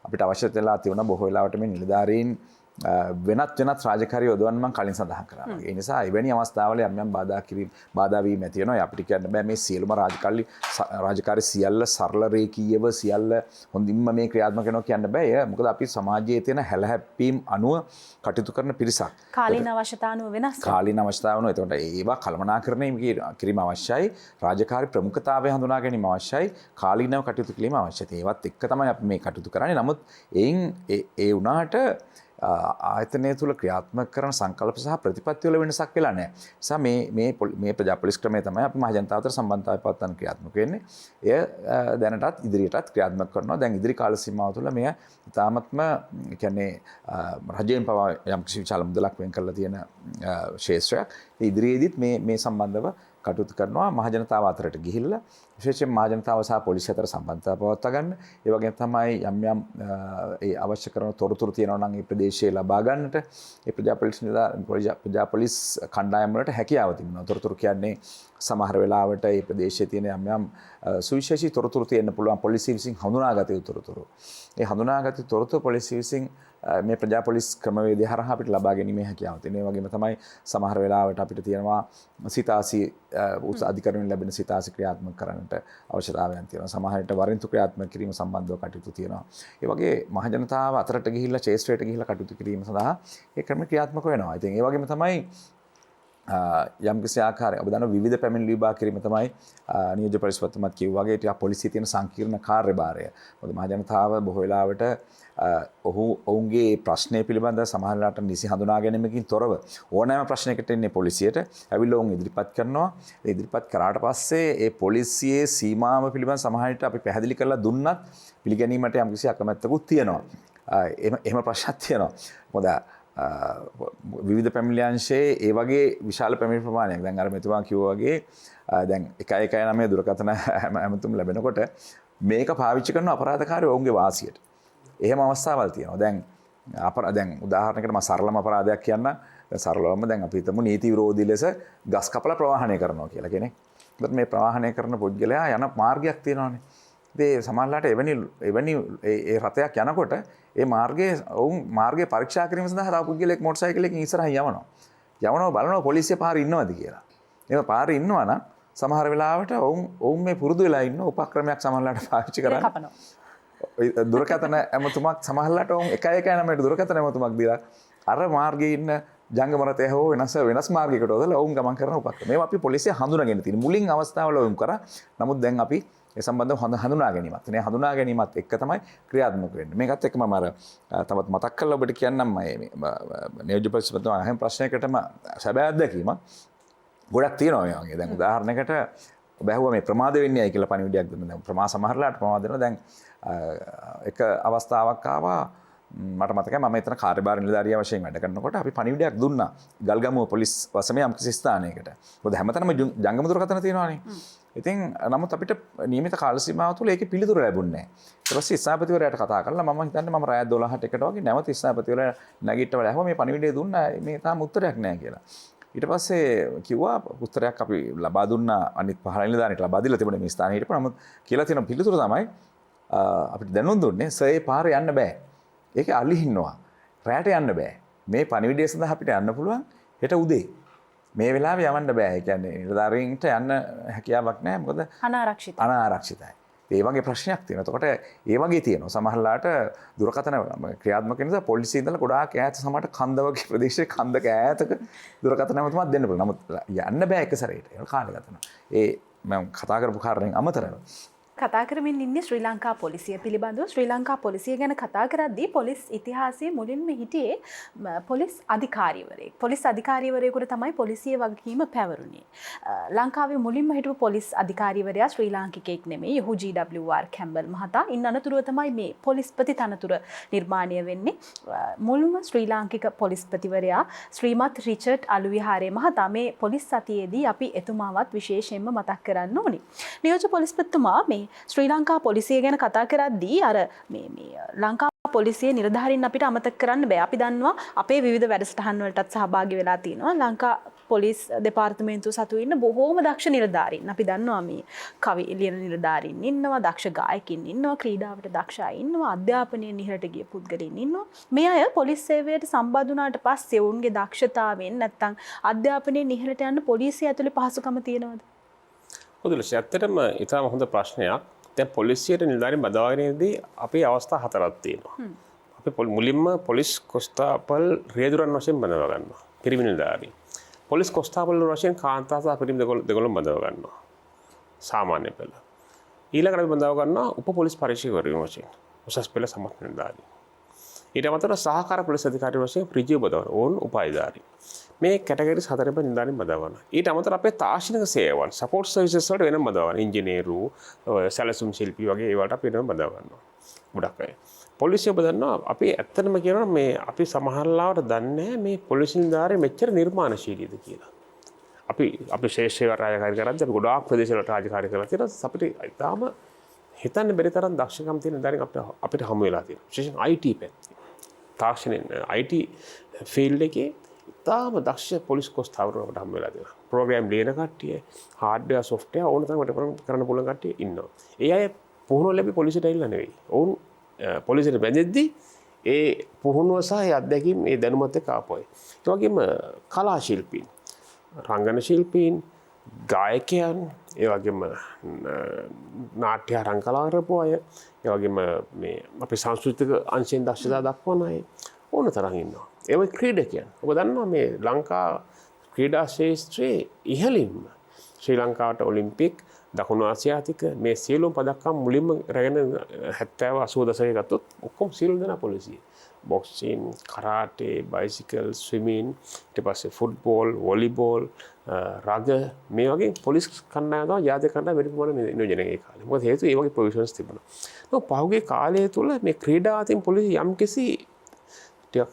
අපිට අවශ්‍ය වෙලා තිබුණා බොහෝ වෙලාවට මේ නිලධාරීන් වෙනත් රාජකාරී යොදවන්න මම කලින් සඳහන් කරා. ඒ නිසා එවැනි අවස්ථාවල යම් බාධා වීම ඇති වෙනවා. අපිට කියන්න බෑ මේ සියලුම රාජකාරී සියල්ල සරල රේඛීයව සියල්ල හොඳින්ම මේ ක්‍රියාත්මක වෙනවා කියන්න බෑ. මොකද අපි සමාජයේ තියෙන හැලහැප්පීම් අනුව කටයුතු කරන පිරිසක්. කාලීන අවශ්‍යතා අනුව වෙනස්. කාලීන අවශ්‍යතාව අනුව. එතකොට ඒවා කළමනාකරණය කිරීම අවශ්‍යයි. රාජකාරී ප්‍රමුඛතාවය හඳුනා ගැනීම අවශ්‍යයි. කාලීනව කටයුතු කිරීම අවශ්‍යයි. ඒවත් එක්ක තමයි අපි මේ කටයුතු කරන්නේ. නමුත් ඒ වුණාට ආයතනය තුළ ක්‍රියාත්මක කරන සංකල්ප සහ ප්‍රතිපත්ති වල වෙනසක් වෙලා නැහැ. නිසා මේ ප්‍රජා පොලිස් ක්‍රමය තමයි අපි මහ ජනතාව අතර සම්බන්ධතාවය පවත්වන්න ක්‍රියාත්මක වෙන්නේ. එය දැනටත් ඉදිරියටත් ක්‍රියාත්මක කරනවා. දැන් ඉදිරි කාල සීමාව තුළ මෙය ඉතාමත්ම කියන්නේ රජයෙන් පවා යම් කිසි විශාල මුදලක් වෙන් කරලා තියෙන ක්ෂේත්‍රයක්. ඉදිරියේදීත් මේ සම්බන්ධව කටයුතු කරනවා මහ ජනතාව අතරට ගිහිල්ලා විශේෂයෙන් මහ ජනතාව සහ පොලිසිය අතර සම්බන්ධතාව පවත්වා ගන්න. ඒ වගේම තමයි යම් ඒ අවශ්‍ය කරන තොරතුරු තියෙනවා නම් ඒ ප්‍රදේශයේ ලබා ගන්නට ඒ ප්‍රජා පොලිස් කණ්ඩායම් වලට හැකියාව තිබෙනවා. තොරතුරු කියන්නේ සමහර වෙලාවට ඒ ප්‍රදේශයේ තියෙන යම් සුවිශේෂී තොරතුරු තියෙන්න පුළුවන් පොලිසිය විසින් හඳුනාගත යුතු තොරතුරු. ඒ හඳුනාගත යුතු තොරතුරු පොලිසිය විසින් මේ ප්‍රජා පොලිස් ක්‍රමවේදය හරහා අපිට ලබා ගැනීමේ හැකියාව තියෙනවා. ඒ වගේම තමයි සමහර වෙලාවට අපිට තියෙනවා සිතාසි අධිකරණයෙන් ලැබෙන සිතාසි ක්‍රියාත්මක කරන්නට අවශ්‍යතාවයන් තියෙනවා. සමහර විට වරින්තු ක්‍රියාත්මක කිරීම සම්බන්ධව කටයුතු තියෙනවා. ඒ වගේ මහ ජනතාව අතරට ගිහිල්ලා ක්ෂේත්‍රයට ගිහිල්ලා කටයුතු කිරීම සඳහා ඒ ක්‍රම ක්‍රියාත්මක වෙනවා. ඉතින් ඒ වගේම තමයි යම් කිසි ආකාරයක ඔබ දන්නවා විවිධ පැමිණිලි විභාග කිරීම තමයි නියෝජ්‍ය පොලිස්පතිතුමාත් කිව්වා වගේ ටිකක් පොලිසිය තියෙන සංකීර්ණ කාර්යභාරය. මොකද මහ ජනතාව බොහෝ වෙලාවට ඔවුන්ගේ ප්‍රශ්නය පිළිබඳව සමහර වෙලාවට නිසි හඳුනා ගැනීමකින් තොරව ඕනෑම ප්‍රශ්නයකට එන්නේ පොලිසියට ඇවිල්ලා ඔවුන් ඉදිරිපත් කරනවා. ඒ ඉදිරිපත් කරාට පස්සේ ඒ පොලිසියේ සීමාව පිළිබඳව සමහර විට අපි පැහැදිලි කරලා දුන්නත් පිළිගැනීමට යම් කිසි අකමැත්තකුත් තියෙනවා. එහෙම ප්‍රශ්නක් තියෙනවා. මොකද විවිධ පැමිණිලි අංශයේ ඒ වගේ විශාල පැමිණිලි ප්‍රමාණයක් දැන් අර මෙතුමා කිව්වා වගේ දැන් 119 දුරකථන ඇමතුම් ලැබෙනකොට මේක පාවිච්චි කරන අපරාධකාරයෝ ඔවුන්ගේ වාසියට. එහෙම අවස්ථාවල් තියෙනවා. දැන් උදාහරණයකට මම සරලම අපරාධයක් කියන්නම්. දැන් සරලවම දැන් අපි හිතමු නීති විරෝධී ලෙස ගස් කපලා ප්‍රවාහනය කරනවා කියලා කෙනෙක්. ඒත් මේ ප්‍රවාහනය කරන පුද්ගලයා යන මාර්ගයක් තියෙනවානේ. ඒ සමහරලාට එවැනි ඒ රථයක් යනකොට ඒ මාර්ගයේ පරීක්ෂා කිරීම සඳහා තව පුද්ගලෙක් මොටර් සයිකලයකින් ඉස්සරහින් යවනවා බලනවා පොලිසිය පාරේ ඉන්නවද කියලා. එහෙම පාරේ ඉන්නවා නම් සමහර වෙලාවට ඔවුන් මේ පුරුදු වෙලා ඉන්න උපක්‍රමයක් සමහරලාට පාවිච්චි කරන්නේ. දුරකථන ඇමතුමක් සමහරලාට ඔවුන් 119 දුරකථන ඇමතුමක් දීලා අර මාර්ගයේ ඉන්න ජංගම රථය හෝ වෙනස් මාර්ගයකට ඔදලා ඔවුන් ගමන් කරන උපක්‍රම. මේවා අපි පොලිසිය හඳුනාගෙන තියෙන. මුලින් අවස්ථාවල ඔවුන් කරා. නමුත් දැන් අපි ඒ සම්බන්ධව හඳුනා ගැනීමත් නේ හඳුනා ගැනීමත් එක්ක තමයි ක්‍රියාත්මක වෙන්නේ. මේකත් එක්ක මම අර තවත් මතක් කරලා ඔබට කියන්නම් මේ නියෝජ්‍ය පොලිස්පතිතුමා අහන ප්‍රශ්නයකටම සැබෑ අත්දැකීමක්. ගොඩක් තියෙනවා මේ වගේ. දැන් උදාහරණයකට බැහුවා මේ ප්‍රමාද වෙන්නේ ඇයි කියලා පණිවිඩයක් දුන්නා. දැන් ප්‍රමා සමහරලාට ප්‍රමාද වෙනවා. දැන් එක අවස්ථාවක් ආවා මට මතකයි මම එතන කාර්යභාර නිලධාරියා වශයෙන් වැඩ කරනකොට අපි පණිවිඩයක් දුන්නා ගල්ගමුව පොලිස් වසමේ යම්කිසි ස්ථානයකට. මොකද හැමතැනම ජංගම දුරකථන තියෙනවානේ. ඉතින් නමුත් අපිට නියමිත කාල සීමාව තුළ ඒකේ පිළිතුර ලැබුණේ නැහැ. ඊට පස්සේ ස්ථාපතිවරයාට කතා කරලා මම හිතන්නේ මම රාත්‍රී 12ට එකට වගේ නැවත ස්ථාපතිවරයා නැගිට්ටවල ඇහුවා මේ පණිවිඩය දුන්නා මේ තාම උත්තරයක් නැහැ කියලා. ඊට පස්සේ කිව්වා උත්තරයක් අපි ලබා දුන්නා අනිත් පහළ නිලධාරියට ලබා දීලා තිබුණේ මේ ස්ථානයේ හිටපු නමුත් කියලා තියෙන පිළිතුර තමයි අපිට දැනුම් දුන්නේ සර් ඒ පාරේ යන්න බෑ. ඒක අලිහින්නවා. රැට යන්න බෑ. මේ පණිවිඩය සඳහා අපිට යන්න පුළුවන් හෙට උදේ. මේ වෙලාවේ යවන්න බෑ. ඒ කියන්නේ නිලධාරීන්ට යන්න හැකියාවක් නැහැ. මොකද අනාරක්ෂිතයි. ඒ වගේ ප්‍රශ්නයක් තියෙනවා. එතකොට ඒ වගේ තියෙනවා. සමහරලාට දුරකථන ක්‍රියාත්මක වෙන නිසා පොලිසිය ඉඳලා ගොඩාක් ඈත සමහරට කන්ද වගේ ප්‍රදේශයේ කන්දක ඈතක දුරකථන නැමතුමක් දෙන්න පුළුවන්. නමුත් යන්න බෑ එක සැරේට. ඒක කාලය ගත වෙනවා. ඒ මම කතා කරපු කාරණෙන් අමතරව කතා කරමින් ඉන්නේ ශ්‍රී ලංකා පොලිසිය පිළිබඳව. ශ්‍රී ලංකා පොලිසිය ගැන කතා කරද්දී පොලිස් ඉතිහාසයේ මුලින්ම හිටියේ පොලිස් අධිකාරිවරයෙක්. පොලිස් අධිකාරිවරයෙකුට තමයි පොලිසිය වගකීම පැවරුණේ. ලංකාවේ මුලින්ම හිටපු පොලිස් අධිකාරිවරයා ශ්‍රී ලාංකිකයෙක් නෙමෙයි GWR කැම්බල් මහතා. ඉන් අනතුරුව තමයි මේ පොලිස්පති තනතුර නිර්මාණය වෙන්නේ. මුල්ම ශ්‍රී ලාංකික පොලිස්පතිවරයා ශ්‍රීමත් රිචඩ් අලුවිහාරේ මහතා මේ පොලිස් සතියේදී අපි එතුමාවත් විශේෂයෙන්ම මතක් කරන්න ඕනේ. නියෝජ්‍ය පොලිස්පතිතුමා මේ ශ්‍රී ලංකා පොලිසිය ගැන කතා කරද්දී අර මේ ලංකා පොලිසිය නිලධාරීන් අපිට අමතක කරන්න බෑ. අපි දන්නවා අපේ විවිධ වැඩසටහන් වලටත් සහභාගී වෙලා තිනවා. ලංකා පොලිස් දෙපාර්තමේන්තුව සතු ඉන්න බොහෝම දක්ෂ නිලධාරීන්. අපි දන්නවා මේ කවි ලියන නිලධාරීන් ඉන්නවා, දක්ෂ ගායකින් ඉන්නවා, ක්‍රීඩාවට දක්ෂ අය ඉන්නවා, අධ්‍යාපනයෙන් ඉහළට ගිය පුද්ගලයින් ඉන්නවා. මේ අය පොලිස් සේවයට සම්බන්ධ වුණාට පස්සේ ඔවුන්ගේ දක්ෂතාවයෙන් නැත්තම් අධ්‍යාපනයෙන් ඉහළට යන්න පොලිසිය ඇතුලේ පහසුකම තියෙනවද? හොඳලස ඇත්තටම ඉතාම හොඳ ප්‍රශ්නයක්. දැන් පොලිසියට නිලධාරීන් බදවාගෙනදී අපේ අවස්ථා හතරක් තියෙනවා. අපි මුලින්ම පොලිස් කොස්තාපල් රියදුරන් වශයෙන් බඳවා ගන්නවා. පිරිමි නිලධාරීන්. පොලිස් කොස්තාපල් වශයෙන් කාන්තා සහ පිරිමි දෙගොල්ලම බඳවා ගන්නවා. සාමාන්‍ය පෙළ. ඊළඟට අපි බඳවා ගන්නවා උප පොලිස් පරීක්ෂකවරුන් වශයෙන්. උසස් පෙළ සමත් නිලධාරීන්. ඊට අමතරව සහකාර පොලිස් අධිකාරී වශයෙන් ඍජුව බඳවන ඕන් උපාධිධාරී. මේ කැටගරිස් හතරෙන් නිලධාරීන් බඳවනවා. ඊට අමතරව අපේ තාක්ෂණික සේවයන් සපෝට් සර්විසස් වලට වෙනම බඳවනවා. ඉංජිනේරු, සැලසුම් ශිල්පී වගේ ඒවට අපි වෙනම බඳව ගන්නවා. ගොඩක් අය. පොලිසිය බඳවනවා අපි ඇත්තටම කියනවා මේ අපි සමහරලාවට දන්නේ මේ පොලිස් නිලධාරීන් මෙච්චර නිර්මාණශීලීද කියලා. අපි ශේෂ්ඨ රාජකාරී කරද්දී අපි ගොඩාක් ප්‍රදේශවලට රාජකාරී කරලා තියෙනවා. අපිට ඊටාම හිතන්න බැරි තරම් දක්ෂකම් තියෙන නිලධාරීන් අපිට හමු වෙලා තියෙනවා. විශේෂයෙන් IT පැත්තේ. තාක්ෂණයෙන් IT ෆීල්ඩ් එකේ තාම දක්ෂ පොලිස් කොස්තාවරුන්ට හම් වෙලා තියෙනවා. ප්‍රෝග්‍රෑම් ලියන කට්ටිය, හાર્ඩ්වෙයාර් සොෆ්ට්වෙයාර් ඕන තරම් වැඩ කරන්න පුළුවන් කට්ටිය ඉන්නවා. ඒ අය පුහුණුව ලැබි පොලිසියට ඇවිල්ලා නෙවෙයි. ඔවුන් පොලිසියට බැඳෙද්දී ඒ පුහුණුව සහ ඒ අත්දැකීම් ඒ දැනුමත් එක්ක ආපු අය. ඒ වගේම කලා ශිල්පීන්, රංගන ශිල්පීන්, ගායකයන්, ඒ වගේම නාට්‍ය ආරං කලා කරපු අය, ඒ වගේම මේ අපේ සංස්කෘතික අංශයෙන් දක්ෂතා දක්වන අය ඕන තරම් ඉන්නවා. ඒ වගේ ක්‍රීඩකයන්. ඔබ දන්නවා මේ ලංකා ක්‍රීඩා ශාස්ත්‍රයේ ඉහළින්ම ශ්‍රී ලංකාවට ඔලිම්පික්, දකුණු ආසියාතික මේ සියලුම පදක්කම් මුලින්ම රැගෙන 70 80 දශකයේ ගත්තොත් ඔක්කොම සියලු දෙනා පොලිසිය. බොක්සින්, කරාටේ, බයිසිකල්, ස්විමින්, ඊට පස්සේ ෆුට්බෝල්, වොලිබෝල්, රග මේ වගේ පොලිස් කණ්ඩායම තමයි ජාතික කණ්ඩායම වැඩි ප්‍රමාණයක් නියෝජනය ඒ කාලේ. මොකද හේතුව ඒ වගේ ප්‍රොවිෂන්ස් තිබුණා. නමුත් පහුගිය කාලය තුල මේ ක්‍රීඩා අතින් පොලිසිය යම්කිසි ටිකක්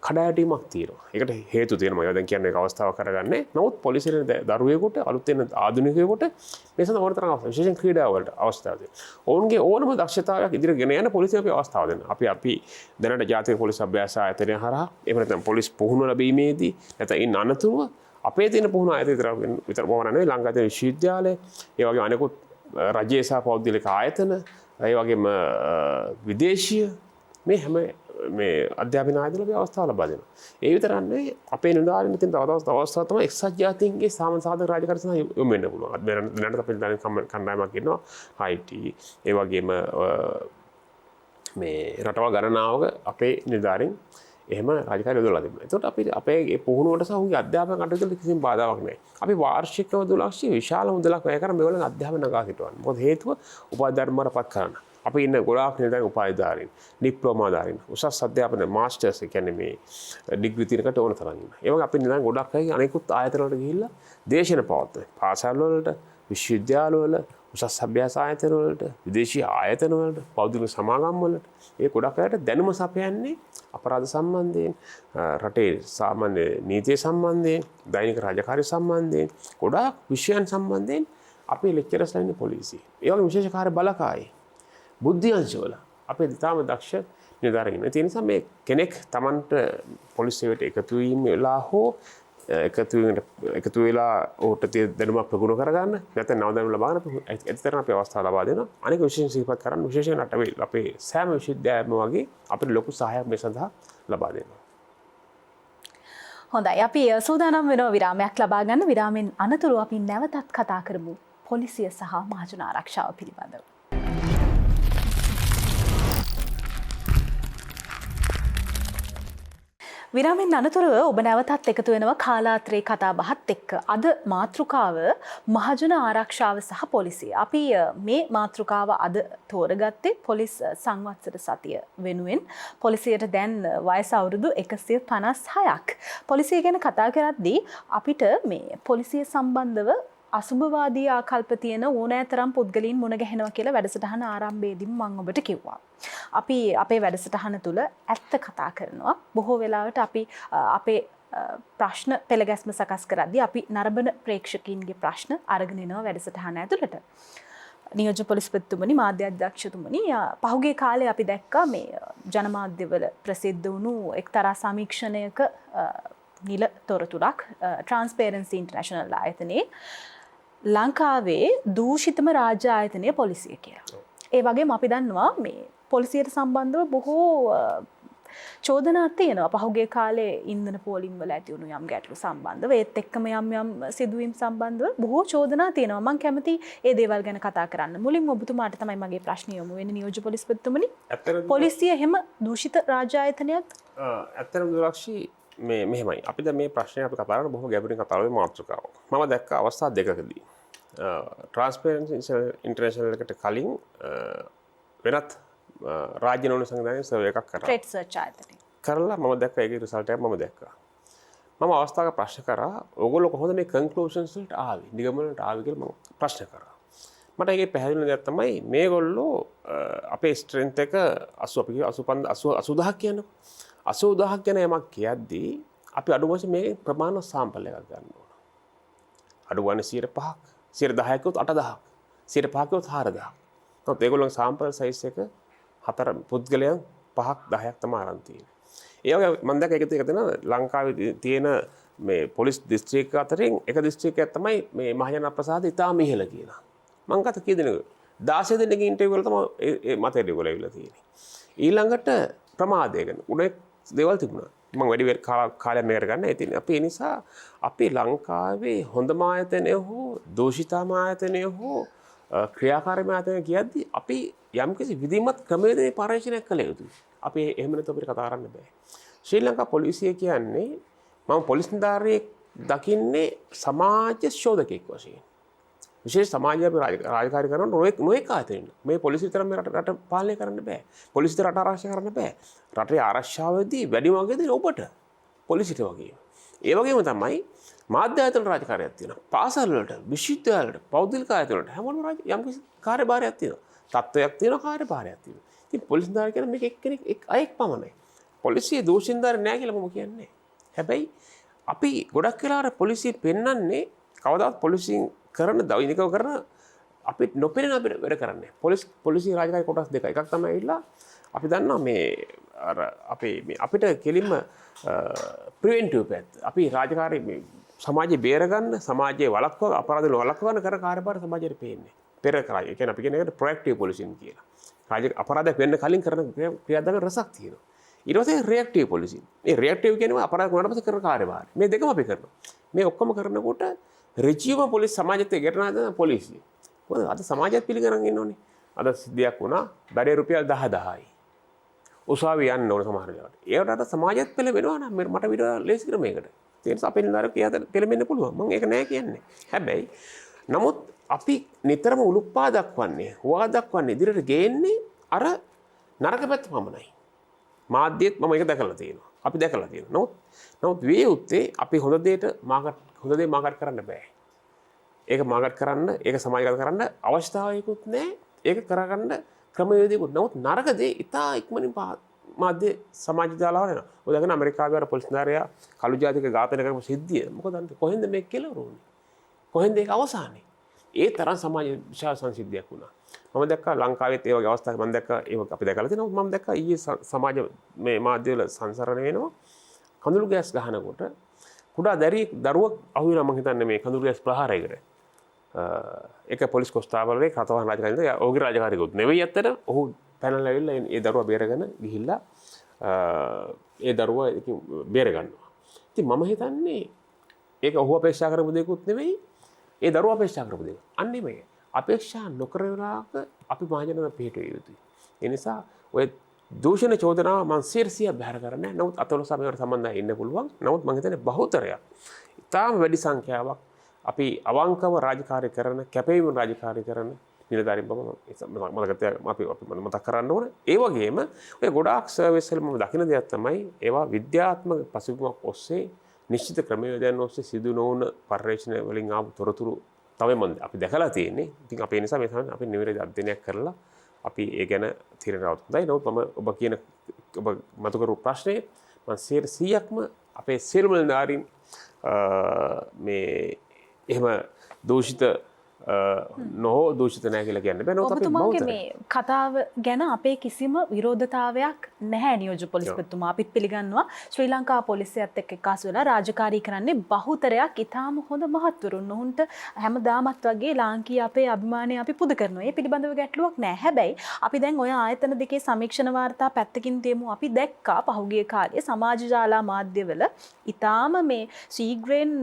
කඩාවැටීමක් තියෙනවා. ඒකට හේතු තියෙනවා. මම දැන් කියන්නේ ඒක අවස්ථාවක් කරගන්නේ. නමුත් පොලිසියේ දරුවෙකුට අලුත් වෙන ආධුනිකයෙකුට මේ සඳහා ඕන තරම් විශේෂයෙන් ක්‍රීඩා වලට අවස්ථාව දෙනවා. ඔවුන්ගේ ඕනම දක්ෂතාවයක් ඉදිරියට ගෙන යන පොලිසිය අපි අවස්ථාව දෙනවා. අපි දැනට ජාතික පොලිස් අභ්‍යාස ආයතනය හරහා එහෙම නැත්නම් පොලිස් පුහුණුව ලැබීමේදී නැත්නම් ඉන් අනතුරුව අපේ තියෙන පුහුණුව ආයතන විතර පමණ නෙවෙයි ලංකාවේ තියෙන විශ්වවිද්‍යාලය, ඒ වගේම අනෙකුත් රජයේ සහ පෞද්ගලික ආයතන, ඒ වගේම විදේශීය මේ හැම මේ අධ්‍යාපන ආයතන වල අවස්ථාව ලබා දෙනවා. ඒ විතරක් නෙවෙයි අපේ නිලධාරීන් තියෙන තව අවස්ථාවක් තමයි එක්සත් ජාතීන්ගේ සාමාන්‍ය සාධක රාජකාරී සඳහා යොමු වෙන්න පුළුවන්. අද දැනට අපේ නිලධාරීන් කණ්ඩායමක් ඉන්නවා IT, ඒ වගේම මේ රටවල් ගණනාවක අපේ නිලධාරීන් එහෙම රාජකාරී යොදලා තිබුණා. ඒකට අපි අපේ පුහුණුවට සහ උන්ගේ අධ්‍යාපන කටයුතු කිසිම බාධාවක් නැහැ. අපි වාර්ෂිකව 2 ලක්ෂ විශාල මුදලක් වැය කරන් මේගොල්ලන් අධ්‍යාපන නගා සිටවන්න. මොකද හේතුව උපාධිධර්මවලපත් කරන්න. අපි ඉන්න ගොඩාක් නිලධාරීන් උපාධිධාරීන්, ඩිප්ලෝමාධාරීන්, උසස් අධ්‍යාපන මාස්ටර්ස් කියන්නේ මේ ඩිග්‍රී තියෙනකට ඕන තරම් ඉන්න. ඒ වගේ අපි නිලධාරීන් ගොඩක් අය අනෙකුත් ආයතන වලට ගිහිල්ලා දේශන පවත්වන. පාසල් වලට, විශ්වවිද්‍යාල වල, උසස් අභ්‍යාස ආයතන වලට, විදේශීය ආයතන වලට, පෞද්ගලික සමාගම් වලට ඒ ගොඩක් අයට දැනුම සපයන්නේ අපරාධ සම්බන්ධයෙන්, රටේ සාමාන්‍ය නීතිය සම්බන්ධයෙන්, දෛනික රාජකාරී සම්බන්ධයෙන්, ගොඩාක් විෂයන් සම්බන්ධයෙන් අපේ ලෙක්චරර්ස්ලා ඉන්නේ පොලිසිය. ඒ වගේ විශේෂ කාර්ය බලකායි බුද්ධි අංශවල අපේ ඉතාම දක්ෂ නිලධාරීන්. ඒ නිසා මේ කෙනෙක් Tamanට පොලිස් සේවයට එකතු වීම වෙලා හෝ එකතු වෙලා ඔහුට තියෙන දැනුම ප්‍රගුණ කරගන්න නැත්නම් නව දැනුම ලබා ගන්න ඇත්තටම අපි අවස්ථාව ලබා දෙනවා. අනෙක් විශේෂ සිහිපත් කරන්න විශේෂයෙන් අපේ සෑම විශ්වවිද්‍යාලයක්ම වගේ අපිට ලොකු සහායක් මේ සඳහා ලබා දෙනවා. හොඳයි, අපි සූදානම් වෙනවා විරාමයක් ලබා ගන්න. විරාමෙන් අනතුරු අපි නැවතත් කතා කරමු පොලිසිය සහ මහජන ආරක්ෂාව පිළිබඳව. විරාමෙන් අනතුරුව ඔබ නැවතත් එකතු වෙනවා කාලාත්‍රේ කතා බහත් එක්ක. අද මාතෘකාව මහජන ආරක්ෂාව සහ පොලිසිය. අපි මේ මාතෘකාව අද තෝරගත්තේ පොලිස් සංවත්සර සතිය වෙනුවෙන්. පොලිසියට දැන් වයස අවුරුදු 156ක්. පොලිසිය ගැන කතා කරද්දී අපිට මේ පොලිසිය සම්බන්ධව අසුභවාදී ආකල්ප තියෙන ඕනෑතරම් පුද්ගලයන් මුණ ගැහෙනවා කියලා වැඩසටහන ආරම්භයේදී මම ඔබට කිව්වා. අපි අපේ වැඩසටහන තුල ඇත්ත කතා කරනවා. බොහෝ වෙලාවට අපි අපේ ප්‍රශ්න පෙළගැස්ම සකස් කරද්දී අපි නරඹන ප්‍රේක්ෂකයින්ගේ ප්‍රශ්න අරගෙන එනවා වැඩසටහන ඇතුළට. නියෝජ්‍ය පොලිස්පතිතුමනි, මාධ්‍ය අධ්‍යක්ෂතුමනි, පහුගිය කාලේ අපි දැක්කා මේ ජනමාධ්‍යවල ප්‍රසිද්ධ වුණු එක්තරා සමීක්ෂණයක නිල තොරතුරක් ට්‍රාන්ස්පේරන්සි ඉන්ටර්නැෂනල් ආයතනයේ ලංකාවේ දූෂිතම රාජ්‍ය ආයතනය පොලිසිය කියලා. ඒ වගේම අපි දන්නවා මේ පොලිසියට සම්බන්ධව බොහෝ චෝදනාත් තියෙනවා. පහුගිය කාලේ ඉන්ධන පෝලිම් වල ඇති වුණු යම් ගැටලු සම්බන්ධව ඒත් එක්කම යම් සිදුවීම් සම්බන්ධව බොහෝ චෝදනා තියෙනවා. මම කැමති ඒ දේවල් ගැන කතා කරන්න. මුලින්ම ඔබතුමාට තමයි මගේ ප්‍රශ්නය යොමු වෙන්නේ නියෝජ්‍ය පොලිස්පතිතුමනි. පොලිසිය එහෙම දූෂිත රාජ්‍ය ආයතනයක්ද? ඇත්තටම දුරක්ෂි මෙහෙමයි. අපි දැන් මේ ප්‍රශ්නේ අපි කතා කරන බොහොම ගැඹුරින් කතා කරන මාතෘකාව. මම දැක්ක අවස්ථා දෙකකදී ට්‍රාන්ස්පරන්සි ඉන්ටර්නැෂනල් එකට කලින් වෙනත් රාජ්‍ය නෝන සංවිධානයේ සර්වය එකක් කරා. ට්‍රේඩ් සර්ච් ආයතනය. කරලා මම දැක්ක ඒකේ රිසල්ට් එක මම දැක්කා. මම අවස්ථාවක ප්‍රශ්න කරා ඕගොල්ලෝ කොහොමද මේ කන්ක්ලූෂන්ස් වලට ආවේ? නිගමන වලට ආවේ කියලා මම ප්‍රශ්න කරා. මට ඒකේ පැහැදිලි දෙයක් තමයි මේගොල්ලෝ අපේ ස්ට්‍රෙන්ත් එක 80000ක් කියනකො 80000ක් ගැන යමක් කියද්දී අපි අඩු වශයෙන් මේ ප්‍රමාණ සාම්පල් එකක් ගන්න ඕන. අඩු වශයෙන් 5%ක්, 10%ක් උත් 8000ක්, 5%ක් උත් 4000ක්. ඒත් ඒගොල්ලෝගේ සාම්පල් සයිස් එක 4 පුද්ගලයන් 5ක් 10ක් තමයි අරන් තියෙන්නේ. ඒ වගේ මම දැක්ක එක තියෙන ලංකාවේ තියෙන මේ පොලිස් දිස්ත්‍රික්ක අතරින් එක දිස්ත්‍රික්කයක් තමයි මේ මහජන ප්‍රසාද ඉතාම ඉහළ කියලා. මම ගත කී දෙනෙක් 16 දෙනෙක්ගේ ඉන්ටර්විව් වල තමයි මතය ඒගොල්ලෝ ඇවිල්ලා තියෙන්නේ. ඊළඟට ප්‍රමාදය ගැන උනේ දේවල් තිබුණා. මම වැඩි කාලයක් මේකට ගන්න. ඉතින් අපි ඒ නිසා අපි ලංකාවේ හොඳම ආයතනය හෝ දූෂිතම ආයතනය හෝ ක්‍රියාකාරී ආයතනය කියද්දී අපි යම්කිසි විධිමත් ක්‍රමවේදයේ පරීක්ෂණයක් කළ යුතුයි. අපි එහෙම නැත්නම් අපිට කතා කරන්න බෑ. ශ්‍රී ලංකා පොලිසිය කියන්නේ මම පොලිස් නිලධාරියෙක් දකින්නේ සමාජ ශෝධකෙක් වශයෙන්. විශේෂ සමාජය අපි රාජකාරී කරන නොඑක ආයතන. මේ පොලිසිය විතර මේ රට පාලනය කරන්න බෑ. පොලිසියට රට ආරක්ෂා කරන්න බෑ. රටේ ආරක්ෂාවේදී වැඩිම වගේ දෙන ඔබට පොලිසියට වගේ. ඒ වගේම තමයි මාධ්‍ය ආයතන රාජකාරියක් තියෙනවා. පාසල් වලට, විශ්වවිද්‍යාල වලට, පෞද්ගලික ආයතන වලට හැමෝම යම්කිසි කාර්යභාරයක් තියෙනවා. තත්ත්වයක් තියෙනවා, කාර්යභාරයක් තියෙනවා. ඉතින් පොලිස් නිලධාරිය කියන මේක එක්කෙනෙක් අයෙක් පමණයි. පොලිසිය දෝෂින්දාර නෑ කියලා මම කියන්නේ. හැබැයි අපි ගොඩක් වෙලාවට පොලිසිය පෙන්වන්නේ කවදාවත් පොලිසියෙන් කරන දෛනිකව කරන අපි නොපෙනෙන අපිට වැඩ කරන්නේ. පොලිසිය රාජකාරී කොටස් දෙකයි. එකක් තමයි ඉල්ලා අපි දන්නවා මේ අර අපේ මේ අපිට කෙලින්ම ප්‍රිවෙන්ටිව් පැත්ත. අපි රාජකාරී මේ සමාජය බේරගන්න, සමාජයේ වළක්ව අපරාධ වළක්වන්න කර කාර්යභාර සමාජයට පේන්නේ. පෙර කරා. ඒ කියන්නේ අපි කියන එකට ප්‍රොඇක්ටිව් පොලිසින් කියලා. අපරාධයක් වෙන්න කලින් කරන ක්‍රියාදාම රසක් තියෙනවා. ඊට පස්සේ රියැක්ටිව් පොලිසින්. මේ රියැක්ටිව් කියන්නේ අපරාධ වුණාට පස්සේ කරන කාර්යභාර. මේ දෙකම අපි කරනවා. මේ ඔක්කොම කරනකොට රිජියුම පොලිස් සමාජයත් එක්ක ගැටෙන හදන පොලිසිය. මොකද අද සමාජයත් පිළිගන්න ඉන්න ඕනේ. අද සිද්ධියක් වුණා බැරේ රුපියල් 10000යි. උසාවිය යන්න ඕන සමහර වෙලාවට. ඒකට සමාජයත් පෙළඹෙනවා නම් මට විතර ලේසි ක්‍රමයකට. ඒ නිසා අපේ නිලධාරියෙක් එයාට පෙළඹෙන්න පුළුවන්. මම ඒක නෑ කියන්නේ. හැබැයි නමුත් අපි නිතරම උලුප්පා දක්වන්නේ, හොවා දක්වන්නේ ඉදිරියට ගේන්නේ අර නරක පැත්ත පමණයි. මාධ්‍යෙත් මම ඒක දැකලා තියෙනවා. අපි දැකලා තියෙනවා. නමුත් විය යුත්තේ අපි හොඳ දේ මාකට් කරන්න බෑ. ඒක මාකට් කරන්න, ඒක සමාජගත කරන්න අවශ්‍යතාවයකුත් නැහැ. ඒක කරගන්න ක්‍රමවේදයකුත්. නමුත් නරක දේ ඉතා ඉක්මනින් මාධ්‍ය සමාජ ජාලාවල එනවා. ඔය දැන් ඇමරිකාවේ අර පොලිස් නිලධාරියා කළු ජාතික ඝාතනය කරපු සිද්ධිය. මොකද කොහෙන්ද මේක කෙලවරුනේ? කොහෙන්ද ඒක අවසානේ? ඒ තරම් සමාජ විශාල සංසිද්ධියක් වුණා. මම දැක්කා ලංකාවෙත් ඒ වගේ අවස්ථාවක් මම දැක්කා ඒක අපි දැකලා තියෙනවා. මම දැක්කා ඊයේ සමාජ මේ මාධ්‍යවල සංසරණය වෙනවා. කඳුළු ගෑස් ගහනකොට කුඩා දරුවක් අහු වෙනවා මම හිතන්නේ මේ කඳුළු ගෑස් ප්‍රහාරයකට. ඒක පොලිස් කොස්තාපල්ගේ කතවහන් රාජකාරියද ඔහුගේ රාජකාරියකුත් නෙවෙයි ඇත්තට. ඔහු පැනලා ඇවිල්ලා ඒ දරුවා බේරගෙන ගිහිල්ලා ඒ දරුවා ඉතින් බේර ගන්නවා. ඉතින් මම හිතන්නේ ඒක ඔහු අපේක්ෂා කරපු දෙයක්වත් නෙවෙයි. ඒ දරුවා අපේක්ෂා කරපු දෙයක්. අන්නේ මේ අපේක්ෂා නොකර වෙලාවක අපි මහජනව පිළිටුව යුතුයි. ඒ නිසා ඔය දූෂණ චෝදනාව මම 100% බැහැර කරන්නේ නැහැ. නමුත් අතලොස්සා මේවට සම්බන්ධව ඉන්න පුළුවන්. නමුත් මම හිතන්නේ බහුතරයක් ඉතාම වැඩි සංඛ්‍යාවක් අපි අවංකව රාජකාරී කරන, කැපවීම රාජකාරී කරන නිලධාරීන් බව අපි මතක් කරන්න ඕන. ඒ වගේම ඔය ගොඩාක් සර්විස් වල මම දකින දෙයක් තමයි ඒවා විද්‍යාත්මක පසුබිමක් ඔස්සේ නිශ්චිත ක්‍රමවේදයන් ඔස්සේ සිදු නොවන පර්යේෂණ වලින් ආපු තොරතුරු තමයි මම අපි දැකලා තියෙන්නේ. ඉතින් අපි ඒ නිසා මේ තමයි අපි නිවැරදි අධ්‍යයනයක් කරලා අපි ඒ ගැන තීරණයක් ගන්නයි. නමුත් මම ඔබ මතු කරපු ප්‍රශ්නේ මම 100%ක්ම අපේ සියලුම නිලධාරීන් මේ එහෙම දූෂිත නොහෝ දූෂිත නැහැ කියලා කියන්න බෑ. නමුත් අපි ඔබතුමාගේ මේ කතාව ගැන අපේ කිසිම විරෝධතාවයක් නැහැ නියෝජ්‍ය පොලිස්පතිතුමා. අපිත් පිළිගන්නවා ශ්‍රී ලංකා පොලිසියත් එක්ක එකාසු වෙලා රාජකාරී කරන්නේ බහුතරයක් ඉතාම හොඳ මහත්වරුන්. ඔවුන්ට හැමදාමත් වගේ ලාංකීය අපේ අභිමානය අපි පුද කරනවා. ඒ පිළිබඳව ගැටලුවක් නැහැ. හැබැයි අපි දැන් ඔය ආයතන දෙකේ සමීක්ෂණ වාර්තා පැත්තකින් තියමු. අපි දැක්කා පහුගිය කාලේ සමාජ ජාලා මාධ්‍යවල ඉතාම මේ ශීඝ්‍රයෙන්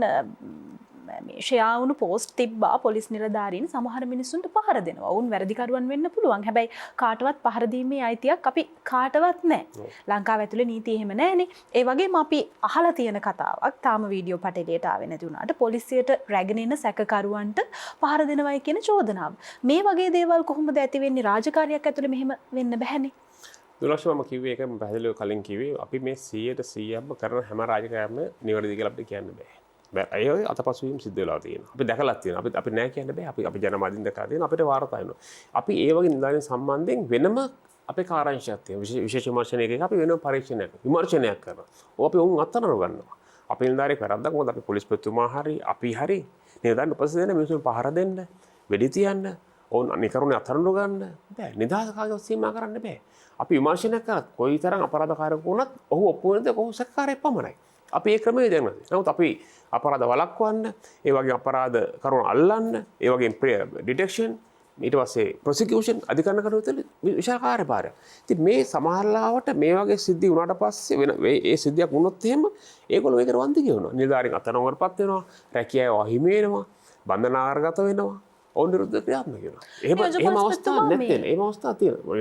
මේ ෂෙයා වුණු පෝස්ට් තිබ්බා පොලිස් නිලධාරීන් සමහර මිනිස්සුන්ට පහර දෙනවා. වුන් වැරදිකරුවන් වෙන්න පුළුවන්. හැබැයි කාටවත් පහර දීමේ අයිතියක් අපි කාටවත් නැහැ. ලංකාව ඇතුලේ නීති එහෙම නැහැනේ. ඒ වගේම අපි අහලා තියෙන කතාවක් තාම වීඩියෝ පටලයට ආවේ නැති වුණාට පොලිසියට රැගෙන එන සැකකරුවන්ට පහර දෙනවයි කියන චෝදනාව. මේ වගේ දේවල් කොහොමද ඇති වෙන්නේ? රාජකාරියක් ඇතුලේ මෙහෙම වෙන්න බැහැනේ. දුලක්ෂ මම කිව්වේ ඒක මම පැහැදිලිව කලින් කිව්වේ අපි මේ 100%ක්ම කරන හැම රාජකාරියක්ම නිවැරදි කියලා අපිට කියන්න බෑ. අය අතපසුවීම් සිද්ධ වෙලා තියෙනවා. අපි දැකලා තියෙනවා. අපි නෑ කියන්න බෑ. අපි ජනමාධ්‍යෙන් දැකලා තියෙනවා. අපිට වාර්තා වෙනවා. අපි ඒ වගේ නිලධාරීන් සම්බන්ධයෙන් වෙනම අපේ කාර්යාංශයක් තියෙනවා. විශේෂ විමර්ශනයක අපි වෙනම පරීක්ෂණයක් විමර්ශනයක් කරනවා. අපි උන් අත්අඩංගුවට ගන්නවා. අපේ නිලධාරියෙක් වැරද්දක් මොකද අපි පොලිස්පතිතුමා හරි අපි හරි නිලධාරීන් උපදෙස් දෙන්න මිනිස්සුන් පහර දෙන්න, වෙඩි තියන්න, ඕන් අනිකරුණේ අත්අඩංගුවට ගන්න බෑ. නිදහස කාර්යය සීමා කරන්න බෑ. අපි විමර්ශනයක් කරත් කොයිතරම් අපරාධකාරයෙකු වුණත් ඔහු ඔප්පු වෙනද ඔහු සැකකාරයෙක් පමණයි. අපි ඒ ක්‍රමයේ දෙන්නේ. නමුත් අපි අපරාධ වළක්වන්න, ඒ වගේ අපරාධ කරුණු අල්ලන්න, ඒ වගේ ඩිටෙක්ෂන්, ඊට පස්සේ ප්‍රොසිකියුෂන් අධිකරණ කටයුතු විශාල කාර්යභාරයක්. ඉතින් මේ සමහරලාවට මේ වගේ සිද්ධි වුණාට පස්සේ වෙන ඒ සිද්ධියක් වුණොත් එහෙම ඒගොල්ලෝ ඒකට වන්දි කියනවා. නිලධාරීන් අත්අඩංගුවටපත් වෙනවා, රැකියාව අහිමි වෙනවා, බන්ධනාගාරගත වෙනවා. ඔවුන් විරුද්ධ ක්‍රියාත්මක වෙනවා. එහෙම අවස්ථා නැත්නම් එහෙම අවස්ථා තියෙනවා.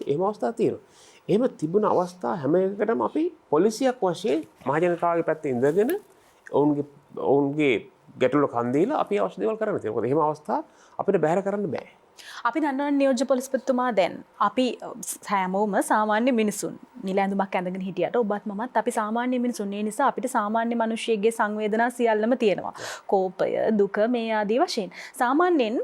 එහෙම අවස්ථා තියෙනවා. එහෙම තිබුණ අවස්ථා හැම එකකටම අපි පොලිසියක් වශයෙන් මහජනතාවගේ පැත්තේ ඉඳගෙන ඔවුන්ගේ ගැටලු කන් දීලා අපි අවශ්‍ය දේවල් කරන්න තියෙනවා. මොකද එහෙම අවස්ථා අපිට බැහැර කරන්න බෑ. අපි දන්නවා නියෝජ්‍ය පොලිස්පතිතුමා දැන් අපි හැමෝම සාමාන්‍ය මිනිසුන් නිල ඇඳුමක් ඇඳගෙන හිටියට ඔබත් මමත් අපි සාමාන්‍ය මිනිසුන්. ඒ නිසා අපිට සාමාන්‍ය මිනිහෙක්ගේ සංවේදනා සියල්ලම තියෙනවා. කෝපය, දුක මේ ආදී වශයෙන්. සාමාන්‍යයෙන්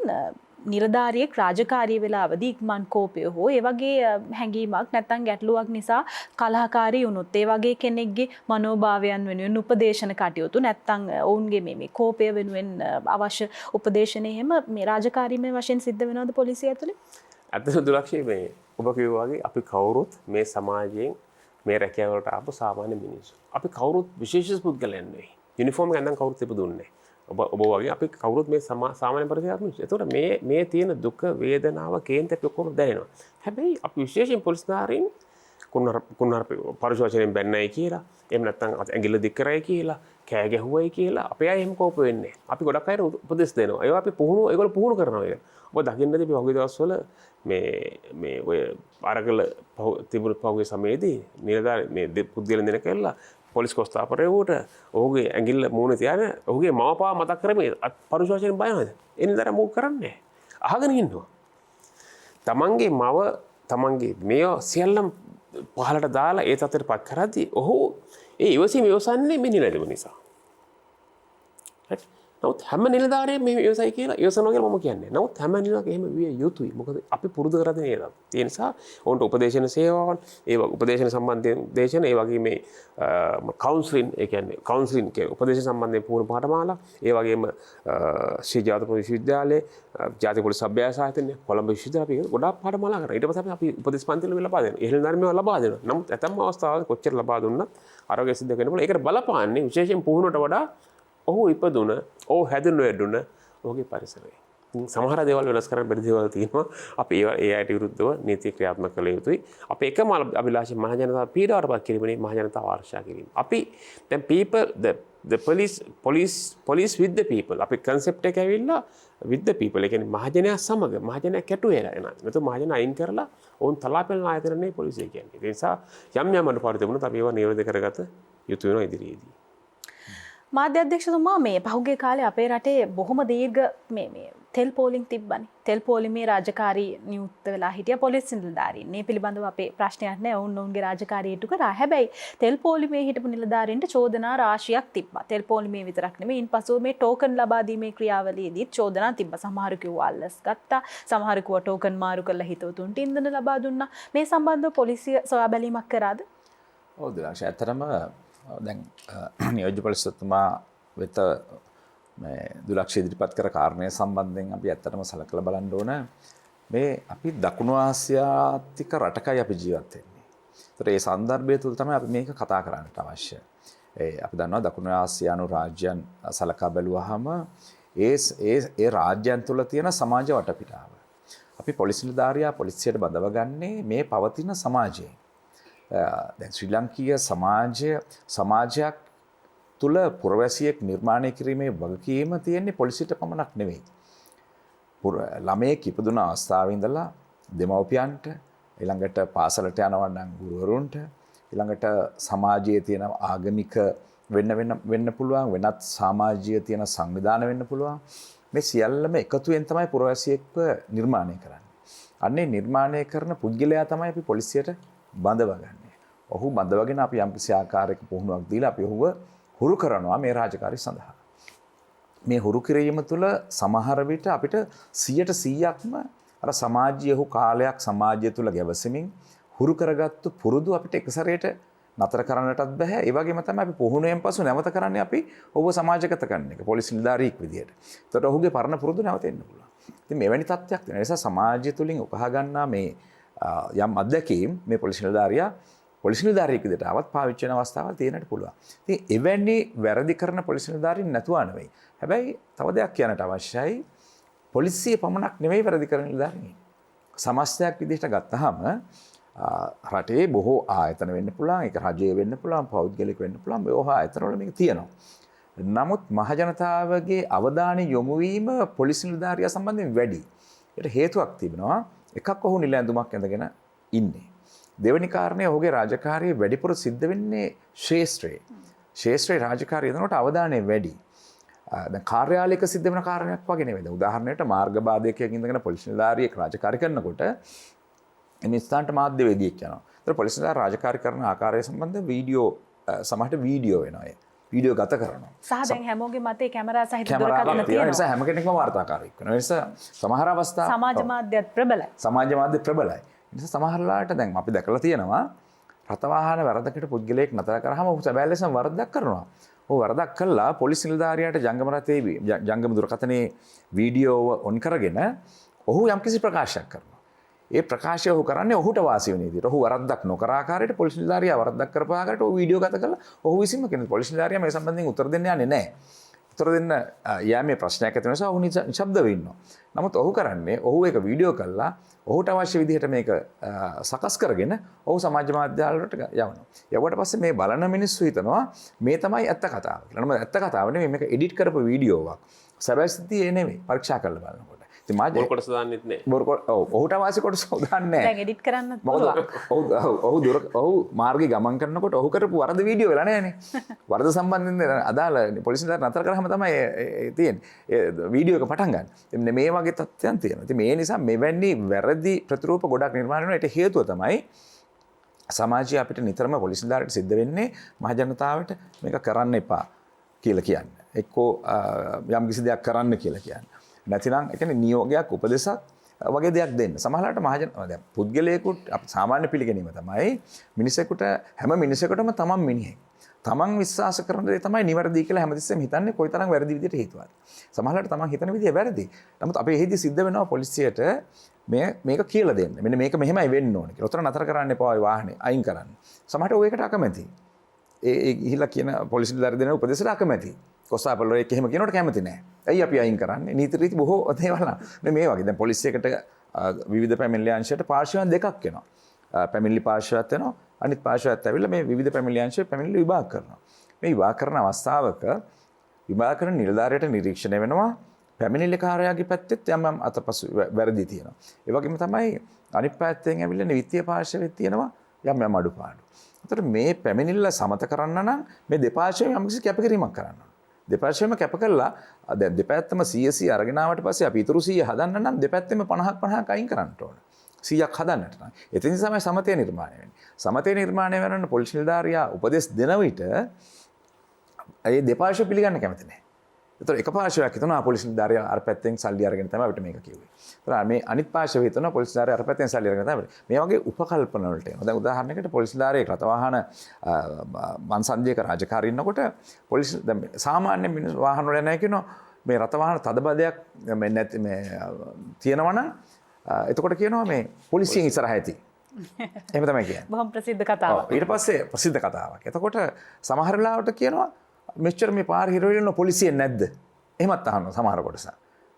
නිලධාරියෙක් රාජකාරී වෙලාවදී ඉක්මන් කෝපය හෝ ඒ වගේ හැඟීමක් නැත්නම් ගැටලුවක් නිසා කලහකාරී වුණොත් ඒ වගේ කෙනෙක්ගේ මනෝභාවයන් වෙනුවෙන් උපදේශන කටයුතු නැත්නම් ඔවුන්ගේ මේ කෝපය වෙනුවෙන් අවශ්‍ය උපදේශන එහෙම මේ රාජකාරීමේ වශයෙන් සිද්ධ වෙනවද පොලිසිය ඇතුලේ? ඇත්තටම දුලක්ෂේ මේ ඔබ කිව්වා වගේ අපි කවුරුත් මේ සමාජයෙන් මේ රැකියාව වලට ආපු සාමාන්‍ය මිනිස්සු. අපි කවුරුත් විශේෂ පුද්ගලයන් නෙවෙයි. යුනිෆෝම් එකෙන් කවුරුත් ඉපදුන්නේ ඔබ වගේ අපි කවුරුත් මේ සාමාන්‍ය පරිසරයක් මිනිස්සු. ඒතකොට මේ තියෙන දුක, වේදනාව, කේන්ති අපි ඔක්කොම දැනෙනවා. හැබැයි අපි විශේෂයෙන් පොලිස් නාරීන් කුණාර පරිශෝචනයෙන් බැන්නයි කියලා, එහෙම නැත්නම් ඇඟිල්ල දික් කරයි කියලා, කෑ ගැහුවයි කියලා අපේ අය එහෙම කෝප වෙන්නේ. අපි ගොඩක් අයට උපදෙස් දෙනවා. ඒවා අපි ඒගොල්ලෝ පුහුණු කරනවා ඒක. ඔබ දකින්නදී මේ වගේ දවස්වල මේ ඔය අරගල තිබුණු පහුගිය සමයේදී නිලධාරී මේ පුද්ගලයන් දෙන කැල්ලා පොලිස් කොස්තාපරේවට ඔහුගේ ඇඟිල්ල මූණේ තියාගෙන ඔහුගේ මවපා මතක් කරමින් පරුෂ වචනෙන් බයනවාද? එනිදර මොකක් කරන්නේ? අහගෙන ඉන්නවා. තමන්ගේ මව තමන්ගේ මේවා සියල්ලම පහලට දාලා ඒ තත්ත්වයට පත් කරද්දී ඔහු ඒ ඉවසීම ඉවසන්නේ මේ නිලධාරීව නිසා. නමුත් හැම නිලධාරියෙම මේ ඉවසයි කියලා ඉවසනවා කියලා මම කියන්නේ. නමුත් හැම නිලධාරියෙම එහෙම විය යුතුයි. මොකද අපි පුරුදු කරලා තියෙන ඒවා. ඒ නිසා ඔවුන්ට උපදේශන සේවාවන්, ඒ උපදේශන සම්බන්ධයෙන් දේශන, ඒ වගේම මේ කවුන්සලින්, ඒ කියන්නේ කවුන්සලින් කියන්නේ උපදේශන සම්බන්ධයෙන් පූර්ණ පාඨමාලා, ඒ වගේම ශ්‍රී ජාතක විශ්වවිද්‍යාලයේ ජාතික පොලිස් අභ්‍යාස ආයතනය, කොළඹ විශ්වවිද්‍යාලය අපි ගොඩාක් පාඨමාලා කරා. ඊට පස්සේ අපි උපදේශ පන්තිවල ලබා දෙනවා. ඉහළ ධර්මයව ලබා දෙනවා. නමුත් ඇතම් අවස්ථාවල කොච්චර ලබා දුන්නත් ආරෝග්‍ය සිද්ධ වෙනකොට ඒකට බලපාන්නේ විශේෂයෙන් පුහුණුවට වඩා ඔහු ඉපදුන, ඔහු හැදුණු වැඩුණ ඔහුගේ පරිසරය. සමහර දේවල් වෙනස් කරන්න බැරි දේවල් තියෙනවා. අපි ඒ අයට විරුද්ධව නීති ක්‍රියාත්මක කළ යුතුයි. අපි එකම අභිලාෂය මහ ජනතාව පීඩාවටපත් කිරීමනේ මහ ජනතාව ආරක්ෂා කිරීම. අපි දැන් the police with the people. අපි concept එක ඇවිල්ලා with the people. ඒ කියන්නේ මහජනයා සමග මහජනයා කැටුවේ යනවා. නැත්නම් මහජනයා අයින් කරලා ඔවුන් තලාපෙළන ආයතනනේ පොලිසිය කියන්නේ. ඒ නිසා යම් යම් අඩුපාඩු තිබුණොත් අපි ඒවා නිරෝධ කරගත යුතු වෙනවා ඉදිරියේදී. මාධ්‍ය අධ්‍යක්ෂතුමා මේ පහුගිය කාලේ අපේ රටේ බොහොම දීර්ඝ මේ තෙල් පෝලිං තිබ්බනේ. තෙල් පෝලිමේ රාජකාරී නියුක්ත වෙලා හිටිය පොලිස් නිලධාරීන්. මේ පිළිබඳව අපේ ප්‍රශ්නයක් නැහැ. ඔවුන්ගේ රාජකාරිය ඉටු කරා. හැබැයි තෙල් පෝලිමේ හිටපු නිලධාරීන්ට චෝදනා රාශියක් තිබ්බා. තෙල් පෝලිමේ විතරක් නෙමෙයි ඉන්පසු මේ ටෝකන් ලබා දීමේ ක්‍රියාවලියේදී චෝදනා තිබ්බා. සමහරු කිව්වා අල්ලස් ගත්තා. සමහරු කිව්වා ටෝකන් මාරු කරලා හිතවතුන්ට ඉන්ධන ලබා දුන්නා. මේ සම්බන්ධව පොලිසිය සොයා බැලීමක් කරාද? ඔව් දිලාෂ ඇත්තටම දැන් නියෝජ්‍ය පොලිස්තුමා වෙත මේ දුලක්ෂ ඉදිරිපත් කර කාරණය සම්බන්ධයෙන් අපි ඇත්තටම සලකලා බලන්න ඕන මේ අපි දකුණු ආසියාතික රටකයි අපි ජීවත් වෙන්නේ. ඒතර ඒ සන්දර්භය තුළ තමයි අපි මේක කතා කරන්නට අවශ්‍ය. අපි දන්නවා දකුණු ආසියානු රාජ්‍යයන් සලකා බැලුවාම ඒ රාජ්‍යයන් තුළ තියෙන සමාජ වටපිටාව. අපි පොලිස් නිලධාරියා පොලිසියට බඳවගන්නේ මේ පවතින සමාජයේ. දැන් ශ්‍රී ලංකීය සමාජයක් තුළ පුරවැසියෙක් නිර්මාණය කිරීමේ වගකීම තියෙන්නේ පොලිසියට පමණක් නෙවෙයි. ළමයෙක් ඉපදුන අවස්ථාවේ ඉඳලා දෙමව්පියන්ට, ඊළඟට පාසලට යනවා නම් ගුරුවරුන්ට, ඊළඟට සමාජයේ තියෙන ආගමික වෙන්න පුළුවන්, වෙනත් සමාජීය තියෙන සංවිධාන වෙන්න පුළුවන්. මේ සියල්ලම එකතුවෙන් තමයි පුරවැසියෙක්ව නිර්මාණය කරන්නේ. අන්නේ නිර්මාණය කරන පුද්ගලයා තමයි අපි පොලිසියට බඳවගන්නේ. ඔහු බඳවගෙන අපි යම්කිසි ආකාරයක පුහුණුවක් දීලා අපි ඔහුව හුරු කරනවා මේ රාජකාරී සඳහා. මේ හුරු කිරීම තුළ සමහර විට අපිට 100%ක්ම අර සමාජීය කාලයක් සමාජය තුළ ගැවසෙමින් හුරු කරගත්තු පුරුදු අපිට එකසරේට නතර කරන්නටත් බෑ. ඒ වගේම තමයි අපි පුහුණුවෙන් පසු නැවත කරන්නේ අපි ඔහුව සමාජගත කරන එක පොලිස් නිලධාරියෙක් විදියට. ඒතකොට ඔහුගේ පරණ පුරුදු නැවත එන්න පුළුවන්. ඉතින් මෙවැනි තත්ත්වයක් තියෙන නිසා සමාජය තුළින් උකහා ගන්නා මේ යම් අත්දැකීම් මේ පොලිස් නිලධාරියා පොලිස් නිලධාරියෙක් විදිහට ආවත් පාවිච්චි වෙන අවස්ථාවල් තියෙන්නට පුළුවන්. ඉතින් එවැනි වැරදි කරන පොලිස් නිලධාරීන් නැතුව නෙවෙයි. හැබැයි තව දෙයක් කියන්නට අවශ්‍යයි. පොලිසිය පමණක් නෙවෙයි වැරදි කරන නිලධාරීන්. සමස්තයක් විදිහට ගත්තාම රටේ බොහෝ ආයතන වෙන්න පුළුවන්. ඒක රජය වෙන්න පුළුවන්, පෞද්ගලික වෙන්න පුළුවන්. මේ ඔහා ආයතනවල මේක තියෙනවා. නමුත් මහජනතාවගේ අවධානය යොමු වීම පොලිස් නිලධාරියා සම්බන්ධයෙන් වැඩි. ඒකට හේතුවක් තිබෙනවා. එකක් ඔහු නිල ඇඳුමක් ඇඳගෙන ඉන්නේ. දෙවෙනි කාරණය ඔහුගේ රාජකාරිය වැඩිපුර සිද්ධ වෙන්නේ ශේෂ්ත්‍රයේ. ශේෂ්ත්‍රයේ රාජකාරිය යනකොට අවධානය වැඩි. දැන් කාර්යාලයක සිද්ධ වෙන කාරණයක් වගේ නෙවෙයි. උදාහරණයට මාර්ග බාධකයෙක් ඉඳගෙන පොලිස් නිලධාරියෙක් රාජකාරී කරනකොට එනිස්ථානට මාධ්‍යවේදියෙක් යනවා. ඒතර පොලිස් නිලධාරියා රාජකාරී කරන ආකාරය සම්බන්ධ වීඩියෝ සමහරට වීඩියෝ වෙනවා. වීඩියෝ ගත කරනවා. සහ දැන් හැමෝගේ මතේ කැමරා සහිත දුරකථන තියෙනවා. ඒ නිසා හැම කෙනෙක්ම වාර්තාකාරයෙක් වෙනවා. ඒ නිසා සමහර අවස්ථා සමාජ මාධ්‍යත් ප්‍රබලයි. සමාජ මාධ්‍ය ප්‍රබලයි. ඒ නිසා සමහරලාට දැන් අපි දැකලා තියෙනවා රථවාහන වරදකට පුද්ගලයෙක් නතර කරාම ඔහු සැබෑ ලෙසම වරදක් කරනවා. ඔහු වරදක් කළා පොලිස් නිලධාරියාට ජංගම රථයේ ජංගම දුරකථනයේ වීඩියෝව ඔන් කරගෙන ඔහු යම්කිසි ප්‍රකාශයක් කරනවා. ඒ ප්‍රකාශය ඔහු කරන්නේ ඔහුට වාසි වෙන විදිහට. ඔහු වරද්දක් නොකර ආකාරයට පොලිස් නිලධාරියා වරද්දක් කරපු ආකාරයට ඔහු වීඩියෝ ගත කළා. ඔහු විසින්ම කියන පොලිස් නිලධාරියා මේ සම්බන්ධයෙන් උත්තර දෙන්න යන්නේ නැහැ. උත්තර දෙන්න යෑමේ ප්‍රශ්නයක් ඇති වෙන නිසා ඔහු නිශ්ශබ්දව ඉන්නවා. නමුත් ඔහු කරන්නේ ඔහු ඒක වීඩියෝ කරලා ඔහුට අවශ්‍ය විදිහට මේක සකස් කරගෙන ඔහු සමාජ මාධ්‍ය වලට යවනවා. යවුවට පස්සේ මේ බලන මිනිස්සු හිතනවා මේ තමයි ඇත්ත කතාව කියලා. නමුත් ඇත්ත කතාව නෙමෙයි මේක එඩිට් කරපු වීඩියෝවක්. සැබෑ ස්ථිතිය නෙමෙයි පරීක්ෂා කරලා බලනකොට. ඉතින් බොරු කොටස දාන්නෙත් නෑ. ඔහුට වාසි කොටස දාන්නේ නෑ. දැන් එඩිට් කරන්නත් පුළුවන්. ඔහු මාර්ගය ගමන් කරනකොට ඔහු කරපු වරද වීඩියෝ වෙලා නෑනේ. වරද සම්බන්ධයෙන් අදාළ පොලිසිය නතර කරාම තමයි තියෙන්නේ. වීඩියෝ එක පටන් ගන්න. ඉතින් මේ වගේ තත්ත්වයන් තියෙනවා. ඉතින් මේ නිසා මෙවැනි වැරදි ප්‍රතිරූප ගොඩක් නිර්මාණය වෙනවා. ඒට හේතුව තමයි සමාජය අපිට නිතරම පොලිසියලාට සිද්ධ වෙන්නේ මහජනතාවට මේක කරන්න එපා කියලා කියන්නේ. එක්කෝ යම් කිසි දෙයක් කරන්න කියලා කියන්නේ. නැතිනම් ඒ කියන්නේ නියෝගයක් උපදෙසක් වගේ දෙයක් දෙන්න. සමහරවිට මහජන දැන් පුද්ගලයෙකුට සාමාන්‍ය පිළිගැනීම තමයි මිනිසෙකුට හැම මිනිසෙකුටම තමන් මිනිහෙක්. තමන් විශ්වාස කරන දේ තමයි නිවැරදි කියලා හැමතිස්සෙම හිතන්නේ කොයිතරම් වැරදි විදිහට හේතුවද. සමහරවිට තමන් හිතන විදිය වැරදි. නමුත් අපි එහෙදි සිද්ධ වෙනවා පොලිසියට මේක කියලා දෙන්න. මෙන්න මේක මෙහෙමයි වෙන්න ඕනේ කියලා. උතර නතර කරන්න එපා ඔය වාහනේ අයින් කරන්න. සමහරවිට ඔය එකට අකමැති. ඒ ගිහිලා කියන පොලිසියට දෙන උපදෙසට අකමැති. කොස්තාපල් වල එහෙම කියනකොට කැමති නැහැ. ඇයි අපි අයින් කරන්නේ? නීති රීති බොහෝ දේවල් මේ වගේ. දැන් පොලිසියකට විවිධ පැමිණිලි අංශයට පාර්ශ්වයන් දෙකක් එනවා. පැමිණිලි පාර්ශ්වයක් එනවා. අනිත් පාර්ශ්වයක් ඇවිල්ලා මේ විවිධ පැමිණිලි අංශයේ පැමිණිලි විභාග කරනවා. මේ විභාග කරන අවස්ථාවක විභාග කරන නිලධාරියට නිරීක්ෂණය වෙනවා පැමිණිලිකාරයාගේ පැත්තෙත් යම් අතපසු වැරදි තියෙනවා. ඒ වගේම තමයි අනිත් පැත්තෙන් ඇවිල්ලා විත්තිය පාර්ශ්වයේ තියෙනවා යම් අඩුපාඩු. ඒතර මේ පැමිණිල්ල සමත කරන්න නම් මේ දෙපාර්ශ්වයෙන් යම් කිසි කැපකිරීමක් කරන්න ඕනේ. දෙපාර්ශ්වයම කැප කරලා දැන් දෙපැත්තම 100 අරගෙන ආවට පස්සේ අපි ඊතුරු 100 හදන්න නම් දෙපැත්තෙම 50ක් අයින් කරන්න ඕනේ. 100ක් හදන්නට නම්. එතනින් තමයි සමතය නිර්මාණය වෙන්නේ. සමතය නිර්මාණය වෙනකොට පොලිස් නිලධාරියා උපදෙස් දෙන විට ඒ දෙපාර්ශ්ව පිළිගන්න කැමති නැහැ. ඒතර එක පාර්ශ්වයක් හිතනවා පොලිස් නිලධාරියා අර පැත්තෙන් සල්ලි අරගෙන තමයි අපිට මේක කිව්වේ. ඒතර මේ අනිත් පාර්ශ්වය හිතනවා පොලිස් නිලධාරියා අර පැත්තෙන් සල්ලි අරගෙන තමයි. මේ වගේ උපකල්පන වලට එනවා. දැන් උදාහරණයකට පොලිස් නිලධාරියෙක් රථවාහන මන්සන්දියක රාජකාරී ඉන්නකොට පොලිස් දැන් සාමාන්‍ය මිනිස් වාහන වල යනවා කියනවා මේ රථවාහන තදබදයක් මේ නැති මේ තියෙනවා නම් එතකොට කියනවා මේ පොලිසියෙන් ඉස්සරහ ඇති. එහෙම තමයි කියන්නේ. බොහොම ප්‍රසිද්ධ කතාවක්. ඊට පස්සේ ප්‍රසිද්ධ කතාවක්. එතකොට සමහර වෙලාවට කියනවා මෙච්චර මේ පාර හිරවෙන්න පොලිසියෙන් නැද්ද? එහෙමත් අහනවා සමහර කොටස.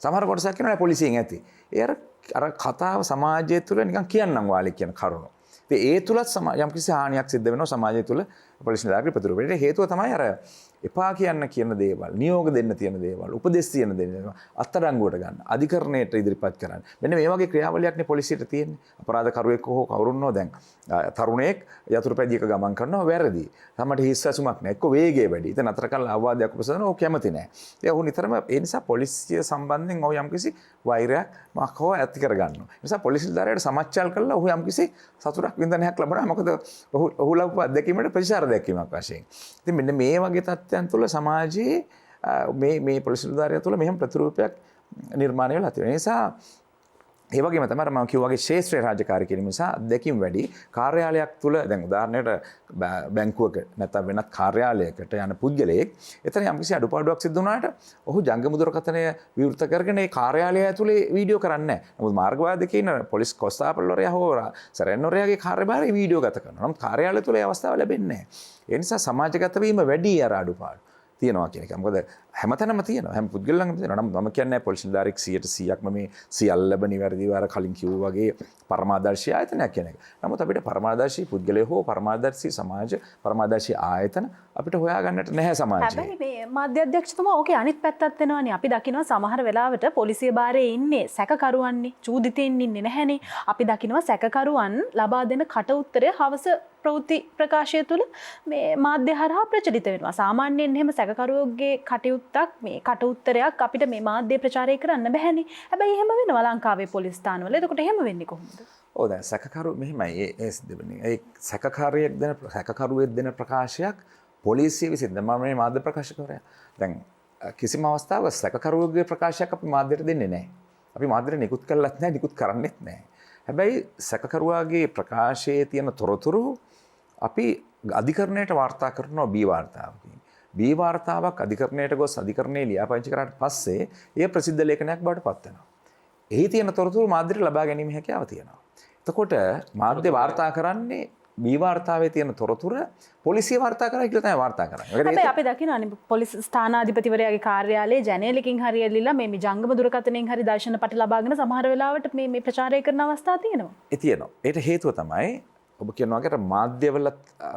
සමහර කොටසක් කියනවා පොලිසියෙන් ඇති. ඒ අර කතාව සමාජය තුළ නිකන් කියන්නම් වාලේ කියන කරුණ. ඉතින් ඒ තුලත් යම් කිසි හානියක් සිද්ධ වෙනවා සමාජය තුළ පොලිස් නිලධාරියෙකු ප්‍රතිරූපයට. හේතුව තමයි අර එපා කියන්න කියන දේවල්, නියෝග දෙන්න තියෙන දේවල්, උපදෙස් තියෙන දේවල් අත්අඩංගුවට ගන්න, අධිකරණයට ඉදිරිපත් කරන්න. මෙන්න මේ වගේ ක්‍රියාවලියක්නේ පොලිසියට තියෙන්නේ. අපරාධකරුවෙක් හෝ කවුරුන්නෝ දැන් තරුණයෙක් යතුරුපැදියක ගමන් කරනවා වැරදි. තමයි හිස් ඇසුමක් නැහැ. එක්ක වේගය වැඩි. ඉතින් නතර කරලා අවවාදයක් උපසදන ඕක කැමති නැහැ. ඒ ඔහු නිතරම ඒ නිසා පොලිසිය සම්බන්ධයෙන් ඔහු යම්කිසි වෛරයක් මක්කව ඇති කර ගන්නවා. ඒ නිසා පොලිස් නිලධාරියට සමච්චල් කරලා ඔහු යම්කිසි සතුටක් වින්දනයක් ලබනවා. මොකද ඔහු ලබපු අත්දැකීමට ප්‍රතිචාර දැක්වීමක් වශයෙන්. ඉතින් මෙන්න මේ වගේ තත්ත්වයන් තුළ සමාජයේ මේ පොලිස් නිලධාරියා තුළ මෙහෙම ප්‍රතිරූපයක් නිර්මාණය වෙලා තියෙනවා. ඒ නිසා ඒ වගේම තමයි මම කිව්වා වගේ ශේෂ්ත්‍රීය රාජකාරී කිරීම නිසා අත්දැකීම් වැඩි. කාර්යාලයක් තුළ දැන් උදාහරණයකට බැංකුවක නැත්නම් වෙනත් කාර්යාලයකට යන පුද්ගලයෙක් එතන යම්කිසි අඩුපාඩුවක් සිද්ධ වුණාට ඔහු ජංගම දුරකථනය විවෘත කරගෙන ඒ කාර්යාලය ඇතුලේ වීඩියෝ කරන්නේ නැහැ. නමුත් මාර්ගවාදකේ ඉන්න පොලිස් කොස්තාපල්වරයා හෝ සැරෙන්වරයාගේ කාර්යභාරය වීඩියෝ ගත කරනවා. නමුත් කාර්යාලය තුල ඒ අවස්ථාව ලැබෙන්නේ නැහැ. ඒ නිසා සමාජගත වීම වැඩි අර අඩුපාඩු තියෙනවා කියන එක. මොකද හැමතැනම තියෙනවා. හැම පුද්ගලයන්ගම තියෙනවා. නම් මම කියන්නේ පොලිස් නිලධාරියෙක් 100%ක්ම මේ සියල්ලම නිවැරදිව අර කලින් කිව්වා වගේ පරමාදර්ශී ආයතනයක් කියන එක. නමුත් අපිට පරමාදර්ශී පුද්ගලයෝ හෝ පරමාදර්ශී සමාජ පරමාදර්ශී ආයතන අපිට හොයාගන්නට නැහැ සමාජයේ. හැබැයි මේ මාධ්‍ය අධ්‍යක්ෂතුමා ඕකේ අනිත් පැත්තත් වෙනවානේ. අපි දකිනවා සමහර වෙලාවට පොලිසිය බාරේ ඉන්නේ සැකකරුවන්නේ චූදිතෙන් ඉන්නේ නැහැනේ. අපි දකිනවා සැකකරුවන් ලබා දෙන කට උත්තරය හවස ප්‍රවෘත්ති ප්‍රකාශය තුළ මේ මාධ්‍ය හරහා ප්‍රචලිත වෙනවා. සාමාන්‍යයෙන් එහෙම සැකකරුවෙකුගේ කටයුත්තක් මේ කට උත්තරයක් අපිට මේ මාධ්‍ය ප්‍රචාරය කරන්න බැහැනේ. හැබැයි එහෙම වෙනවා ලංකාවේ පොලිස් ස්ථානවල. එතකොට එහෙම වෙන්නේ කොහොමද? ඔව් දැන් සැකකරු මෙහෙමයි ඒ සිද්ධ වෙන්නේ. ඒ සැකකරුවෙක් දෙන ප්‍රකාශයක් පොලිසිය විසින් මම මේ මාධ්‍ය ප්‍රකාශකවරයා. දැන් කිසිම අවස්ථාවක සැකකරුවෙකුගේ ප්‍රකාශයක් අපි මාධ්‍යට දෙන්නේ නැහැ. අපි මාධ්‍යට නිකුත් කළත් නැහැ, නිකුත් කරන්නෙත් නැහැ. හැබැයි සැකකරුවාගේ ප්‍රකාශයේ තියෙන තොරතුරු අපි අධිකරණයට වාර්තා කරනවා බී වාර්තාවකින්. බී වාර්තාවක් අධිකරණයට ගොස් අධිකරණයේ ලියාපදිංචි කරාට පස්සේ එය ප්‍රසිද්ධ ලේඛනයක් බවට පත් වෙනවා. එහි තියෙන තොරතුරු මාධ්‍යට ලබා ගැනීම හැකියාව තියෙනවා. එතකොට මාධ්‍ය වාර්තා කරන්නේ බී වාර්තාවේ තියෙන තොරතුර පොලිසිය වාර්තා කරා කියලා තමයි වාර්තා කරන්නේ. හැබැයි අපි දකිනවානේ පොලිස් ස්ථානාධිපතිවරයාගේ කාර්යාලයේ ජනේලකින් හරි එල්ලලා මේ ජංගම දුරකථනයෙන් හරි දර්ශන පට ලබාගෙන සමහර වෙලාවට මේ ප්‍රචාරය කරන අවස්ථා තියෙනවා. ඒ තියෙනවා. ඒට හේතුව තමයි ඔබ කියනවා වගේ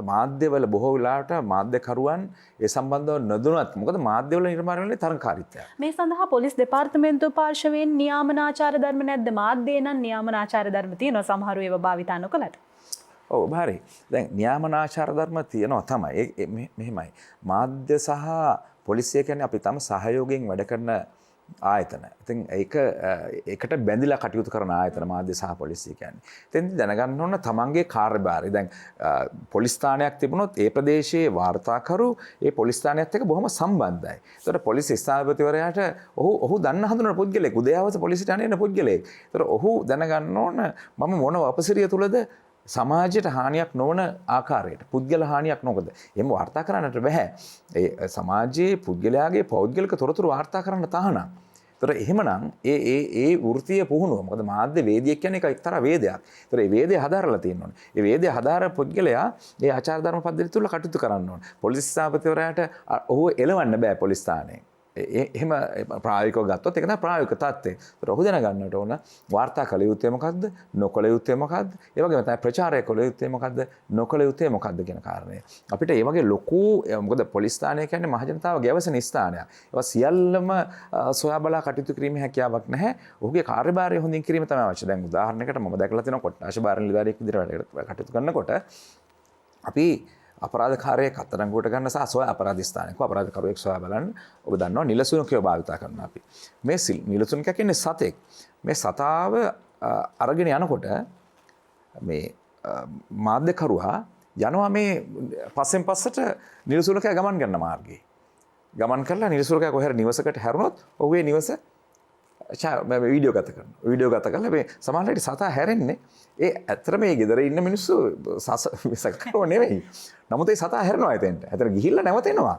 මාධ්‍යවල බොහෝ වෙලාවට මාධ්‍යකරුවන් ඒ සම්බන්ධව නොදැනුවත්. මොකද මාධ්‍යවල නිර්මාණය වෙන්නේ තරංකාරීත්වය. මේ සඳහා පොලිස් දෙපාර්තමේන්තුව පාර්ශවයෙන් නියාමනාචාර ධර්ම නැද්ද? මාධ්‍යයේ නම් නියාමනාචාර ධර්ම තියෙනවා සමහරව ඒවා භාවිතා නොකළට. ඔව් හරි. දැන් නියාමනාචාර ධර්ම තියෙනවා තමයි. මෙහෙමයි. මාධ්‍ය සහ පොලිසිය කියන්නේ අපි තම සහයෝගයෙන් වැඩ කරන ආයතන. ඉතින් ඒකට බැඳිලා කටයුතු කරන ආයතන මාධ්‍ය සහ පොලිසිය කියන්නේ. ඉතින් දැනගන්න ඕන තමන්ගේ කාර්යභාරය. දැන් පොලිස් ස්ථානයක් තිබුණොත් ඒ ප්‍රදේශයේ වාර්තාකරු ඒ පොලිස් ස්ථානයත් එක්ක බොහොම සම්බන්ධයි. ඒතකොට පොලිස් ස්ථානාධිපතිවරයාට ඔහු දන්න හඳුනන පුද්ගලෙක්, උදෑවස පොලිසියට යන පුද්ගලෙක්. ඒතකොට ඔහු දැනගන්න ඕන මම මොන අපසිරිය තුලද සමාජයට හානියක් නොවන ආකාරයට පුද්ගල හානියක් නොකද එහෙම වාර්තා කරන්නට බෑ. ඒ සමාජයේ පුද්ගලයාගේ පෞද්ගලික තොරතුරු වාර්තා කරන්න තහනම්. ඒතර එහෙමනම් ඒ වෘත්තීය පුහුණුව මොකද මාධ්‍ය වේදිකයෙක් කියන්නේ ඒක එක්තරා වේදයක්. ඒතර මේ වේදය හදාරලා තියෙන්න ඕනේ. මේ වේදය හදාර පුද්ගලයා ඒ ආචාර ධර්ම පද්ධතිය තුල කටයුතු කරන්න ඕනේ. පොලිස් ස්ථාපතිවරයාට ඔහු එලවන්න බෑ පොලිස් ස්ථානයේ. එහෙම ප්‍රායෝගිකව ගත්තොත් ඒක තමයි ප්‍රායෝගික තත්ත්වය. ඒතර ඔහු දැනගන්නට ඕන වාර්තා කළ යුත්තේ මොකද්ද? නොකළ යුත්තේ මොකද්ද? ඒ වගේම තමයි ප්‍රචාරය කළ යුත්තේ මොකද්ද? නොකළ යුත්තේ මොකද්ද කියන කාරණය. අපිට මේ වගේ ලොකු මොකද පොලිස් ස්ථානය කියන්නේ මහජනතාවගේ අවසන ස්ථානයක්. ඒවා සියල්ලම සොයා බලා කටයුතු කිරීමේ හැකියාවක් නැහැ. ඔහුගේ කාර්යභාරය හොඳින් කිරීම තමයි අවශ්‍ය. දැන් උදාහරණයකට මම දැකලා තියෙනවා කොට්ටාශ බාර නිලධාරියෙක් විදිහට කටයුතු කරනකොට අපි අපරාධකාරයෙක් අත්අඩංගුවට ගන්න සහ සොයා අපරාධ ස්ථානයක අපරාධකරුවෙක් සොයා බලන්න ඔබ දන්නවා නිලසුනකව භාවිතා කරනවා අපි. මේ නිලසුනක කියන්නේ සතෙක්. මේ සතාව අරගෙන යනකොට මේ මාධ්‍යකරුවා යනවා මේ පස්සෙන් පස්සට නිලසුනක ගමන් කරන මාර්ගයේ. ගමන් කරලා නිලසුනක කොහේ හරි නිවසකට හැරුණොත් ඔහුගේ නිවස වීඩියෝ ගත කරනවා. වීඩියෝ ගත කරලා මේ සමහරවිට සතා හැරෙන්නේ ඒ ඇත්තට මේ ගෙදර ඉන්න මිනිස්සු සකරෝ නෙවෙයි. නමුත් ඒ සතා හැරෙනවා එතෙන්ට. ඇතර ගිහිල්ලා නැවතෙනවා.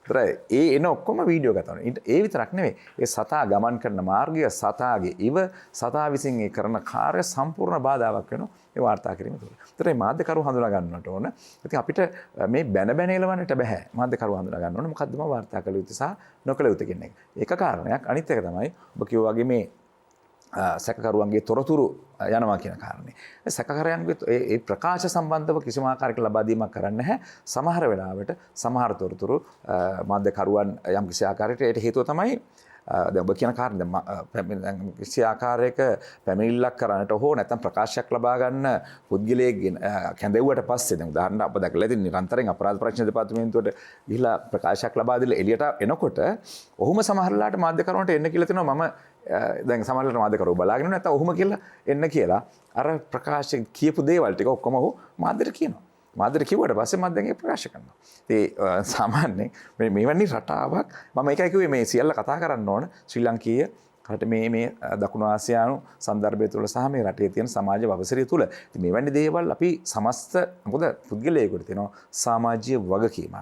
ඒතර එන ඔක්කොම වීඩියෝ ගත කරනවා. ඒ විතරක් නෙවෙයි. ඒ සතා ගමන් කරන මාර්ගය සතාගේ ඉව සතා විසින් ඒ කරන කාර්ය සම්පූර්ණ බාධාවක් වෙනවා. ඒ වාර්තා කිරීම තුළ. ඒතර මේ මාධ්‍යකරු හඳුනා ගන්නට ඕන. ඉතින් අපිට මේ බැන එලවන්නට බෑ. මාධ්‍යකරු හඳුනා ගන්න ඕන. මොකද්ද මම වාර්තා කළ යුත්තේ සහ නොකළ යුත්තේ කියන එක. ඒක කාරණයක්. අනිත් එක තමයි ඔබ කිව්වා වගේ මේ සැකකරුවන්ගේ තොරතුරු යනවා කියන කාරණේ. සැකකරුවන්ගේ ඒ ප්‍රකාශ සම්බන්ධව කිසිම ආකාරයක ලබා දීමක් කරන්නේ නැහැ. සමහර වෙලාවට සමහර තොරතුරු මාධ්‍යකරුවන් යම් කිසි ආකාරයකට ඒට හේතුව තමයි දැන් ඔබ කියන කාරණේ දැන් කිසි ආකාරයක පැමිණිල්ලක් කරන්නට හෝ නැත්නම් ප්‍රකාශයක් ලබා ගන්න පුද්ගලයෙක් කැඳෙව්වට පස්සේ දැන් උදාහරණයක් අප දැකලා ඉතින් නිරන්තරයෙන් අපරාධ පරීක්ෂණ දෙපාර්තමේන්තුවට ගිහිලා ප්‍රකාශයක් ලබා දීලා එළියට එනකොට ඔහුම සමහරලාට මාධ්‍යකරුවන්ට එන්න කියලා තියෙනවා මම දැන් සමහරවිට මාධ්‍යකරුවෝ බලාගෙන නැත්නම් ඔහුම කියලා එන්න කියලා අර ප්‍රකාශ කියපු දේවල් ටික ඔක්කොම ඔහු මාධ්‍යට කියනවා. මාධ්‍යට කිව්වට පස්සේ මාධ්‍යයෙන් ඒක ප්‍රකාශ කරනවා. ඒ සාමාන්‍යයෙන් මෙවැනි රටාවක් මම ඒකයි කිව්වේ මේ සියල්ල කතා කරන්න ඕන ශ්‍රී ලංකීය රට මේ දකුණු ආසියානු සන්දර්භය තුළ සහ මේ රටේ තියෙන සමාජ වපසරිය තුළ. ඉතින් මෙවැනි දේවල් අපි සමස්ත මොකද පුද්ගලයෙකුට තියෙනවා සමාජීය වගකීමක්.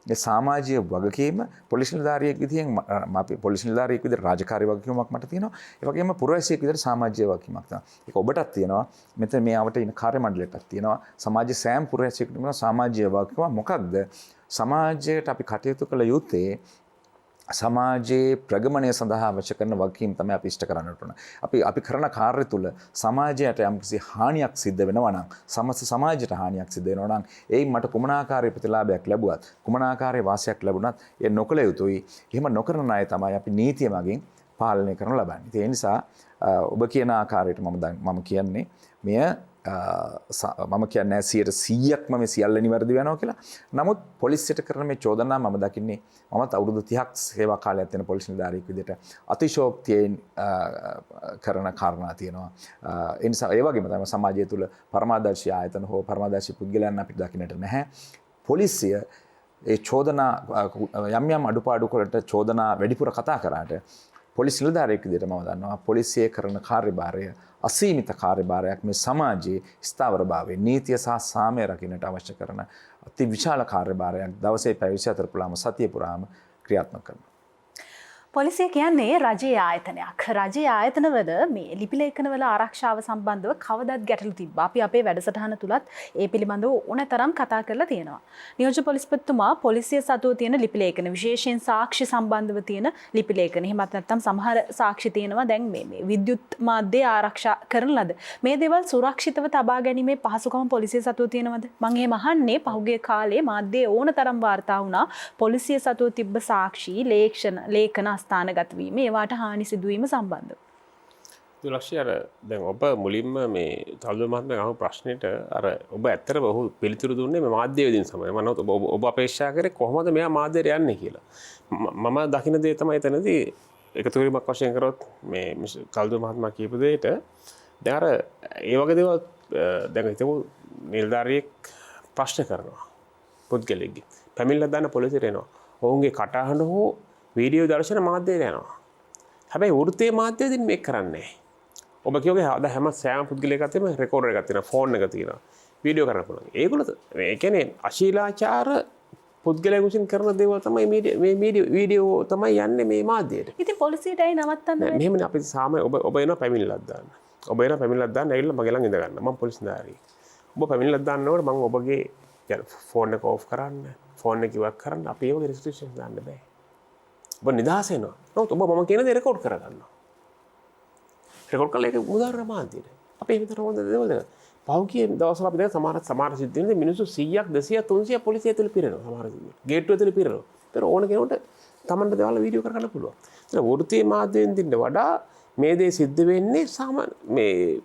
ඒ සමාජීය වගකීම පොලිස් නිලධාරියෙක් විදිහෙන් අපි පොලිස් නිලධාරියෙක් විදිහට රාජකාරී වගකීමක් මට තියෙනවා. ඒ වගේම පුරවැසියෙක් විදිහට සමාජීය වගකීමක් තියෙනවා. ඒක ඔබටත් තියෙනවා. මෙතන මේ ආවට ඉන්න කාර්ය මණ්ඩලයටත් තියෙනවා. සමාජයේ සෑම පුරවැසියෙකුටම තියෙනවා සමාජීය වගකීම. මොකක්ද? සමාජයට අපි කටයුතු කළ යුත්තේ සමාජයේ ප්‍රගමනය සඳහා අවශ්‍ය කරන වගකීම් තමයි අපි ඉෂ්ට කරන්නට ඕන. අපි කරන කාර්ය තුල සමාජයට යම්කිසි හානියක් සිද්ධ වෙනවා නම් සමස්ත සමාජයට හානියක් සිද්ධ වෙනවා නම් එයින් මට කුමනාකාරයේ ප්‍රතිලාභයක් ලැබුවත් කුමනාකාරයේ වාසියක් ලැබුණත් ඒ නොකළ යුතුයි. එහෙම නොකරන අය තමයි අපි නීතිය මගින් පාලනය කරනු ලබන්නේ. ඒ නිසා ඔබ කියන ආකාරයට මම කියන්නේ මෙය මම කියන්නේ 100%ක්ම මේ සියල්ල නිවැරදි වෙනවා කියලා. නමුත් පොලිසියට කරන මේ චෝදනා මම දකින්නේ මමත් අවුරුදු 30ක් සේවා කාලයක් තියෙන පොලිස් නිලධාරියෙක් විදිහට අතිශෝක්තියෙන් කරන කාරණා තියෙනවා. ඒ නිසා ඒ වගේම තමයි සමාජය තුළ පරමාදර්ශී ආයතන හෝ පරමාදර්ශී පුද්ගලයන් අපිට දකින්නට නැහැ. පොලිසිය ඒ චෝදනා යම් අඩුපාඩු වලට චෝදනා වැඩිපුර කතා කරාට පොලිස් නිලධාරියෙක් විදිහට මම දන්නවා පොලිසිය කරන කාර්යභාරය අසීමිත කාර්යභාරයක් මේ සමාජයේ ස්ථාවරභාවය නීතිය සහ සාමය රකින්නට අවශ්‍ය කරන අති විශාල කාර්යභාරයක් දවසේ පැය 24 පුරාම සතිය පුරාම ක්‍රියාත්මක කරනවා. පොලිසිය කියන්නේ රජයේ ආයතනයක්. රජයේ ආයතනවල මේ ලිපිලේඛනවල ආරක්ෂාව සම්බන්ධව කවදත් ගැටලු තිබ්බා. අපි අපේ වැඩසටහන තුලත් ඒ පිළිබඳව ඕනතරම් කතා කරලා තියෙනවා. නියෝජ්‍ය පොලිස්පතිතුමා පොලිසිය සතුව තියෙන ලිපිලේඛන විශේෂයෙන් සාක්ෂි සම්බන්ධව තියෙන ලිපිලේඛන. එහෙමත් නැත්නම් සමහර සාක්ෂි තියෙනවා දැන් මේ විද්‍යුත් මාධ්‍ය ආරක්ෂා කරන ලද. මේ දේවල් සුරක්ෂිතව තබා ගැනීමේ පහසුකම් පොලිසිය සතුව තියෙනවද? මම එහෙම අහන්නේ පහුගිය කාලේ මාධ්‍යයේ ඕනතරම් වාර්තා වුණා පොලිසිය සතුව තිබ්බ සාක්ෂි ලේඛන ස්ථානගත වීම ඒවාට හානි සිදුවීම සම්බන්ධව. ලක්ෂය අර දැන් ඔබ මුලින්ම මේ තල්දු මහත්මයා අහපු ප්‍රශ්නෙට අර ඔබ ඇත්තටම ඔහු පිළිතුරු දුන්නේ මේ මාධ්‍ය වේදින සමය. මම ඔබ අපේක්ෂා කරේ කොහොමද මෙයා මාධ්‍යයට යන්නේ කියලා. මම දකින දේ තමයි එතනදී එකතු කිරීමක් වශයෙන් කරොත් මේ තල්දු මහත්මයා කියපු දෙයට දැන් අර ඒ වගේ දේවල් දැන් හිතමු නිලධාරියෙක් ප්‍රශ්න කරනවා පුද්ගලෙක්ගේ. පැමිණිල්ලක් දාන්න පොලිසියට එනවා. ඔවුන්ගේ කටහඬ හෝ වීඩියෝ දර්ශන මාධ්‍යයට යනවා. හැබැයි වෘත්තීය මාධ්‍යයෙන් මේක කරන්නේ. ඔබ කියෝගේ අද හැම සෑම පුද්ගලයෙක් අතේම රෙකෝඩර් එකක් තියෙනවා, ෆෝන් එකක් තියෙනවා, වීඩියෝ කරන්න පුළුවන්. ඒගොල්ලෝ ඒ කියන්නේ අශීලාචාර පුද්ගලයෙකු විසින් කරන දේවල් තමයි මේ වීඩියෝ තමයි යන්නේ මේ මාධ්‍යයට. ඉතින් පොලිසියට ඇයි නවත්තන්න බැරි? මෙහෙමනේ අපි සාමාන්‍ය ඔබ එනවා පැමිණිල්ලක් දාන්න. ඔබ එනවා පැමිණිල්ලක් දාන්න ඇවිල්ලා මගේ ළඟ ඉඳ ගන්න. මම පොලිස් නිලධාරියෙක්. ඔබ පැමිණිල්ලක් දාන්නකොට මම ඔබගේ ෆෝන් එක ඕෆ් කරන්න, ෆෝන් එක ඉවත් කරන්න අපි ඒ වගේ රෙස්ට්‍රික්ෂන්ස් දාන්න බෑ. ඔබ නිදහස වෙනවා. නමුත් ඔබ මම කියන දේ රෙකෝඩ් කරගන්නවා. රෙකෝඩ් කරලා ඒක උදාහරණ මාධ්‍යයට. අපි විතර හොඳ දේවල් දෙනවා. පහුගිය දවස්වල අපි දැන් සමහර සිද්ධ වෙනදී මිනිස්සු 100ක් 200ක් 300ක් පොලිසිය ඇතුළේ පිරෙනවා. සමහර ගේට්ටුව ඇතුළේ පිරෙනවා. ඒතර ඕන කෙනෙකුට තමන්ට දේවල් වීඩියෝ කරගන්න පුළුවන්. ඒතර වෘත්තීය මාධ්‍යයෙන් දින්න වඩා මේ දේ සිද්ධ වෙන්නේ සාමාන්‍ය මේ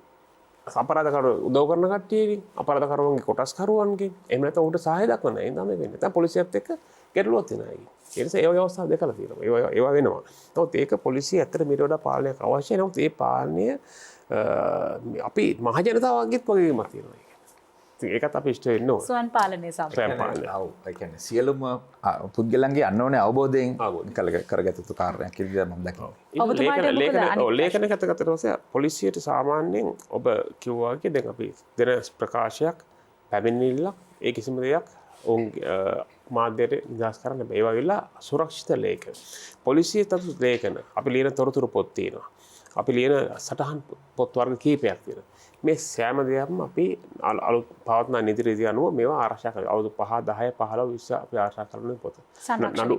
අපරාධකරු උදව් කරන කට්ටියකින්, අපරාධකරුවන්ගේ කොටස්කරුවන්ගෙන්. එහෙම නැත්නම් උන්ට සහාය දක්වන අය තමයි වෙන්නේ. දැන් පොලිසියත් එක්ක ගැටලුවක් තියෙනවා. ඒ නිසා ඒ වගේ අවස්ථා දෙකලා තියෙනවා. ඒවා වෙනවා. නමුත් ඒක පොලිසිය ඇත්තට මීට වඩා පාලනයක් අවශ්‍යයි. නමුත් ඒ පාලනය අපි මහ ජනතාවගේත් වගේමක් තියෙනවා. ඒකත් අපි ඉෂ්ට වෙන්න ඕන. ස්වයං පාලනය සම්බන්ධව. ඔව් ඒ කියන්නේ සියලුම පුද්ගලයන්ගේ අන්න ඕනේ අවබෝධයෙන් කරගත යුතු කාර්යයක් කියලා මම දකිනවා. ලේඛන ගතකට පස්සේ පොලිසියට සාමාන්‍යයෙන් ඔබ කිව්වා වගේ දැන් අපි දෙන ප්‍රකාශයක් පැමිණිල්ලක් ඒ කිසිම දෙයක් ඔවුන් මාධ්‍යයට නිදහස් කරන්න බෑ. ඒවා වෙලා සුරක්ෂිත ලේඛන. පොලිසිය තතු ලේඛන අපි ලියන තොරතුරු පොත් තියෙනවා. අපි ලියන සටහන් පොත් වර්ග කීපයක් තියෙනවා. මේ සෑම දෙයක්ම අපි අලුත් පවත්නා නීති රීති අනුව මේවා ආරක්ෂා කරනවා. අවුරුදු 5, 10, 15, 20 අපි ආරක්ෂා කරන පොත.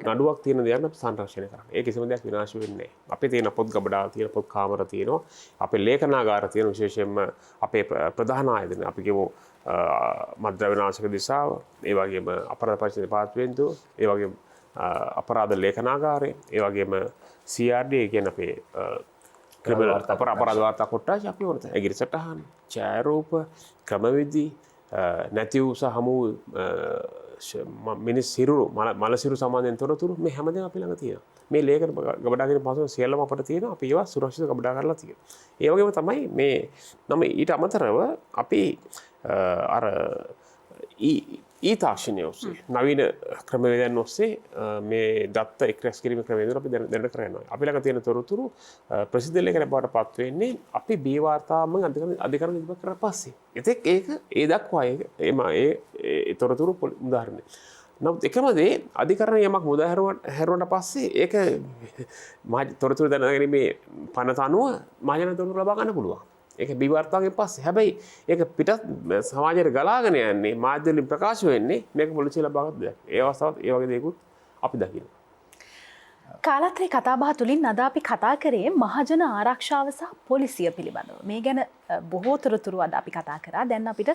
නඩුවක් තියෙන දේවල් අපි සංරක්ෂණය කරනවා. ඒ කිසිම දෙයක් විනාශ වෙන්නේ නැහැ. අපේ තියෙන පොත් ගබඩාව තියෙන පොත් කාමර තියෙනවා. අපේ ලේඛනාගාර තියෙන විශේෂයෙන්ම අපේ ප්‍රධාන ආයතන අපි කියමු මද්ද්‍රව්‍ය නාශක දිසාව, ඒ වගේම අපරාධ පරීක්ෂණ දෙපාර්තමේන්තුව, ඒ වගේම අපරාධ ලේඛනාගාරය, ඒ වගේම CRD කියන්නේ අපේ අපරාධ වාර්තා කොට්ටාශ අපි ඕනත ඇගිරි සටහන්, ඡායාරූප, ක්‍රමවිධි, නැති වූ සහ හමු මිනිස් සිරුරු, මල සිරුරු සම්බන්ධයෙන් තොරතුරු මේ හැමදේම අපි ළඟ තියෙනවා. මේ ලේඛන ගබඩාගෙන පසුව සියල්ලම අපිට තියෙනවා. අපි ඒවා සුරක්ෂිත ගබඩා කරලා තියෙනවා. ඒ වගේම තමයි මේ නම් ඊට අමතරව අපි අර තාක්ෂණය ඔස්සේ නවීන ක්‍රමවේදයන් ඔස්සේ මේ දත්ත එක්රැස් කිරීම ක්‍රමවේද අපි දැනට කරනවා. අපි ළඟ තියෙන තොරතුරු ප්‍රසිද්ධ ලේඛන බවට පත් වෙන්නේ අපි බී වාර්තාවම අධිකරණ ඉදිරිපත් කරලා පස්සේ. ඒත් ඒක ඒ දක්වා ඒ තොරතුරු උදාහරණයක්. නමුත් එකම දේ අධිකරණ යමක් මුදාහැරුවට පස්සේ ඒක තොරතුරු දැනගැනීමේ පනත අනුව මහජන තොරතුරු ලබා ගන්න පුළුවන්. ඒක බී වාර්තාවකින් පස්සේ. හැබැයි ඒක පිටත් සමාජයට ගලාගෙන යන්නේ මාධ්‍ය වලින් ප්‍රකාශ වෙන්නේ මේක පොලිසිය ලබාගත් දෙයක්. ඒ අවස්ථාවත් ඒ වගේ දේකුත් අපි දකිනවා. කාලත්‍රේ කතාබහ තුළින් අද අපි කතා කරේ මහජන ආරක්ෂාව සහ පොලිසිය පිළිබඳව. මේ ගැන බොහෝ තොරතුරු අද අපි කතා කරා. දැන් අපිට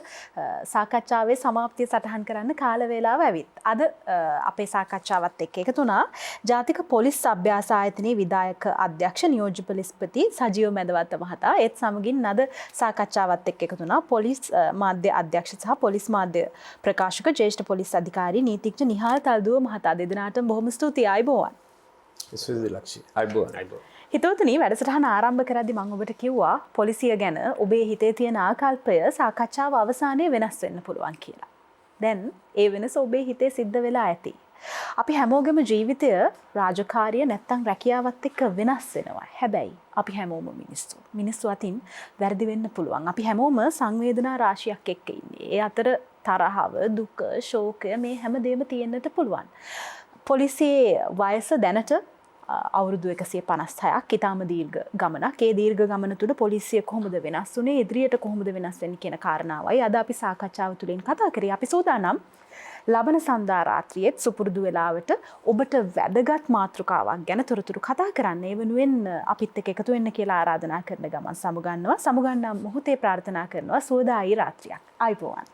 සාකච්ඡාවේ සමාප්තිය සටහන් කරන්න කාල වේලාව ඇවිත්. අද අපේ සාකච්ඡාවත් එක්ක එකතු වුණා ජාතික පොලිස් අභ්‍යාස ආයතනයේ විධායක අධ්‍යක්ෂ නියෝජ්‍ය පොලිස්පති සජීව මැදවත්ත මහතා. ඒත් සමගින් අද සාකච්ඡාවත් එක්ක එකතු වුණා පොලිස් මාධ්‍ය අධ්‍යක්ෂ සහ පොලිස් මාධ්‍ය ප්‍රකාශක ජ්‍යෙෂ්ඨ පොලිස් අධිකාරී නීතිඥ නිහාල් තල්දුව මහතා. දෙදෙනාටම බොහොම ස්තුතියි. ආයුබෝවන්. හිතවතුනි වැඩසටහන ආරම්භ කරද්දී මම ඔබට කිව්වා පොලිසිය ගැන ඔබේ හිතේ තියෙන ආකල්පය සාකච්ඡාව අවසානයේ වෙනස් වෙන්න පුළුවන් කියලා. දැන් ඒ වෙනස ඔබේ හිතේ සිද්ධ වෙලා ඇති. අපි හැමෝගෙම ජීවිතය රාජකාරිය නැත්තම් රැකියාවත් එක්ක වෙනස් වෙනවා. හැබැයි අපි හැමෝම මිනිස්සු. මිනිස්සු අතින් වැරදි වෙන්න පුළුවන්. අපි හැමෝම සංවේදනා රාශියක් එක්ක ඉන්නේ. ඒ අතර තරහව, දුක, ශෝකය මේ හැම දෙයක්ම තියෙන්නට පුළුවන්. පොලිසියේ වයස දැනට අවුරුදු 156ක් ඉතාම දීර්ඝ ගමනක්. ඒ දීර්ඝ ගමන තුළ පොලිසිය කොහොමද වෙනස් වුනේ, ඉදිරියට කොහොමද වෙනස් වෙන්නේ කියන කාරණාවයි අද අපි සාකච්ඡාව තුළින් කතා කරේ. අපි සූදානම් ලබන සඳා රාත්‍රියේත් සුපුරුදු වෙලාවට ඔබට වැදගත් මාතෘකාවක් ගැන තොරතුරු කතා කරන්න. ඒ වෙනුවෙන් අපිත් එක්ක එකතු වෙන්න කියලා ආරාධනා කරන ගමන් සමුගන්නා මොහොතේ ප්‍රාර්ථනා කරනවා සුවදායි රාත්‍රියක්. ආයුබෝවන්.